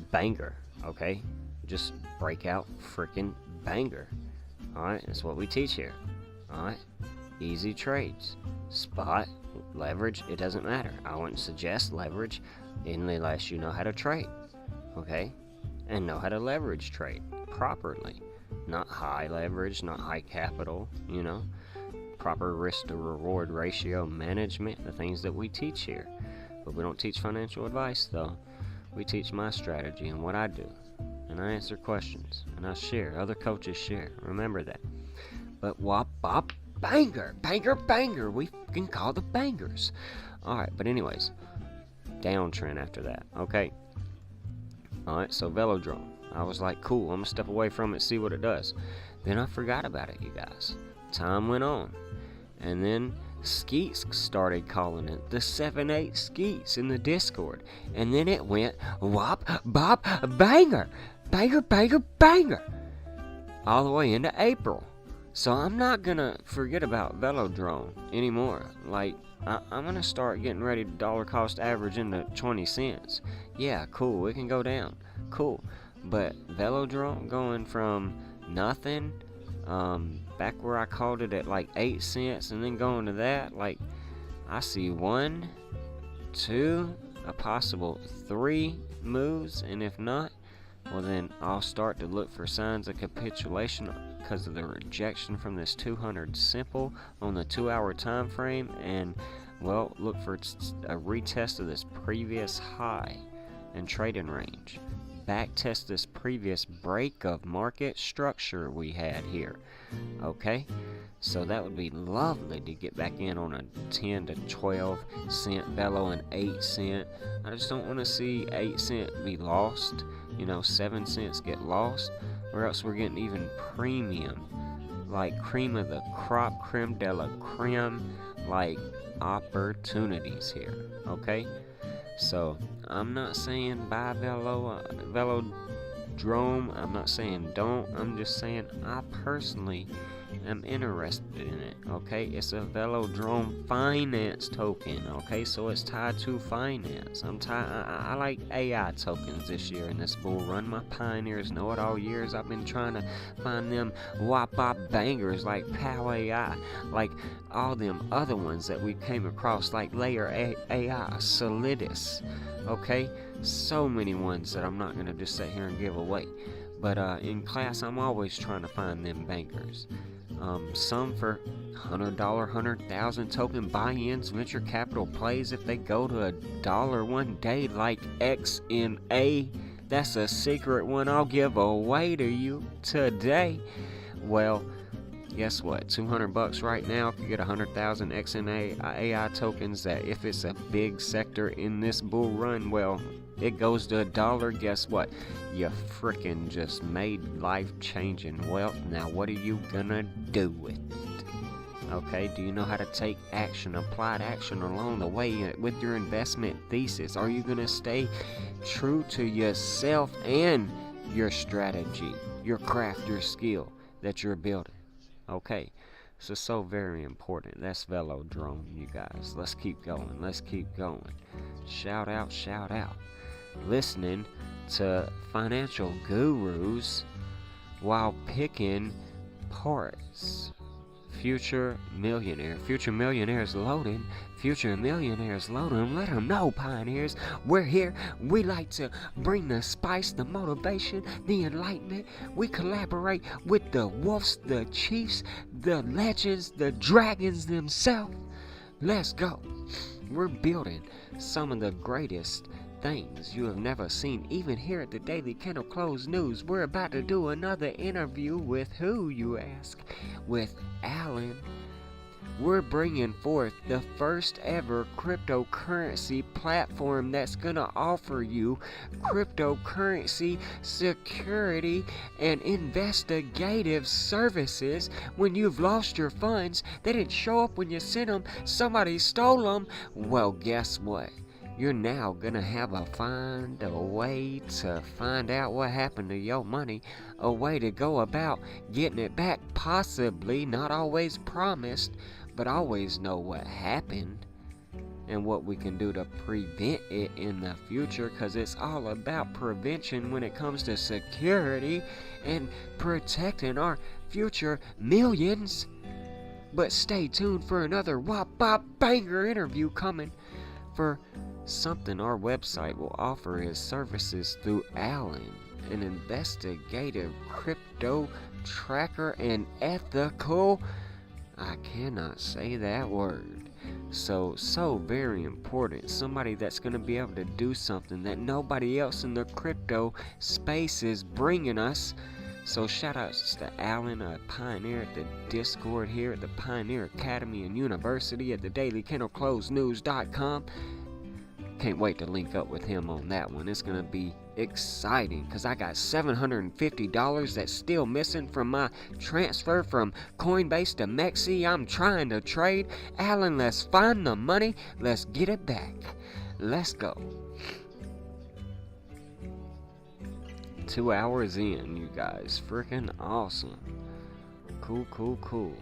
banger, okay? Just break out freaking banger. Alright, that's what we teach here. Alright? Easy trades. Spot, leverage, it doesn't matter. I wouldn't suggest leverage unless you know how to trade. Okay? And know how to leverage trade properly. Not high leverage, not high capital, you know. Proper risk to reward ratio management, the things that we teach here. But we don't teach financial advice though. We teach my strategy and what I do. And I answer questions. And I share. Other coaches share. Remember that. But wop bop banger, banger, we can call the bangers. Alright, but anyways, downtrend after that, okay? Alright, so velodrome. I was like, cool, I'm gonna step away from it, see what it does. Then I forgot about it, you guys. Time went on. And then Skeets started calling it the 7-8 Skeets in the Discord. And then it went wop, bop, banger, banger, all the way into April. So I'm not gonna forget about velodrome anymore. Like, I'm gonna start getting ready to dollar cost average into 20 cents. Yeah, cool, it can go down. Cool. But velodrome going from nothing, back where I called it at like 8 cents, and then going to that, like, I see 1, 2, a possible 3 moves, and if not, well then I'll start to look for signs of capitulation because of the rejection from this 200 simple on the 2-hour time frame, and well, look for a retest of this previous high and trading range. Back test this previous break of market structure we had here. Okay, so that would be lovely to get back in on a 10 to 12 cent velo and 8 cent. I just don't want to see 8 cent be lost, you know, 7 cents get lost, or else we're getting even premium, like cream of the crop, creme de la creme, like opportunities here. Okay, so I'm not saying buy velodrome, I'm not saying don't, I'm just saying I personally am interested in it. Okay, it's a velodrome finance token. Okay, so it's tied to finance. I like AI tokens this year in this bull run. My pioneers know it all years. I've been trying to find them wop bop bangers like Pow AI, like all them other ones that we came across, like Layer AI, Solidus. Okay, so many ones that I'm not gonna just sit here and give away. But in class, I'm always trying to find them bankers. Some for $100, 100,000 token buy-ins, venture capital plays if they go to $1 one day, like XNA. That's a secret one I'll give away to you today. Well, guess what? $200 right now could get 100,000 XNA AI tokens. That if it's a big sector in this bull run, well, it goes to $1. Guess what? You frickin' just made life-changing wealth. Now what are you gonna do with it? Okay, do you know how to take action, applied action along the way with your investment thesis? Are you gonna stay true to yourself and your strategy? your craft, your skill that you're building. Okay, so very important. That's Velodrome, you guys. Let's keep going. Let's keep going. Shout out. Listening to financial gurus while picking parts. Future millionaires loading. Let them know, pioneers, we're here. We like to bring the spice, the motivation, the enlightenment. We collaborate with the wolves, the chiefs, the legends, the dragons themselves. Let's go. We're building some of the greatest things you have never seen, even here at the Daily Kennel Closed News. We're about to do another interview with who, you ask? With Alan. We're bringing forth the first ever cryptocurrency platform that's gonna offer you cryptocurrency security and investigative services when you've lost your funds. They didn't show up when you sent them. Somebody stole them. Well, guess what? You're now gonna have find a way to find out what happened to your money, a way to go about getting it back, possibly, not always promised, but always know what happened and what we can do to prevent it in the future, because it's all about prevention when it comes to security and protecting our future millions. But stay tuned for another wop-bop banger interview coming for something our website will offer as services through Alan, an investigative crypto tracker and ethical, I cannot say that word, so very important. Somebody that's going to be able to do something that nobody else in the crypto space is bringing us. So shout outs to Alan, a pioneer at the Discord here at the Pioneer Academy and University at the dailykennelclosednews.com. Can't wait to link up with him on that one. It's going to be exciting because I got $750 that's still missing from my transfer from Coinbase to Mexi. I'm trying to trade. Alan, let's find the money. Let's get it back. Let's go. 2 hours in, you guys. Freaking awesome. Cool.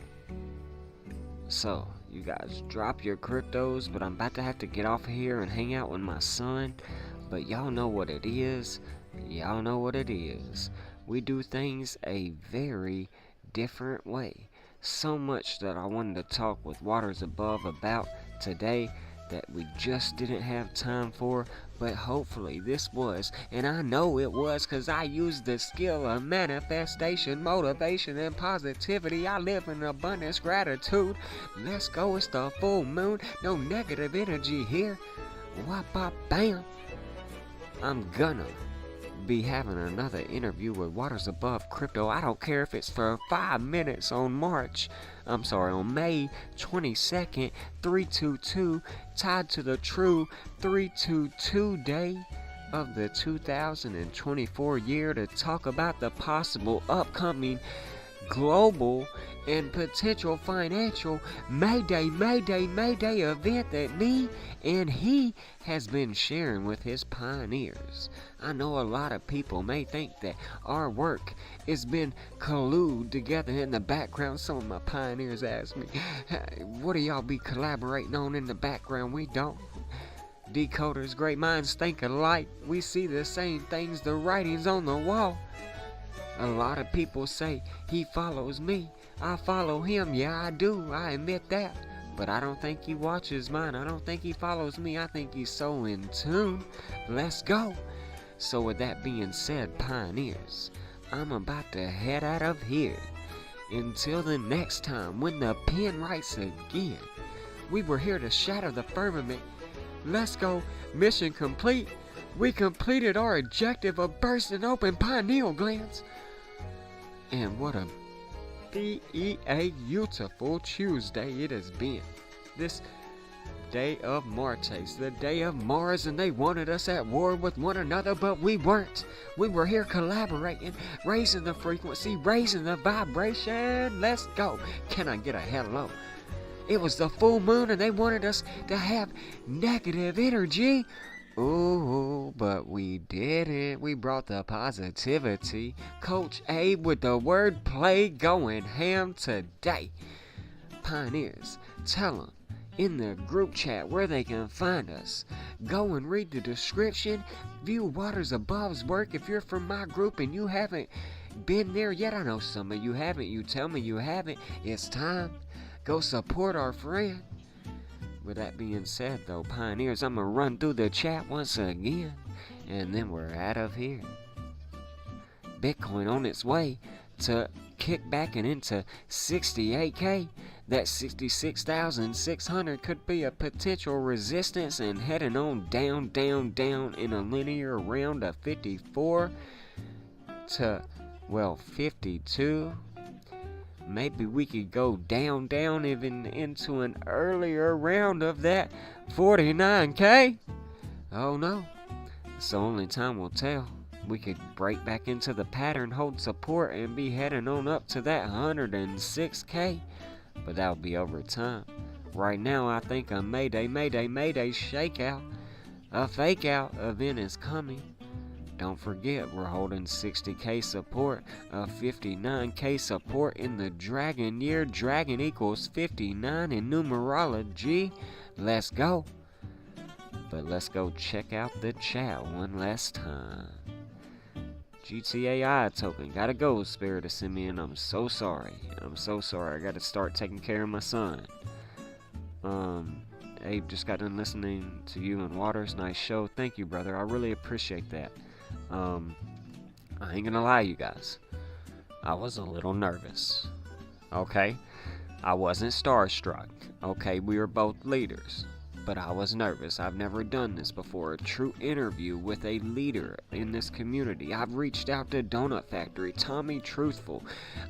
So, you guys drop your cryptos, but I'm about to have to get off of here and hang out with my son. But y'all know what it is. We do things a very different way. So much that I wanted to talk with Waters Above about today that we just didn't have time for, but hopefully this was, and I know it was, because I used the skill of manifestation, motivation, and positivity. I live in abundance, gratitude. Let's go, it's the full moon, no negative energy here. Wop bop bam. I'm gonna be having another interview with Waters Above Crypto. I don't care if it's for 5 minutes on May 22nd, 322, tied to the true 322 day of the 2024 year to talk about the possible upcoming global and potential financial Mayday event that me and he has been sharing with his pioneers. I know a lot of people may think that our work has been colluded together in the background. Some of my pioneers ask me, what do y'all be collaborating on in the background? We don't. Decoders, great minds think alike. We see the same things, the writings on the wall. A lot of people say he follows me, I follow him. Yeah, I do, I admit that. But I don't think he watches mine. I don't think he follows me. I think he's so in tune. Let's go. So with that being said, pioneers, I'm about to head out of here. Until the next time, when the pen writes again. We were here to shatter the firmament. Let's go. Mission complete. We completed our objective of bursting open pineal glands. And what a beautiful Tuesday it has been. This day of Martes, the day of Mars, and they wanted us at war with one another, but we weren't. We were here collaborating, raising the frequency, raising the vibration. Let's go. Can I get a hello? It was the full moon and they wanted us to have negative energy. Ooh, but we didn't. We brought the positivity. Coach Abe with the wordplay going ham today. Pioneers, tell them in the group chat where they can find us. Go and read the description. View Waters Above's work. If you're from my group and you haven't been there yet, I know some of you haven't. You tell me you haven't. It's time. Go support our friend. With that being said, though, Pioneers, I'm going to run through the chat once again, and then we're out of here. Bitcoin on its way to kick back and into 68K. That 66,600 could be a potential resistance and heading on down, down, down in a linear round of 54 to, well, 52. Maybe we could go down, down even into an earlier round of that 49K. Oh no, so only time will tell. We could break back into the pattern, hold support, and be heading on up to that 106K. But that'll be over time. Right now, I think a Mayday shakeout, a fake out event is coming. Don't forget, we're holding 60K support, a 59K support in the Dragon year. Dragon equals 59 in numerology. Let's go. But let's go check out the chat one last time. GTAI token. Gotta go, Spirit of Simeon. I'm so sorry. I gotta start taking care of my son. Abe, just got done listening to you and Waters. Nice show. Thank you, brother. I really appreciate that. I ain't gonna lie, you guys. I was a little nervous. Okay? I wasn't starstruck. Okay, we were both leaders. But I was nervous. I've never done this before. A true interview with a leader in this community. I've reached out to Donut Factory, Tommy Truthful.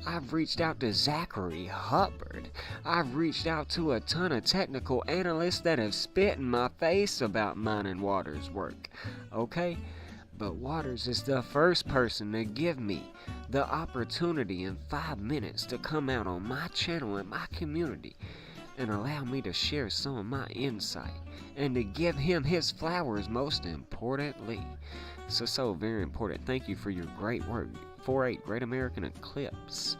I've reached out to Zachary Hubbard. I've reached out to a ton of technical analysts that have spit in my face about mine and Waters' work. Okay? But Waters is the first person to give me the opportunity in 5 minutes to come out on my channel and my community and allow me to share some of my insight and to give him his flowers, most importantly. So very important. Thank you for your great work. 4-8 Great American Eclipse.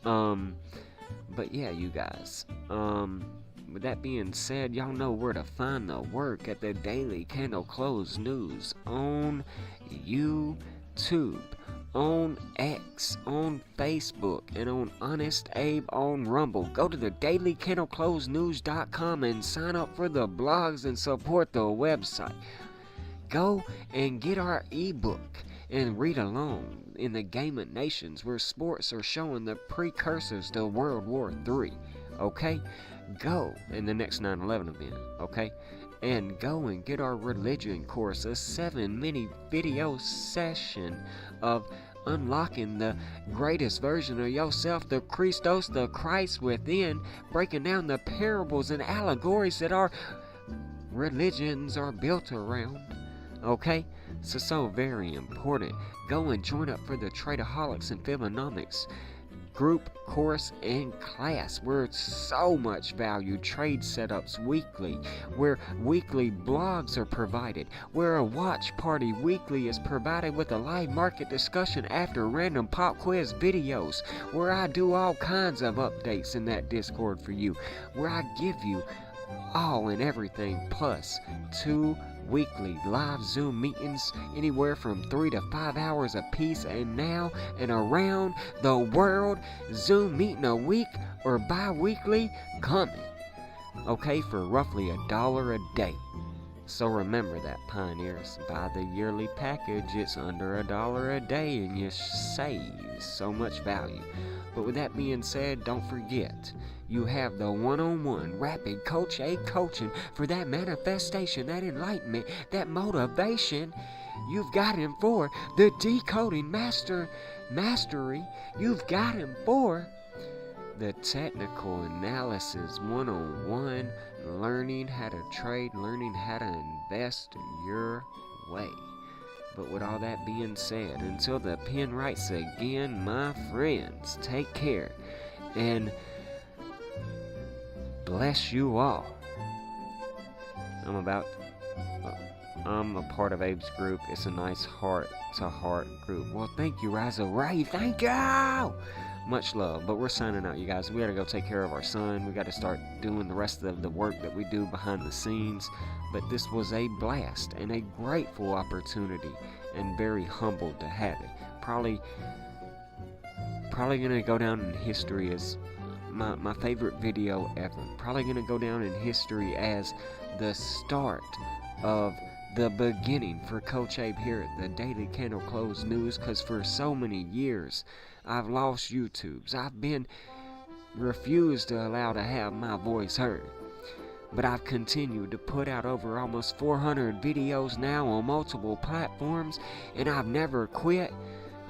But yeah, you guys. With that being said, y'all know where to find the work at the Daily Candle Close News on YouTube, on X, on Facebook, and on Honest Abe on Rumble. Go to the dailycandleclosenews.com and sign up for the blogs and support the website. Go and get our ebook and read along in the Game of Nations, where sports are showing the precursors to World War III. Okay? Go in the next 9/11 event, okay? And go and get our religion course, a 7-minute video session of unlocking the greatest version of yourself, the Christos, the Christ within, breaking down the parables and allegories that our religions are built around, okay? So very important. Go and join up for the Tradeaholics and Philonomics group, course, and class, where it's so much value. Trade setups weekly, where weekly blogs are provided, where a watch party weekly is provided with a live market discussion after random pop quiz videos, where I do all kinds of updates in that Discord for you, where I give you all and everything, plus 2 weekly live Zoom meetings, anywhere from 3 to 5 hours a piece, and now and around the world, Zoom meeting a week or bi-weekly coming, okay, for roughly $1 a day. So remember that, Pioneers. Buy the yearly package. It's under $1 a day and you save so much value. But with that being said, don't forget, you have the one-on-one rapid Coach A coaching for that manifestation, that enlightenment, that motivation. You've got him for the decoding mastery. You've got him for the technical analysis one-on-one, learning how to trade, learning how to invest your way. But with all that being said, until the pen writes again, my friends, take care and bless you all. I'm about I'm a part of Abe's group. It's a nice heart-to-heart group. Well, thank you, Raza Ray. Thank you! Much love. But we're signing out, you guys. We gotta go take care of our son. We gotta start doing the rest of the work that we do behind the scenes. But this was a blast and a grateful opportunity, and very humbled to have it. Probably gonna go down in history as my favorite video ever. Probably gonna go down in history as the start of the beginning for Coach Abe here at the Daily Candle Close News, because for so many years I've lost YouTubes. I've been refused to allow to have my voice heard. But I've continued to put out over almost 400 videos now on multiple platforms, and I've never quit.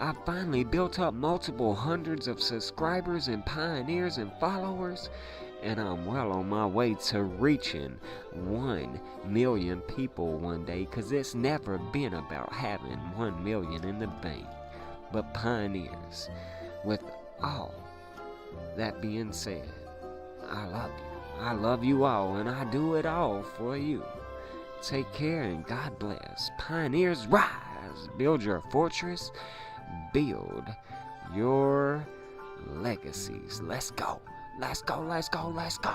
I've finally built up multiple hundreds of subscribers and pioneers and followers, and I'm well on my way to reaching 1 million people one day, because it's never been about having 1 million in the bank, but pioneers. With all that being said, I love you. I love you all, and I do it all for you. Take care and God bless. Pioneers rise. Build your fortress. Build your legacies. Let's go. Let's go, let's go, let's go.